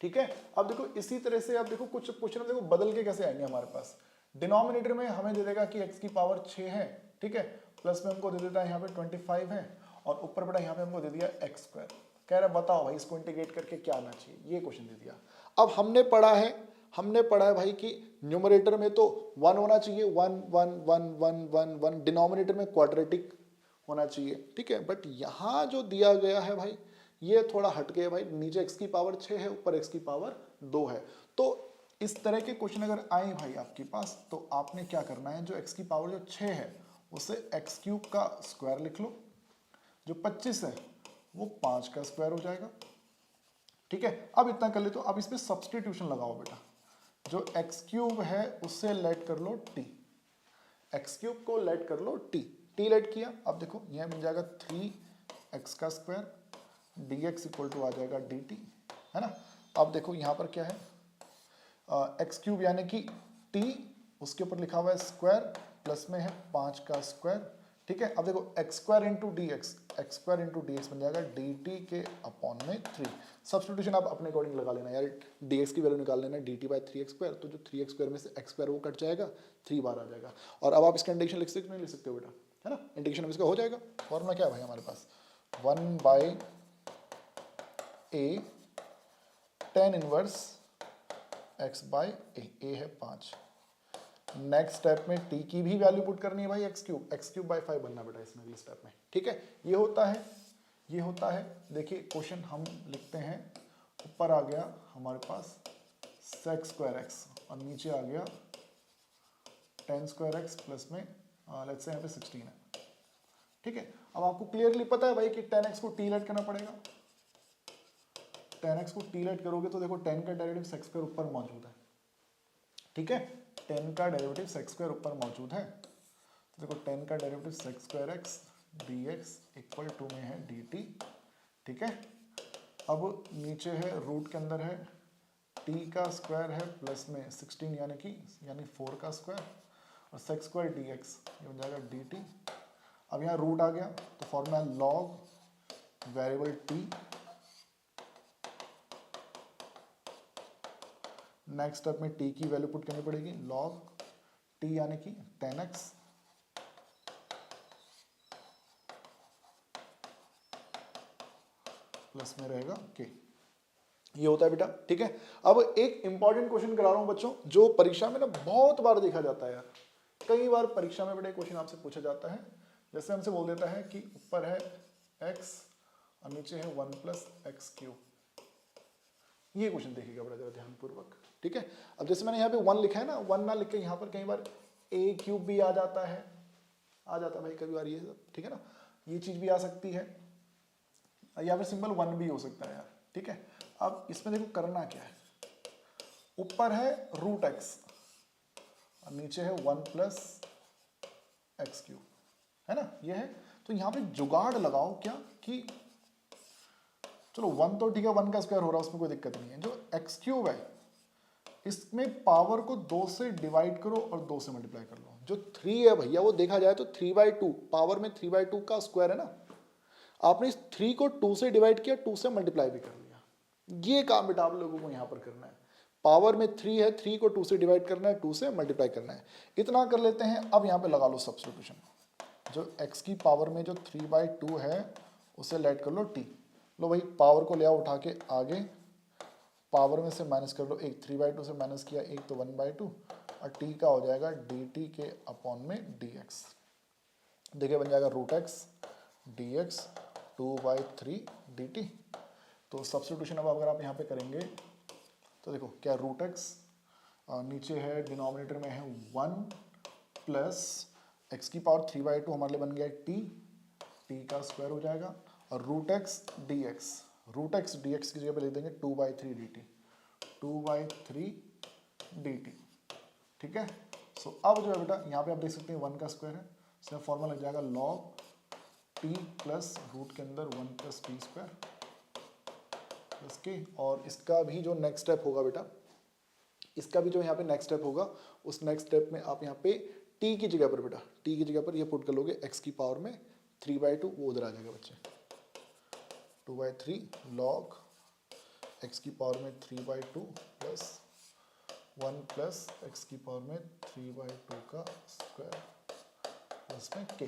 ठीक है। अब देखो इसी तरह से अब देखो कुछ क्वेश्चन देखो बदल के कैसे आएंगे हमारे पास। डिनोमिनेटर में हमें दे देगा कि x की पावर 6 है, ठीक है, प्लस में हमको दे देता है यहाँ पे 25 है, और ऊपर बेटा यहाँ पे हमको दे दिया x स्क्वायर। कह रहा है बताओ भाई इसको इंटीग्रेट करके क्या आना चाहिए, ये क्वेश्चन दे दिया। अब हमने पढ़ा है भाई कि न्यूमरेटर में तो 1 होना चाहिए, 1 1 1 1 1 1, डिनोमिनेटर में क्वाड्रेटिक होना चाहिए, ठीक है। बट यहाँ जो दिया गया है भाई ये थोड़ा हट गया भाई, नीचे x की पावर 6 है, ऊपर x की पावर 2 है। तो इस तरह के क्वेश्चन अगर आए भाई आपके पास, तो आपने क्या करना है, जो x की पावर जो 6 है उसे x क्यूब का स्क्वायर लिख लो, जो 25 है वो 5 का स्क्वायर हो जाएगा, ठीक है। अब इतना कर ले, तो अब इसमें सब्सटीट्यूशन लगाओ बेटा, जो x क्यूब है उससे लेट कर लो t, x क्यूब को लेट कर लो t लेट किया। अब देखो यह मिल जाएगा 3x का स्क्वायर dx इक्वल टू आ जाएगा dt, है ना। अब देखो यहाँ पर क्या है, x क्यूब यानी कि t, उसके ऊपर लिखा हुआ है स्क्वायर, प्लस में है 5 का स्क्वायर, ठीक है। अब देखो x square into D x बन जाएगा dt के अपॉन में 3। सब्स्टिट्यूशन आप अपने अकॉर्डिंग लगा लेना यार, dx की वैल्यू निकाल लेना dt बाई 3x स्क्वायर, तो जो 3x स्क्वायर में से x स्क्वायर वो कट जाएगा, 3 बार आ जाएगा। और अब आप इसका इंटीग्रेशन लिख सकते हो, नहीं लिख सकते हो बेटा, है ना। इंटीग्रेशन इसका हो जाएगा। फॉर्मूला क्या है भाई हमारे पास, 1 by a tan inverse x by a है 5। नेक्स्ट स्टेप में t की भी वैल्यू पुट करनी है भाई, x क्यूब बाई 5 बनना बेटा इसमें भी स्टेप में, ठीक है। ये होता है देखिए क्वेश्चन हम लिखते हैं, ऊपर आ गया हमारे पास sec स्क्वायर x और नीचे आ गया tan स्क्वायर x प्लस में लेट्स से यहाँ पे 16 है, ठीक है। अब आपको क्लियरली पता है भाई कि tan x को t लेट करना पड़ेगा, tan x को t लेट करोगे तो देखो tan का डेरिवेटिव sec स्क्वायर ऊपर मौजूद है, ठीक है। tan का डेरिवेटिव sec स्क्वायर ऊपर मौजूद है, तो देखो tan का derivative sec square x dx equal to में है dt, ठीक है। अब नीचे है रूट के अंदर है t का स्क्वायर है प्लस में 16 यानी 4 का स्क्वायर, और sec स्क्वायर dx ये बन जाएगा dt। अब यहाँ रूट आ गया तो फॉर्मूला है log variable t, next step में t की वैल्यू पुट करनी पड़ेगी, log t यानी कि 10x प्लस में रहेगा k। ये होता है बेटा, ठीक है। अब एक इंपॉर्टेंट क्वेश्चन करा रहा हूं बच्चों, जो परीक्षा में ना बहुत बार देखा जाता है यार, कई बार परीक्षा में बेटा क्वेश्चन आपसे पूछा जाता है। जैसे हमसे बोल देता है कि ऊपर है x और नीचे है 1 प्लस एक्स क्यूब। ये क्वेश्चन देखिएगा बड़ा जरा ध्यानपूर्वक, ठीक है। अब जैसे मैंने यहाँ पे 1 लिखा है ना, 1 ना लिख के यहाँ पर कई बार a क्यूब भी आ जाता है भाई कभी बार ये सब, ठीक है ना। ये चीज भी आ सकती है, या फिर सिंपल 1 भी हो सकता है यार, ठीक है। अब इसमें देखो करना क्या है, ऊपर है रूट एक्स और नीचे है 1 प्लस एक्स क्यूब, है ना, ये है। तो यहाँ पे जुगाड़ लगाओ क्या कि चलो 1 तो ठीक है, 1 का स्क्वायर हो रहा है उसमें कोई दिक्कत नहीं है, जो एक्स क्यूब है इसमें पावर को 2 से डिवाइड करो और 2 से मल्टीप्लाई कर लो। जो 3 है भैया वो देखा जाए तो 3/2 पावर में 3/2 का स्क्वायर है ना, आपने इस 3 को 2 से डिवाइड किया, 2 से मल्टीप्लाई भी कर लिया। ये काम बेटा आप लोगों को यहां पर करना है, पावर में 3 है, 3 को 2 से डिवाइड करना है, 2 से मल्टीप्लाई करना है, इतना कर लेते हैं। अब यहां पे लगा लो सब्स्टिट्यूशन, जो x की पावर में जो 3/2 है उसे लेट कर लो t। लो भाई पावर को ले आओ उठा के आगे, पावर में से माइनस कर लो, एक 3/2 से माइनस किया, एक तो 1/2, और t का हो जाएगा dt के अपॉन में dx। देखिए बन जाएगा रूट एक्स dx 2/3 dt। तो सब्स्टिट्यूशन अब अगर आप यहाँ पे करेंगे तो देखो क्या रूट एक्स, नीचे है डिनोमिनेटर में है 1 प्लस एक्स की पावर 3/2 हमारे लिए बन गया t का स्क्वायर हो जाएगा, और रूट एक्स dx की जगह पे लिख देंगे 2/3 dt, 2/3 dt, ठीक है। सो अब जो है बेटा यहाँ पे आप देख सकते हैं 1 का स्क्वायर है, इसका फॉर्मूला लग जाएगा log t प्लस रूट के अंदर 1 प्लस टी स्क्वायर प्लस के। और इसका भी जो नेक्स्ट स्टेप होगा बेटा इसका भी जो यहाँ पे नेक्स्ट स्टेप होगा, उस नेक्स्ट स्टेप में आप यहाँ पे t की जगह पर बेटा, t की जगह पर ये पुट कर लोगे x की पावर में 3/2, वो उधर आ जाएगा बच्चे, 2/3 log x की पावर में 3/2 प्लस 1 प्लस x की पावर में 3/2 का स्क्वायर प्लस में k।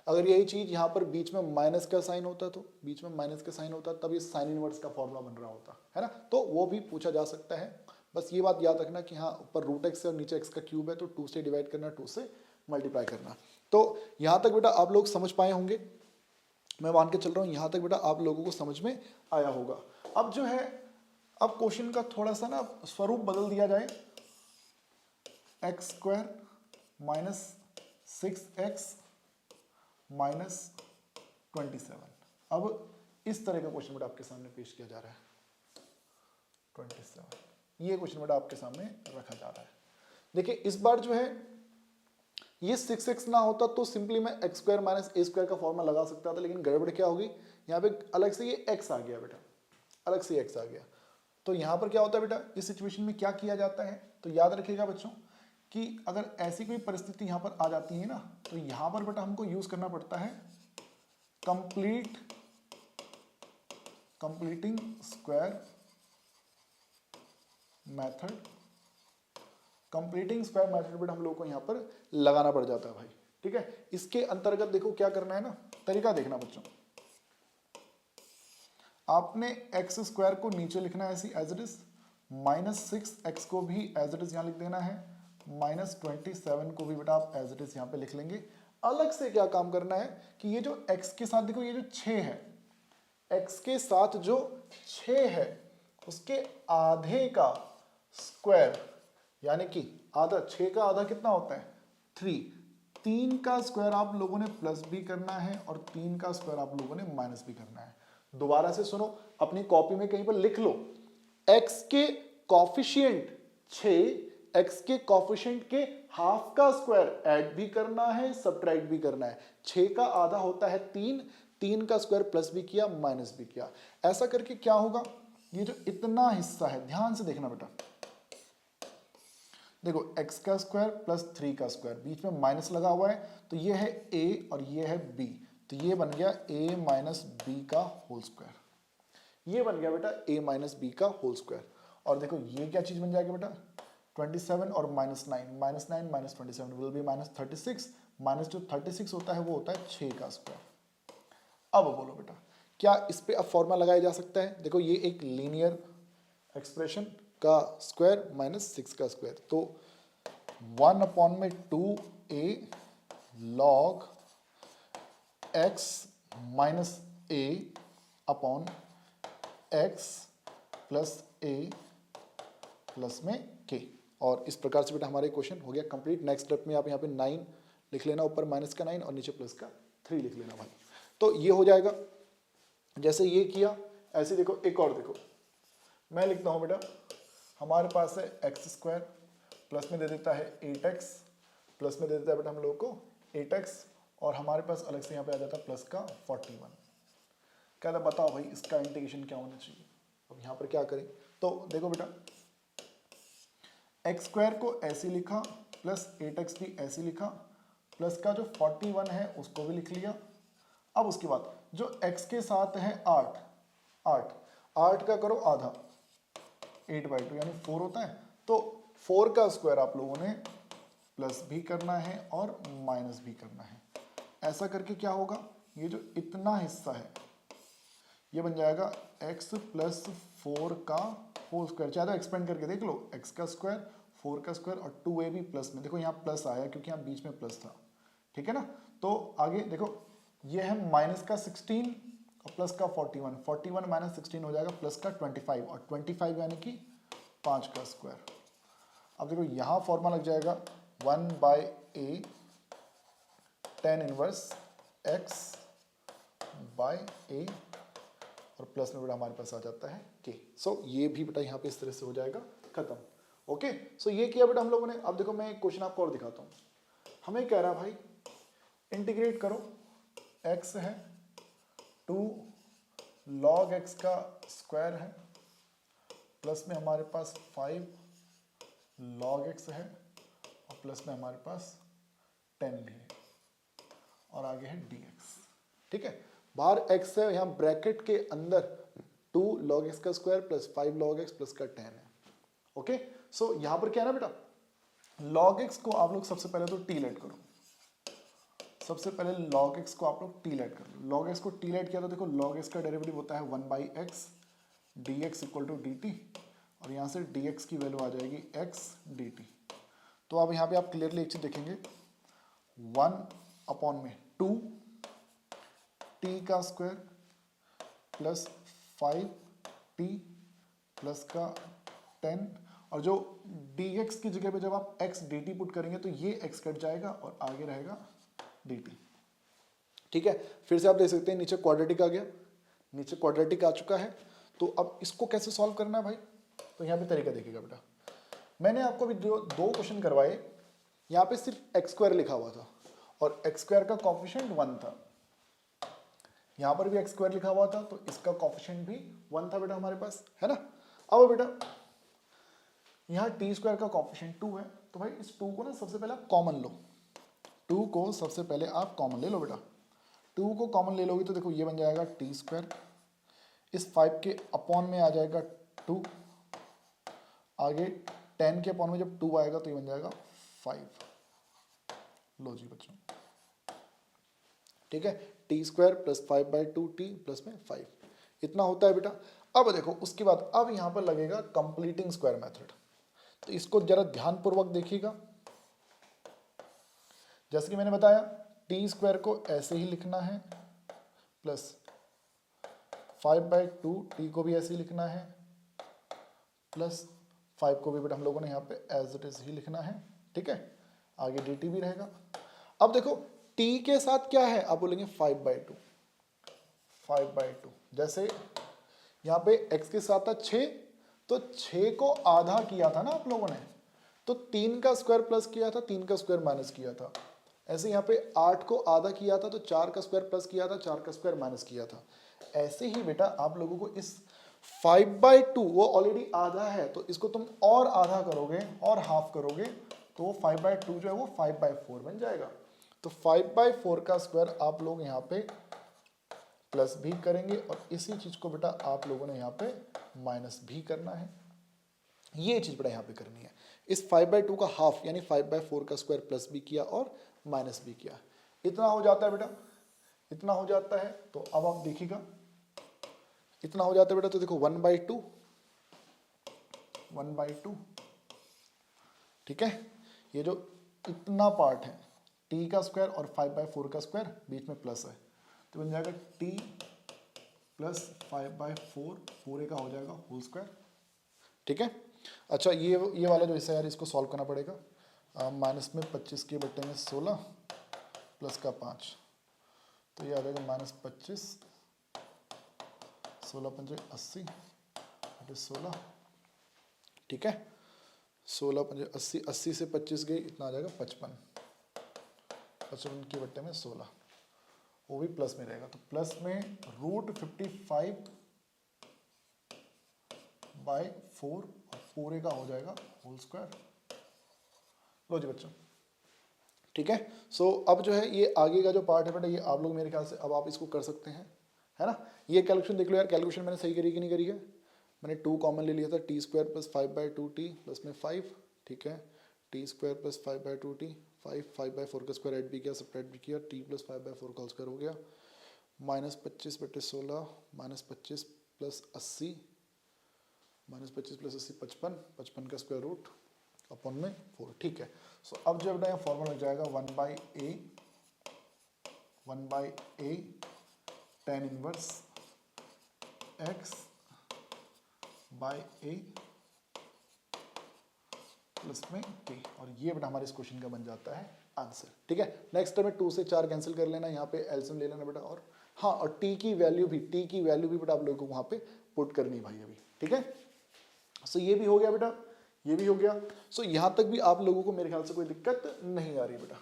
अगर यही चीज यहाँ पर बीच में माइनस का साइन होता, तो बीच में माइनस का साइन होता तब ये साइन इनवर्स का फॉर्मूला बन रहा होता है ना, तो वो भी पूछा जा सकता है। बस ये बात याद रखना कि हाँ ऊपर रूट एक्स है और नीचे एक्स का क्यूब है, तो 2 से डिवाइड करना, 2 से मल्टीप्लाई करना। तो यहाँ तक बेटा आप लोग समझ पाए होंगे, मैं मान के चल रहा हूँ यहाँ तक बेटा आप लोगों को समझ में आया होगा। अब जो है, अब क्वेश्चन का थोड़ा सा ना स्वरूप बदल दिया जाए, x² माइनस 6x माइनस 27। अब इस तरह का क्वेश्चन बेटा आपके सामने पेश किया जा रहा है, 27, ये क्वेश्चन बेटा आपके सामने रखा जा रहा है। देखिए इस बार जो है ये 6x ना होता तो सिंपली मैं x² माइनस a² का फॉर्मूला लगा सकता था, लेकिन गड़बड़ क्या होगी, यहाँ पे अलग से ये x आ गया बेटा, अलग से x आ गया। तो यहाँ पर क्या होता है बेटा, इस सिचुएशन में क्या किया जाता है, तो याद रखिएगा बच्चों कि अगर ऐसी कोई परिस्थिति यहाँ पर आ जाती है ना, तो यहाँ पर बेटा हमको यूज करना पड़ता है completing square method. Completing square method बेटा हम लोग को यहाँ पर लगाना पड़ जाता है भाई, ठीक है। इसके अंतर्गत देखो क्या करना है ना, तरीका देखना बच्चों, आपने x² को नीचे लिखना है ऐसी as it is, minus 6x को भी एज इट इज यहाँ लिख देना है, माइनस 27 को भी बेटा आप एज इट इज यहाँ पे लिख लेंगे। अलग से क्या काम करना है कि ये जो x के साथ देखो, ये जो 6 है, x के साथ जो 6 है उसके आधे का स्क्वायर, यानी कि आधा, 6 का आधा कितना होता है 3, 3 का स्क्वायर आप लोगों ने प्लस भी करना है और 3 का स्क्वायर आप लोगों ने माइनस भी करना है। दोबारा से सुनो, अपनी कॉपी में कहीं पर लिख लो, x के कॉफिशिएंट 6, x के कॉफिशिएंट के हाफ का स्क्वायर ऐड भी करना है, सब्ट्रैक्ट भी करना है। 6 का आधा होता है 3, 3 का स्क्वायर प्लस भी किया माइनस भी किया। ऐसा करके क्या होगा, ये जो इतना हिस्सा है, ध्यान से देखना बेटा, देखो x का स्क्वायर प्लस 3 का स्क्वायर, बीच में माइनस लगा हुआ है, तो ये है a और ये है b, तो ये बन गया a माइनस बी का होल स्क्वायर, ये बन गया बेटा a माइनस बी का होल स्क्वायर। और देखो ये क्या चीज बन जाएगा बेटा, 27 और minus 9 minus 9 minus 27 will be minus 36, minus जो 36 होता है वो होता है 6 का स्क्वायर। अब बोलो बेटा क्या इस पे अब फॉर्मूला लगाया जा सकता है, देखो ये एक लीनियर एक्सप्रेशन का स्क्वायर माइनस 6 का स्क्वायर, तो 1 में 2a log x minus a upon x plus a plus में k। और इस प्रकार से बेटा हमारे क्वेश्चन हो गया कंप्लीट। नेक्स्ट स्टेप में आप यहाँ पे 9 लिख लेना, ऊपर माइनस का 9 और नीचे प्लस का 3 लिख लेना भाई, तो ये हो जाएगा। जैसे ये किया ऐसे देखो, एक और देखो, मैं लिखता हूँ बेटा, हमारे पास है x² प्लस में दे देता है 8x, प्लस में दे देता है बेटा हम लोग को 8x, और हमारे पास अलग से यहाँ पे आ जाता है प्लस का 41। कहता बताओ भाई इसका इंटीग्रेशन क्या होना चाहिए। अब यहाँ पर क्या करें, तो देखो बेटा x² को ऐसे लिखा, प्लस 8x भी ऐसे लिखा, प्लस का जो 41 है उसको भी लिख लिया। अब उसके बाद जो x के साथ है 8 का करो आधा, 8/2 यानी 4 होता है, तो 4 का स्क्वायर आप लोगों ने प्लस भी करना है और माइनस भी करना है। ऐसा करके क्या होगा, ये जो इतना हिस्सा है ये बन जाएगा x प्लस 4 का होल स्क्वायर, चाहे तो एक्सपेंड करके देख लो, x का स्क्वायर 4 का स्क्वायर और 2ab प्लस में, देखो यहाँ प्लस आया क्योंकि यहाँ बीच में प्लस था, ठीक है ना। तो आगे देखो ये है माइनस का 16 और प्लस का 41 माइनस 16 हो जाएगा प्लस का 25, और 25 यानी कि 5 का स्क्वायर। अब देखो यहाँ फॉर्मूला लग जाएगा 1/a tan inverse x by a, और प्लस में बेटा हमारे पास आ जाता है k। सो ये भी बेटा यहाँ पे इस तरह से हो जाएगा खत्म। ओके, सो ये किया बेटा हम लोगों ने। अब देखो मैं एक क्वेश्चन आपको और दिखाता हूँ, हमें कह रहा भाई इंटीग्रेट करो, x है 2 log x का स्क्वायर है, प्लस में हमारे पास 5 log x है और प्लस में हमारे पास 10 भी है और आगे है dx। ठीक है, बाहर x है, यहाँ ब्रैकेट के अंदर 2 log x का square plus 5 log x plus का 10 है। ओके, सो यहाँ पर क्या है ना बेटा, log x को आप लोग सबसे पहले तो t लेट करो, सबसे पहले log x को आप लोग t लेट करो। log x को t लेट किया तो देखो log x का डेरिवेटिव होता है 1/x dx equal to dt और यहाँ से dx की वैल्यू आ जाएगी x dt। तो अब यहाँ पे आप क्लियरली एक चीज देखेंगे 1/2 t का स्क्वायर प्लस 5t प्लस का 10 और जो dx की जगह पे जब आप x dt पुट करेंगे तो ये x कट जाएगा और आगे रहेगा dt। ठीक है, फिर से आप देख सकते हैं नीचे क्वाड्रेटिक आ गया, नीचे क्वाड्रेटिक आ चुका है। तो अब इसको कैसे सॉल्व करना है भाई, तो यहाँ पे तरीका देखिएगा बेटा, मैंने आपको अभी दो क्वेश्चन करवाए, यहाँ पे सिर्फ एक्स स्क्वायर लिखा हुआ था और एक्स स्क्वायर का कॉफिशिएंट 1 था, यहाँ पर भी एक्स स्क्वायर लिखा हुआ था तो इसका कॉफिशिएंट भी 1 था बेटा हमारे पास, है ना। अब बेटा यहाँ टी स्क्वायर का कॉफिशिएंट 2 है, तो भाई इस 2 को ना सबसे पहले आप कॉमन लो, 2 को सबसे पहले आप कॉमन ले लो बेटा। 2 को कॉमन ले लोगे तो देखो ये बन जाएगा टी स्क्वायर, इस 5 के अपॉन में आ जाएगा 2, आगे 10 के अपॉन में जब 2 आएगा तो ये बन जाएगा 5। लो जी बच्चों, ठीक है, T square plus 5/2t plus में 5, इतना होता है बेटा। अब देखो उसके बाद अब यहाँ पर लगेगा कंप्लीटिंग स्क्वायर मेथड, तो इसको जरा ध्यानपूर्वक देखिएगा। जैसे कि मैंने बताया टी स्क्वायर को ऐसे ही लिखना है प्लस 5/2 टी को भी ऐसे ही लिखना है प्लस 5 को भी बेटा हम लोगों ने यहाँ पे एज इट इज ही लिखना है। ठीक है, आगे dt भी रहेगा। अब देखो t के साथ क्या है, आप बोलेंगे 5/2, 5/2 जैसे यहाँ पे x के साथ था 6, तो 6 को आधा किया था ना आप लोगों ने, तो 3 का स्क्वायर प्लस किया था, 3 का स्क्वायर माइनस किया था। ऐसे यहाँ पे 8 को आधा किया था तो 4 का स्क्वायर प्लस किया था, 4 का स्क्वायर माइनस किया था। ऐसे ही बेटा आप लोगों को इस 5/2 वो ऑलरेडी आधा है तो इसको तुम और आधा करोगे और हाफ करोगे तो 5/2 जो है वो 5/4 बन जाएगा। तो 5/4 का स्क्वायर आप लोग यहाँ पे प्लस भी करेंगे और इसी चीज को बेटा आप लोगों ने यहाँ पे माइनस भी करना है। ये चीज बेटा यहाँ पे करनी है, इस 5/2 का हाफ यानी 5/4 का स्क्वायर प्लस भी किया और माइनस भी किया, इतना हो जाता है बेटा, इतना हो जाता है। तो अब आप देखिएगा इतना हो जाता है बेटा, तो देखो 1/2, 1/2, ठीक है, ये जो इतना पार्ट है t का स्क्वायर और 5/4 का स्क्वायर बीच में प्लस है तो बन जाएगा t प्लस 5/4 पूरे का हो जाएगा होल स्क्वायर। ठीक है, अच्छा ये वाला जो हिस्सा यार इसको सॉल्व करना पड़ेगा। माइनस में 25 के बट्टे में 16 प्लस का 5 तो ये आ जाएगा -25, 16×5 80 16। ठीक है, 16×5 80, 80 से 25 गई, इतना आ जाएगा 55, 55 के बट्टे में 16, वो भी प्लस में रहेगा तो प्लस में √55/4 पूरे का हो जाएगा होल स्क्वायर। लो जी बच्चों, ठीक है। सो अब जो है ये आगे का जो पार्ट है बेटा ये आप लोग मेरे ख्याल से अब आप इसको कर सकते हैं, है ना। ये कैलकुलेशन देख लो यार, कैलकुलेशन मैंने सही करी कि नहीं करी है। मैंने 2 कॉमन ले लिया था, T square plus 5/2t plus में 5, ठीक है, टी स्क्वायर प्लस 5/2t 5, 5/4 का स्क्वायर ऐड भी किया, सब्ट्रैक्ट भी किया, t प्लस 5/4 का स्क्वायर हो गया, -25/16 -25 प्लस 80, -25 प्लस 80 55, 55 का स्क्वायर रूट अपॉन में 4। ठीक है, सो अब जब ना फॉर्मूला हो जाएगा 1/a tan inverse x/a plus में t, और ये बेटा हमारे इस क्वेश्चन का बन जाता है आंसर। ठीक है, नेक्स्ट में 2 से 4 कैंसिल कर लेना, यहाँ पे एलसीएम ले लेना बेटा, और हाँ और t की वैल्यू भी बेटा आप लोगों को वहां पे पुट करनी है भाई अभी। ठीक है, सो ये भी हो गया बेटा, ये भी हो गया। सो यहां तक भी आप लोगों को मेरे ख्याल से कोई दिक्कत नहीं आ रही बेटा।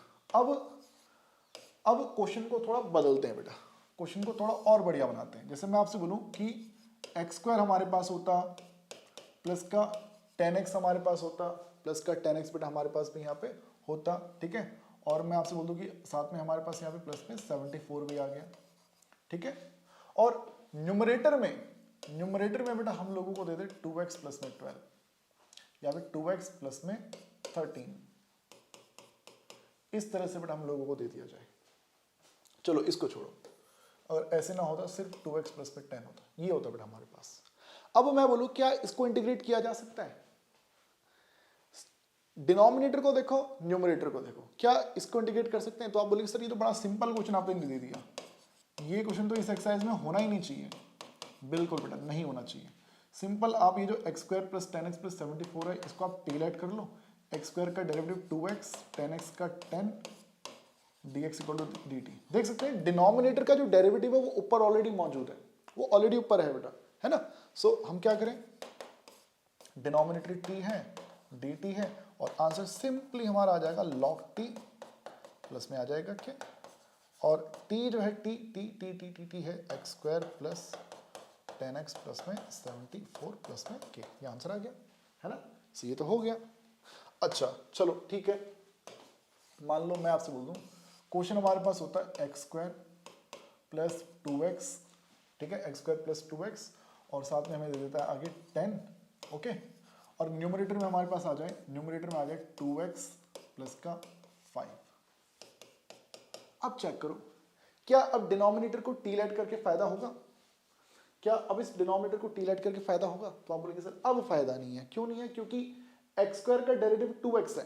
अब क्वेश्चन को थोड़ा बदलते हैं बेटा, क्वेश्चन को थोड़ा और बढ़िया बनाते हैं। जैसे मैं आपसे बोलूं कि x² हमारे पास होता प्लस का 10x हमारे पास होता, प्लस का 10x बेटा हमारे पास भी यहाँ पे होता, ठीक है। और मैं आपसे बोल दूं कि साथ में हमारे पास यहाँ पे प्लस में 74 भी आ गया, ठीक है। और न्यूमरेटर में बेटा हम लोगों को दे दे 2x प्लस में 12, या फिर 2x प्लस में 13, इस तरह से बेटा हम लोगों को दे दिया जाए। चलो इसको छोड़ो, अगर ऐसे ना होता सिर्फ 2x प्लस में 10 होता, ये होता बेटा हमारे पास। अब मैं बोलूं क्या इसको इंटीग्रेट किया जा सकता है? डिनोमिनेटर को देखो, न्यूमरेटर को देखो, क्या इसको इंटीग्रेट कर सकते हैं? तो आप बोलेंगे सर ये तो बड़ा सिंपल क्वेश्चन आपने दे दिया, ये क्वेश्चन तो इस एक्सरसाइज में होना ही नहीं चाहिए। बिल्कुल बेटा नहीं होना चाहिए। सिंपल आप ये जो x square plus 10x plus 74 है, इसको आप टेल कर लो। एक्स स्क्वायर का डेरिवेटिव 2x, 10x का 10, dx इक्वल टू dt। देख सकते हैं डिनोमिनेटर का जो डेरिवेटिव है वो ऊपर ऑलरेडी मौजूद है, वो ऑलरेडी ऊपर है बेटा, है ना। सो हम क्या करें, डिनोमिनेटर t है, dt है, और आंसर सिंपली हमारा आ जाएगा log t, प्लस में आ जाएगा क्या, और t जो है t है x square plus 10x plus में 74 प्लस में k, ये आंसर आ गया, है ना। सो ये तो हो गया। अच्छा चलो ठीक है, मान लो मैं आपसे बोल दूं क्वेश्चन हमारे पास होता है एक्स स्क्वायर प्लस 2x, ठीक है, एक्स स्क्वायर प्लस 2x, और साथ में हमें दे देता है आगे 10, ओके। और न्यूमरेटर में हमारे पास आ जाए, न्यूमरेटर में आ जाए 2x प्लस का 5। अब चेक करो, क्या अब डिनोमिनेटर को टी लेट करके फायदा होगा? क्या अब इस डिनोमिनेटर को टी लेट करके फायदा होगा? तो आप बोलेंगे सर अब फायदा नहीं है। क्यों नहीं है? क्योंकि एक्स स्क्वायर का डेरिवेटिव 2x है,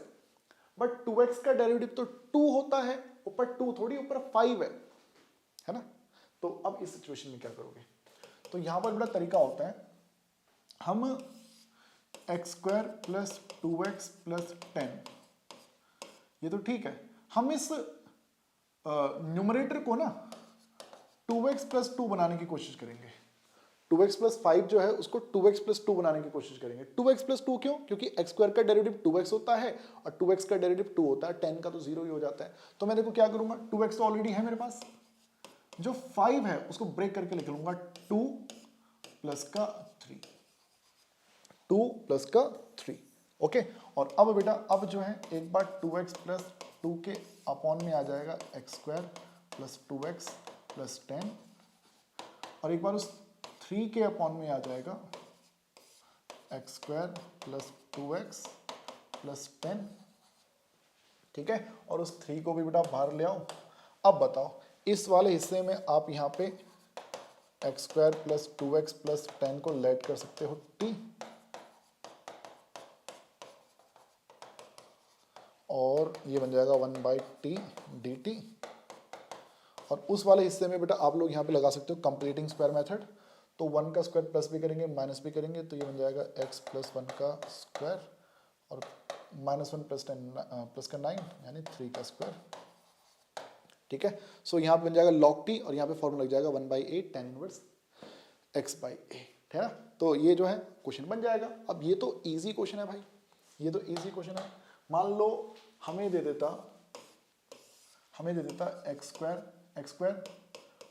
बट 2x का डेरिवेटिव तो 2 होता है, ऊपर 2 थोड़ी, ऊपर 5 है ना। तो अब इस सिचुएशन में क्या करोगे? तो यहां पर बड़ा तरीका होता है, हम x square plus 2x plus 10, ये तो ठीक है, हम इस न्यूमरेटर को ना 2x प्लस 2 बनाने की कोशिश करेंगे। 2x प्लस 5 जो है उसको 2x प्लस 2 बनाने की कोशिश करेंगे। 2x प्लस 2 क्यों? क्योंकि एक्स स्क्वायर का डेरिवेटिव 2x होता है और 2x का डेरिवेटिव 2 होता है, 10 का तो 0 ही हो जाता है। तो मैं देखो क्या करूंगा, 2x तो ऑलरेडी है मेरे पास, जो 5 है उसको ब्रेक करके लिख लूंगा 2 प्लस का 3, 2 प्लस का 3, ओके। और अब बेटा अब जो है एक बार 2x प्लस 2 के अपॉन में आ जाएगा x square plus 2x plus 10, और एक बार उस 3 के अपॉन में आ जाएगा x square plus 2x plus 10, ठीक है। और उस 3 को भी बेटा बाहर ले आओ। अब बताओ इस वाले हिस्से में आप यहाँ पे x square plus 2x plus 10 को लेट कर सकते हो t, और ये बन जाएगा 1/t dt। और उस वाले हिस्से में बेटा आप लोग यहाँ पे लगा सकते हो कंप्लीटिंग स्क्वायर मेथड। तो 1 का स्क्वायर प्लस भी करेंगे माइनस भी करेंगे, तो ये बन जाएगा x प्लस 1 का स्क्वायर और -1 प्लस 10 प्लस का 9 यानी 3 का स्क्वायर, ठीक है। सो यहाँ पे बन जाएगा log t, और यहाँ पे फॉर्मूला लग जाएगा 1/8 tan इनवर्स x/8, है ना। तो ये जो है क्वेश्चन बन जाएगा। अब ये तो इजी क्वेश्चन है भाई, ये तो इजी क्वेश्चन है। मान लो हमें दे देता एक्स स्क्वायर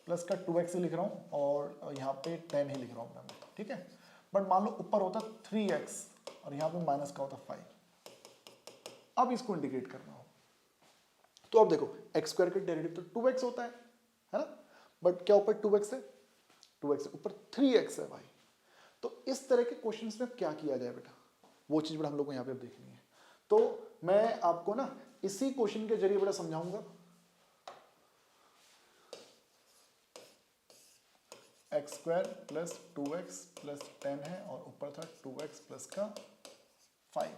प्लस का 2x ही लिख रहा हूँ और यहाँ पे 10 ही लिख रहा हूँ मैं, ठीक है। बट मान लो ऊपर होता 3x और यहाँ पे माइनस का होता 5। अब इसको इंटीग्रेट करना हो तो अब देखो एक्स स्क्वायर का डेरिवेटिव तो 2x होता है ना, बट क्या ऊपर 2x है? 2x ऊपर 3x है भाई। तो इस तरह के क्वेश्चंस में क्या किया जाए बेटा, वो चीज बेटा हम लोग को यहाँ पे अब देखनी है। तो मैं आपको ना इसी क्वेश्चन के जरिए बेटा समझाऊंगा। X square plus 2x plus 10 है और ऊपर था 2x प्लस का 5।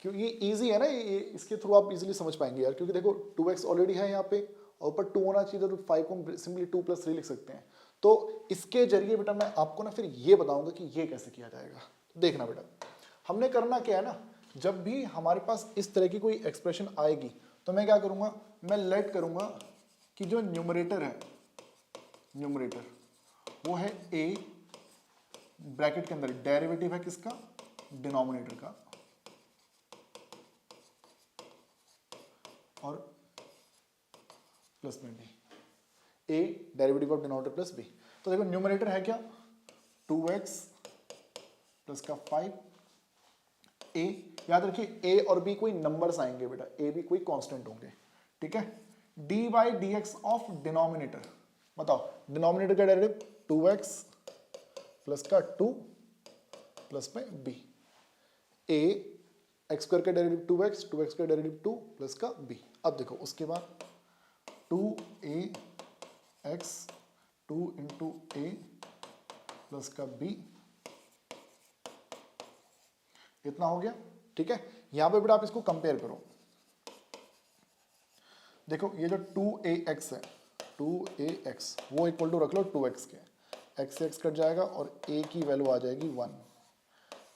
क्यों ये इजी है ना, ये इसके थ्रू आप इजीली समझ पाएंगे यार, क्योंकि देखो 2x ऑलरेडी है यहाँ पे और ऊपर 2 होना चाहिए, तो 5 को सिंपली 2 प्लस 3 लिख सकते हैं। तो इसके जरिए बेटा मैं आपको ना फिर ये बताऊंगा कि ये कैसे किया जाएगा। देखना बेटा, हमने करना क्या है ना, जब भी हमारे पास इस तरह की कोई एक्सप्रेशन आएगी तो मैं क्या करूंगा, मैं लेट करूंगा कि जो न्यूमरेटर है, न्यूमरेटर वो है a, ब्रैकेट के अंदर डेरिवेटिव है किसका, डिनोमिनेटर का, और प्लस में b, a derivative of denominator plus b। तो देखो न्यूमरेटर है क्या, 2x प्लस का 5 ए, याद रखिए ए और बी कोई नंबर्स आएंगे बेटा, ए बी कोई कांस्टेंट होंगे, ठीक है। D by D x of denominator, बताओ डिनोमिनेटर का डेरिवेटिव 2x प्लस का 2 प्लस में b, a एक्स स्क्वायर का डेरिवेटिव 2x, 2x का डेरिवेटिव 2 प्लस का b। अब देखो उसके बाद 2ax 2 इंटू a प्लस का b, इतना हो गया, ठीक है। यहां पे बेटा आप इसको कंपेयर करो, देखो ये जो 2ax है, 2ax वो इक्वल टू रख लो 2x के, x से x कट जाएगा और a की वैल्यू आ जाएगी 1।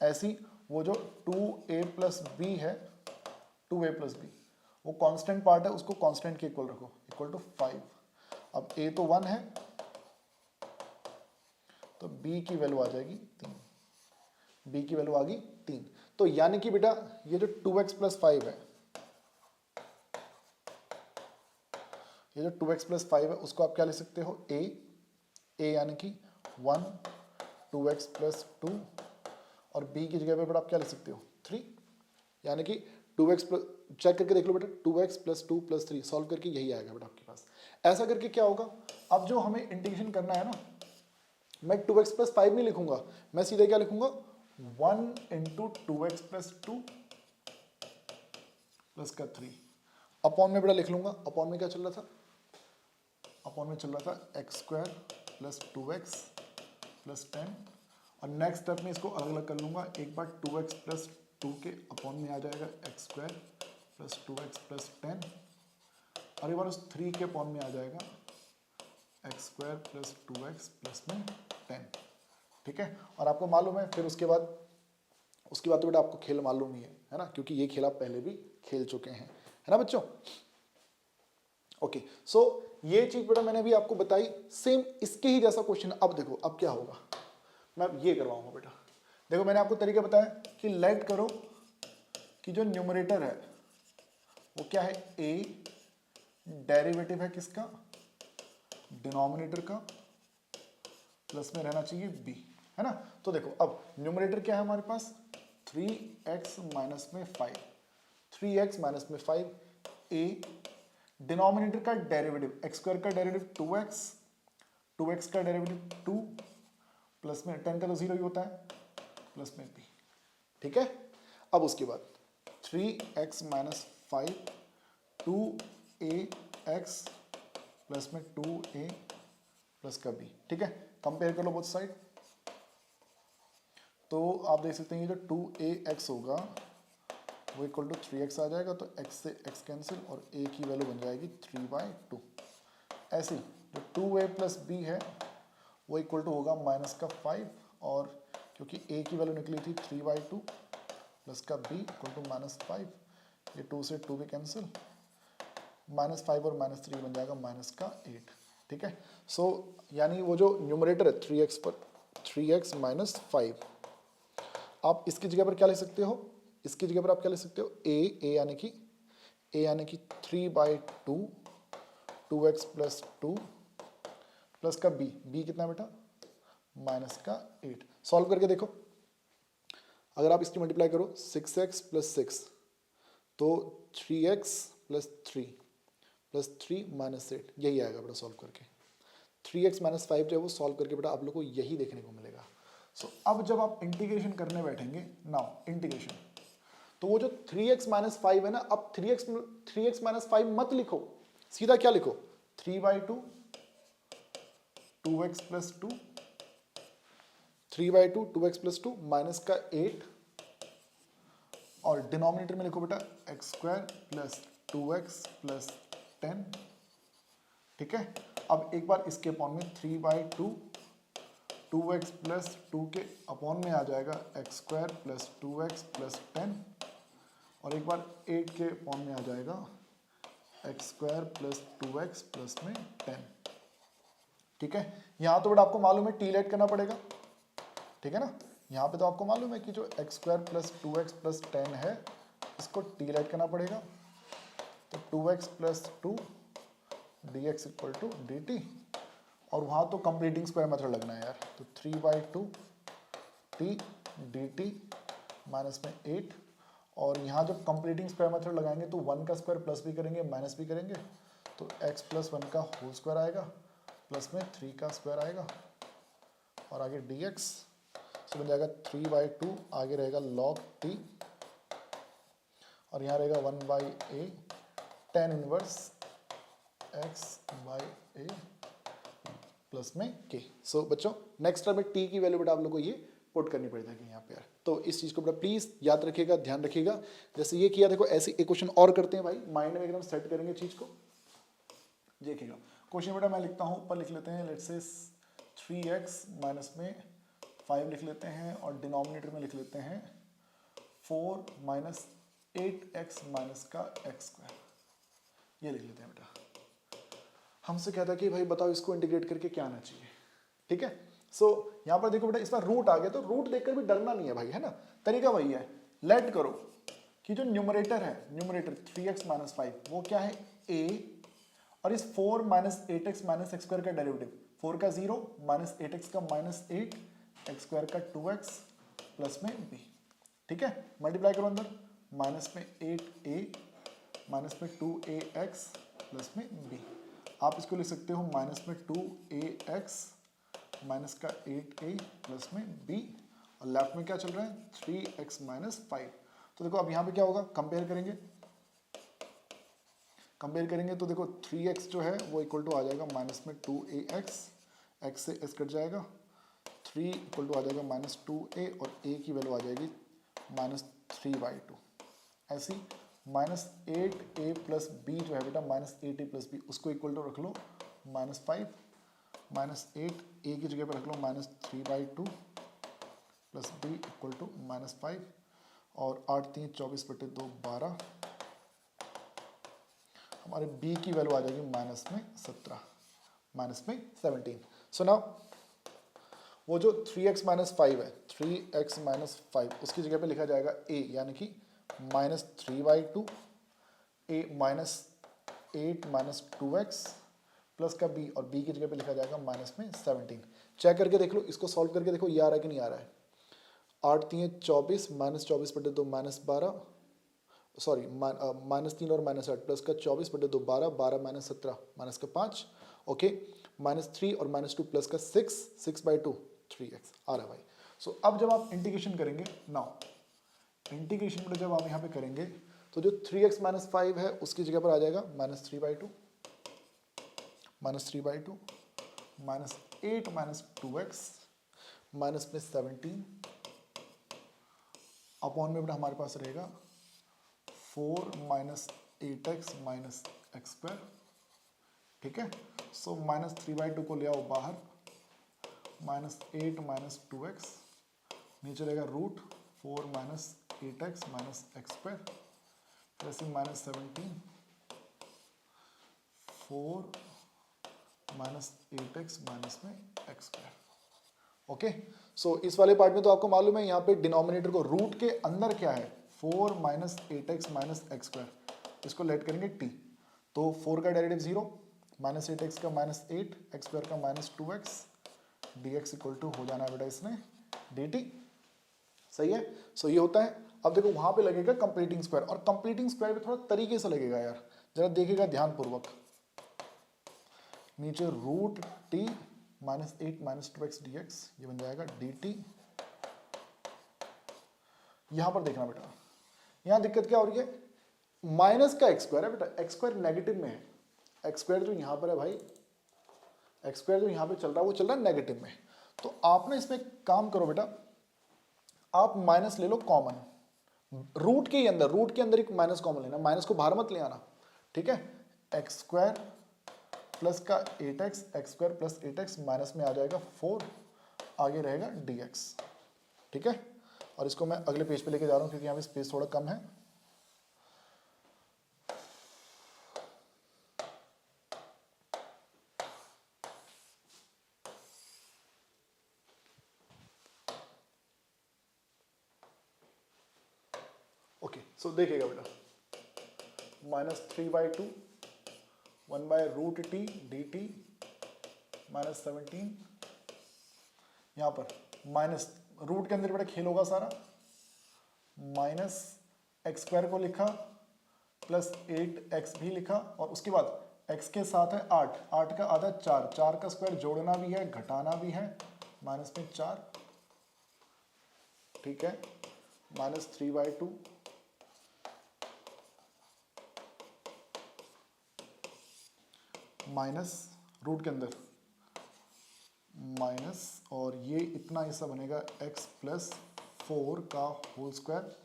ऐसी वो जो 2a प्लस b है, 2a प्लस b वो कांस्टेंट पार्ट है, उसको कांस्टेंट के इक्वल रखो, इक्वल टू 5। अब a तो 1 है तो b की वैल्यू आ जाएगी 3, b की वैल्यू आ गई 3। तो यानी कि बेटा ये जो 2x प्लस 5 है, ये जो 2x प्लस 5 है उसको आप क्या ले सकते हो, a यानी कि 1 2x प्लस 2 और b की जगह पे बेटा आप क्या ले सकते हो 3, यानी कि 2x प्लस, चेक करके देख लो बेटा 2x प्लस 2 प्लस 3 सॉल्व करके यही आएगा बेटा आपके पास। ऐसा करके क्या होगा, अब जो हमें इंटीग्रेशन करना है ना, मैं 2x प्लस 5 नहीं लिखूंगा, मैं सीधे क्या लिखूंगा 1 इंटू 2x प्लस 2 प्लस का 3 अपॉन में बेटा लिख लूंगा। अपॉन में क्या चल रहा था, अपॉन में चल रहा था x square plus 2x plus 10, और नेक्स्ट स्टेप में इसको अलग अलग कर लूंगा। एक बार 2x प्लस 2 के अपॉन में आ जाएगा x square plus 2x plus 10, और एक बार उस 3 के अपॉन में आ जाएगा x square plus 2x plus में 10, ठीक है। और आपको मालूम है फिर उसके बाद तो बेटा आपको खेल मालूम ही है ना, क्योंकि ये खेल आप पहले भी खेल चुके हैं, है ना बच्चों। ओके, सो ये चीज बेटा मैंने अभी आपको बताई, सेम इसके ही जैसा क्वेश्चन। अब देखो अब क्या होगा, मैं अब ये करवाऊंगा बेटा। देखो मैंने आपको तरीका बताया कि लेट करो कि जो न्यूमरेटर है वो क्या है, a, डेरिवेटिव है किसका, डिनोमिनेटर का, प्लस में रहना चाहिए b, है ना। तो देखो अब न्यूमरेटर क्या है हमारे पास 3x माइनस में 5, 3x माइनस में 5, a डिनोमिनेटर का डेरिवेटिव एक्स स्क्वायर का डेरिवेटिव 2x, 2x का डेरिवेटिव 2 प्लस में 10 का तो 0 ही होता है, प्लस में b, ठीक है। अब उसके बाद 3x माइनस 5 2ax प्लस में 2a प्लस का b, ठीक है। कंपेयर कर लो बोथ साइड, तो आप देख सकते हैं ये जो 2ax होगा वो इक्वल टू 3x आ जाएगा, तो x से x कैंसिल और a की वैल्यू बन जाएगी 3/2। ऐसे जो 2a प्लस b है वो इक्वल टू होगा माइनस का 5, और क्योंकि a की वैल्यू निकली थी 3/2 प्लस का b इक्वल टू -5, ये 2 से 2 भी कैंसिल, -5 और -3 बन जाएगा माइनस का 8, ठीक है। सो यानी वो जो न्यूमरेटर है 3x पर 3x माइनस 5, आप इसकी जगह पर क्या ले सकते हो, इसकी जगह पर आप क्या ले सकते हो a यानी कि 3/2 2x प्लस 2 प्लस का b कितना बेटा माइनस का 8। सॉल्व करके देखो, अगर आप इसकी मल्टीप्लाई करो 6x प्लस 6 तो 3x प्लस 3 प्लस 3 माइनस 8, यही आएगा बेटा सॉल्व करके। 3x माइनस 5 जो है वो सॉल्व करके बेटा आप लोग को यही देखने को मिलेगा। सो अब जब आप इंटीग्रेशन करने बैठेंगे, नाउ इंटीग्रेशन, तो वो जो 3x माइनस 5 है ना, अब 3x माइनस 5 मत लिखो, सीधा क्या लिखो 3/2 2x plus 2 3/2 2x plus 2 minus का 8, और डिनोमिनेटर में लिखो बेटा x square plus 2x plus 10, ठीक है। अब एक बार इसके अपॉन में 3/2 2x प्लस 2 के अपॉन में आ जाएगा x square plus 2x plus 10, और एक बार 8 के अपॉन में आ जाएगा x square plus 2x plus में 10, ठीक है। यहाँ तो बेटा आपको मालूम है टी लेट करना पड़ेगा, ठीक है ना। यहाँ पे तो आपको मालूम है कि जो x square plus 2x plus 10 है इसको टी लेट करना पड़ेगा, तो 2x plus 2 dx equal to dt, और वहाँ तो कंप्लीटिंग स्क्वायर मेथड लगना है यार, तो 3/2 t dt माइनस में 8 और यहाँ जब कंप्लीटिंग स्क्वायर मेथड लगाएंगे तो 1 का स्क्वायर प्लस भी करेंगे माइनस भी करेंगे, तो x प्लस 1 का होल स्क्वायर आएगा, प्लस में 3 का स्क्वायर आएगा और आगे dx, सो बन जाएगा 3/2, आगे रहेगा log t और यहाँ रहेगा 1/a tan inverse x by A plus में k। सो बच्चों नेक्स्ट टर्म में t की वैल्यू बेटा आप लोग को ये पुट करनी पड़ जाएगी यहाँ पे यार। तो इस चीज को बेटा प्लीज याद रखिएगा, ध्यान रखिएगा। जैसे ये किया देखो, ऐसे एक क्वेश्चन और करते हैं भाई, माइंड में एकदम सेट करेंगे चीज को। देखिएगा क्वेश्चन बेटा मैं लिखता हूँ, ऊपर लिख लेते हैं लेट्स से 3x माइनस में 5 लिख लेते हैं और डिनोमिनेटर में लिख लेते हैं 4 माइनस 8x माइनस का x स्क्वायर, ये लिख लेते हैं बेटा। हमसे कहता है कि भाई बताओ इसको इंटीग्रेट करके क्या आना चाहिए, ठीक है। सो यहाँ पर देखो बेटा इसमें रूट आ गया, तो रूट देखकर भी डरना नहीं है भाई, है ना। तरीका वही है, लेट करो कि जो न्यूमरेटर है, न्यूमरेटर 3x माइनस 5 वो क्या है a, और इस 4 minus 8x minus x square का डेरिवेटिव 4 का 0 माइनस 8x का माइनस 8 x स्क्वायर का 2x प्लस में b, ठीक है। मल्टीप्लाई करो अंदर, माइनस में 8a माइनस में 2ax प्लस में b। आप इसको लिख सकते हो माइनस में 2ax माइनस का 8a प्लस में b, और लेफ्ट में क्या चल रहा है 3x माइनस 5। तो देखो अब यहाँ पे क्या होगा, कंपेयर करेंगे, तो देखो 3x जो है वो इक्वल टू आ जाएगा माइनस में 2ax, x से s कट जाएगा, 3 इक्वल टू आ जाएगा माइनस 2a और a की वैल्यू आ जाएगी माइनस 3/2। ऐसी माइनस 8a प्लस b जो है बेटा माइनस 8a प्लस b, उसको इक्वल टू रख लो माइनस 5, माइनस 8 a की जगह पर रख लो minus 3/2 plus b equal to minus 5, और 8 3 24/2 12, हमारे b की वैल्यू आ जाएगी माइनस में 17, माइनस में 17। सो नाउ वो जो 3x माइनस 5 है, 3x माइनस 5 उसकी जगह पे लिखा जाएगा a, यानी कि minus 3/2 a minus 8 minus 2x plus का b, और b की जगह पे लिखा जाएगा माइनस में 17। चेक करके देख लो, इसको सॉल्व करके देखो ये आ रहा है कि नहीं आ रहा है। 8 3 24 माइनस 24/2 माइनस 12, सॉरी माइनस 3 और माइनस 8 प्लस का 24/2 12, 12 माइनस 17 माइनस का 5, ओके, माइनस 3 और माइनस 2 प्लस का 6, 6/2 3x आ रहा है भाई। सो अब जब आप इंटीग्रेशन करेंगे, नाउ इंटीग्रेशन में जब आप यहाँ पे करेंगे तो जो 3x माइनस 5 है उसकी जगह पर आ जाएगा minus 3/2, minus 3/2 minus 8 minus 2x minus में 17 अपॉन में हमारे पास रहेगा 4 minus 8x minus x square, ठीक है। सो माइनस 3/2 को ले आओ बाहर, माइनस 8 माइनस 2x, नीचे रहेगा root 4 minus 8x minus x square, plus minus 17 4 minus 8x minus में एक्स स्क्वायर, ओके। सो इस वाले पार्ट में तो आपको मालूम है यहाँ पे डिनोमिनेटर को रूट के अंदर क्या है 4 minus 8x minus x square, इसको लेट करेंगे t, तो 4 का डेरिवेटिव 0, माइनस 8x का माइनस 8, एक्स स्क्वायर का minus 2x, dx equal to हो जाना है बेटा इसमें dt, सही है। सो ये होता है। अब देखो वहां पे लगेगा कंप्लीटिंग स्क्वायर, और कंप्लीटिंग स्क्वायर भी थोड़ा तरीके से लगेगा यार, जरा देखिएगा ध्यान पूर्वक। नीचे root t minus 8 minus 2x dx, ये बन जाएगा dt। यहां पर देखना बेटा, यहां दिक्कत क्या हो रही है, माइनस का एक्स स्क्वायर है बेटा, एक्स स्क्वायर नेगेटिव में है, एक्स स्क्वायर जो यहां पर है भाई, एक्स स्क्वायर जो यहां पे चल रहा है वो चल रहा है नेगेटिव में। तो आप ना इसमें काम करो बेटा, आप माइनस ले लो कॉमन, रूट के अंदर एक माइनस कॉमन लेना, माइनस को बाहर मत ले आना, ठीक है। एक्स स्क्वायर प्लस का 8x, x square plus 8x minus में आ जाएगा 4, आगे रहेगा dx, ठीक है। और इसको मैं अगले पेज पे लेके जा रहा हूं क्योंकि यहाँ पे स्पेस थोड़ा कम है। ओके, सो देखिएगा बेटा, minus 3/2 1 by root t d t minus 17, यहाँ पर माइनस रूट के अंदर बेटा खेल होगा सारा, माइनस एक्स स्क्वायर को लिखा प्लस 8x भी लिखा, और उसके बाद x के साथ है 8, 8 का आधा 4, 4 का स्क्वायर जोड़ना भी है घटाना भी है, माइनस में 4, ठीक है, -3/2 माइनस रूट के अंदर माइनस, और ये इतना हिस्सा बनेगा x प्लस 4 का होल स्क्वायर,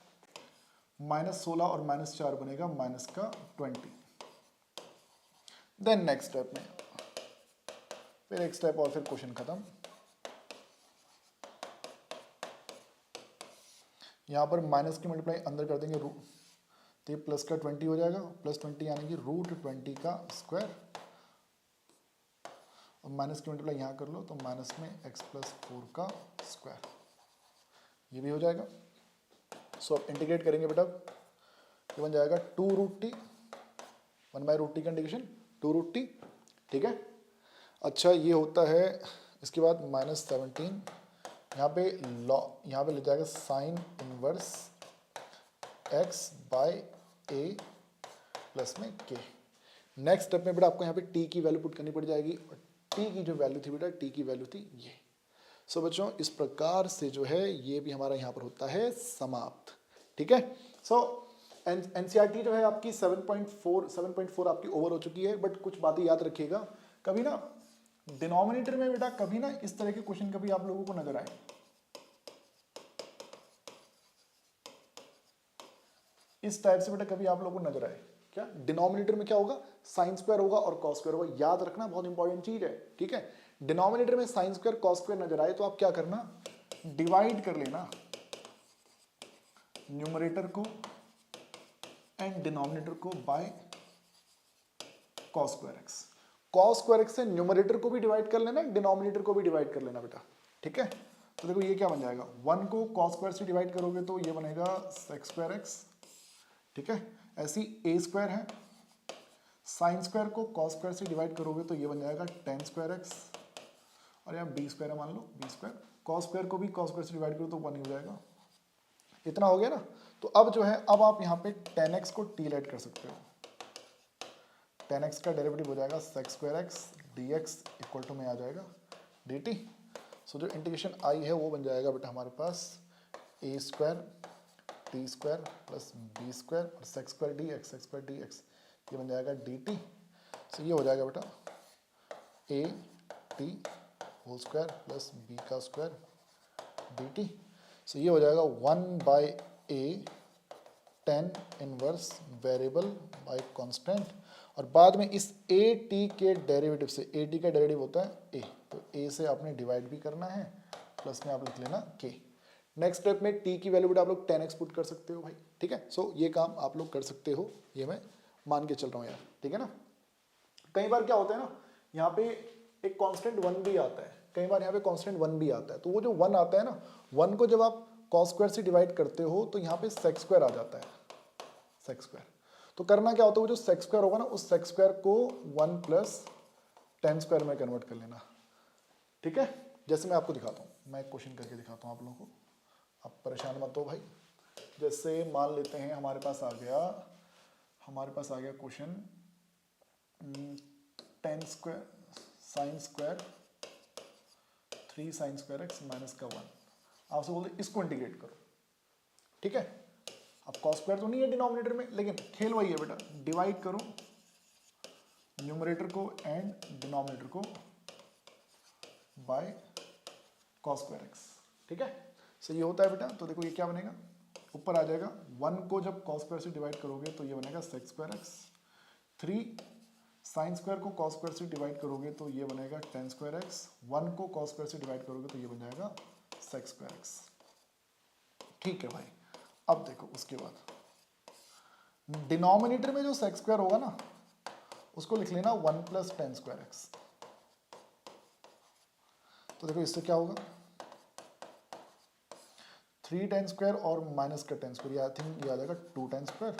-16 और -4 बनेगा माइनस का 20। देन नेक्स्ट स्टेप में फिर एक स्टेप और फिर क्वेश्चन खत्म। यहां पर माइनस की मल्टीप्लाई अंदर कर देंगे, रूट, तो ये प्लस का 20 हो जाएगा, प्लस 20 यानी कि √20 का स्क्वायर, और माइनस की मल्टीप्लाई यहाँ कर लो तो माइनस में x प्लस 4 का स्क्वायर, ये भी हो जाएगा। सो अब इंटीग्रेट करेंगे बेटा, ये बन जाएगा 2√t, 1/√t का इंटीग्रेशन 2√t, ठीक है। अच्छा ये होता है, इसके बाद -17, यहाँ पे ले जाएगा साइन इनवर्स x/a प्लस में k। नेक्स्ट स्टेप में बेटा आपको यहाँ पे t की वैल्यू पुट करनी पड़ जाएगी, और t की जो वैल्यू थी बेटा, t की वैल्यू थी ये। सो बच्चों इस प्रकार से जो है ये भी हमारा यहाँ पर होता है समाप्त, ठीक है। सो एनसीईआरटी जो है आपकी 7.4 आपकी ओवर हो चुकी है, बट कुछ बातें याद रखिएगा, कभी ना डिनोमिनेटर में बेटा कभी ना इस तरह के क्वेश्चन कभी आप लोगों को नजर आए, इस टाइप से बेटा कभी आप लोगों को नजर आए, क्या डिनोमिनेटर में क्या होगा, साइन स्क्वायर होगा और कॉस स्क्वायर होगा, याद रखना बहुत इंपॉर्टेंट चीज है, ठीक है। डिनोमिनेटर में साइन स्क्वायर कॉस स्क्वायर नजर आए तो आप क्या करना, डिवाइड कर लेना न्यूमरेटर को एंड डिनोमिनेटर को by cos square x. Cos square x से न्यूमरेटर को भी डिवाइड कर लेना, डिनोमिनेटर को भी डिवाइड कर लेना बेटा, ठीक है। तो देखो ये क्या बन जाएगा, 1 को कॉस स्क्वायर से डिवाइड करोगे तो ये बनेगा सेक स्क्वायर एक्स, ठीक है। ऐसी ए स्क्वायर है, साइन स्क्वायर को कॉस स्क्वायर से डिवाइड करोगे तो ये बन जाएगा टेन स्क्वायर एक्स, और यहाँ बी स्क्वायर है मान लो, बी स्क्वायर, कॉस स्क्वायर को भी कॉस स्क्वायर से डिवाइड करो तो 1 ही हो जाएगा। इतना हो गया ना। तो अब जो है, अब आप यहाँ पे टेन एक्स को टी लेट कर सकते हो, टेन एक्स का डेरिवेटिव हो जाएगा sec square x d x equal to में आ जाएगा डी टी। सो जो इंटीग्रेशन आई है वो बन जाएगा बेटा हमारे पास a square t square plus b square और sec square d x, sec square d x, ये बन जाएगा डी टी। सो ये हो जाएगा बेटा a t whole square plus b का स्क्वायर डी टी। सो ये हो जाएगा 1/a tan inverse variable by constant, और बाद में इस ए टी के डेरिवेटिव से, ए टी का डेरिवेटिव होता है ए, तो ए से आपने डिवाइड भी करना है, प्लस में आप लिख लेना के। नेक्स्ट स्टेप में टी की वैल्यू आप लोग 10x पुट कर सकते हो भाई, ठीक है। सो ये काम आप लोग कर सकते हो, ये मैं मान के चल रहा हूँ यार, ठीक है ना। कई बार क्या होता है ना, यहाँ पे एक कांस्टेंट 1 भी आता है, कई बार यहाँ पे कांस्टेंट 1 भी आता है, तो वो जो 1 आता है ना, 1 को जब आप कॉस स्क्वायर से डिवाइड करते हो तो यहाँ पे सेक स्क्वायर आ जाता है, सेक स्क्वायर। तो करना क्या होता है, वो जो सेक स्क्वायर होगा ना, उस सेक स्क्वायर को 1 प्लस टेन स्क्वायर में कन्वर्ट कर लेना, ठीक है। जैसे मैं आपको दिखाता हूँ, मैं एक क्वेश्चन करके दिखाता हूँ आप लोगों को, आप परेशान मत हो भाई। जैसे मान लेते हैं हमारे पास आ गया question 10 square sine square 3 sine square x minus का 1, आपसे बोलते इसको इंटीग्रेट करो, ठीक है। अब कॉस स्क्वायर तो नहीं है डिनोमिनेटर में, लेकिन खेल वही है बेटा, डिवाइड करो न्यूमरेटर को एंड डिनोमिनेटर को बाय कॉस स्क्वायर एक्स, ठीक है। सो ये होता है बेटा, तो देखो ये क्या बनेगा, ऊपर आ जाएगा 1 को जब कॉस स्क्वायर से डिवाइड करोगे तो ये बनेगा sec square x, 3 sine square को कॉस स्क्वायर से डिवाइड करोगे तो ये बनेगा टेन स्क्वायर एक्स, 1 को कॉस स्क्वायर से डिवाइड करोगे तो ये बन जाएगा सेक स्क्वायर एक्स, ठीक है भाई। अब देखो उसके बाद डिनोमिनेटर में जो सेक स्क्वायर होगा ना, उसको लिख लेना 1 प्लस टेन स्क्वायर एक्स। तो देखो इससे क्या होगा, 3 टेन स्क्वायर और माइनस का टेन स्क्वायर, आई थिंक ये आ जाएगा 2 टेन स्क्वायर।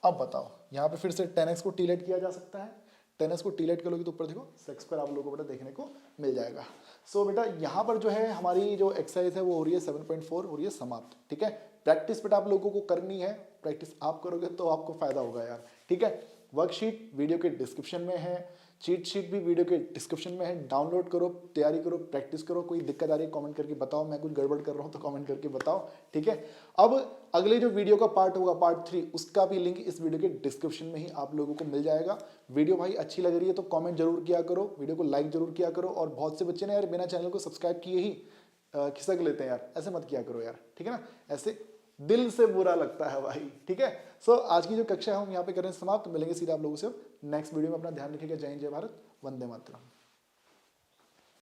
अब बताओ, यहाँ पे फिर से 10x को टीलेट किया जा सकता है, 10x को टीलेट करोगे तो ऊपर देखो सेक स्क्वायर आप लोगों को बेटा देखने को मिल जाएगा। सो बेटा यहाँ पर जो है हमारी जो एक्सरसाइज है वो हो रही है 7.4 हो रही है समाप्त, ठीक है। प्रैक्टिस बट आप लोगों को करनी है, प्रैक्टिस आप करोगे तो आपको फायदा होगा यार, ठीक है। वर्कशीट वीडियो के डिस्क्रिप्शन में है, चीट शीट भी वीडियो के डिस्क्रिप्शन में है, डाउनलोड करो, तैयारी करो, प्रैक्टिस करो। कोई दिक्कत आ रही है कमेंट करके बताओ, मैं कुछ गड़बड़ कर रहा हूं तो कमेंट करके बताओ, ठीक है। अब अगले जो वीडियो का पार्ट होगा पार्ट 3, उसका भी लिंक इस वीडियो के डिस्क्रिप्शन में ही आप लोगों को मिल जाएगा। वीडियो भाई अच्छी लग रही है तो कमेंट जरूर किया करो, वीडियो को लाइक जरूर किया करो, और बहुत से बच्चे ने यार बिना चैनल को सब्सक्राइब किए ही खिसक लेते हैं यार, ऐसे मत किया करो यार, ठीक है ना, ऐसे दिल से बुरा लगता है भाई, ठीक है। सो आज की जो कक्षा है हम यहाँ पे करें समाप्त, मिलेंगे सीधा आप लोगों से नेक्स्ट वीडियो में। अपना ध्यान रखिएगा। जय हिंद, जय भारत, वंदे मातरम।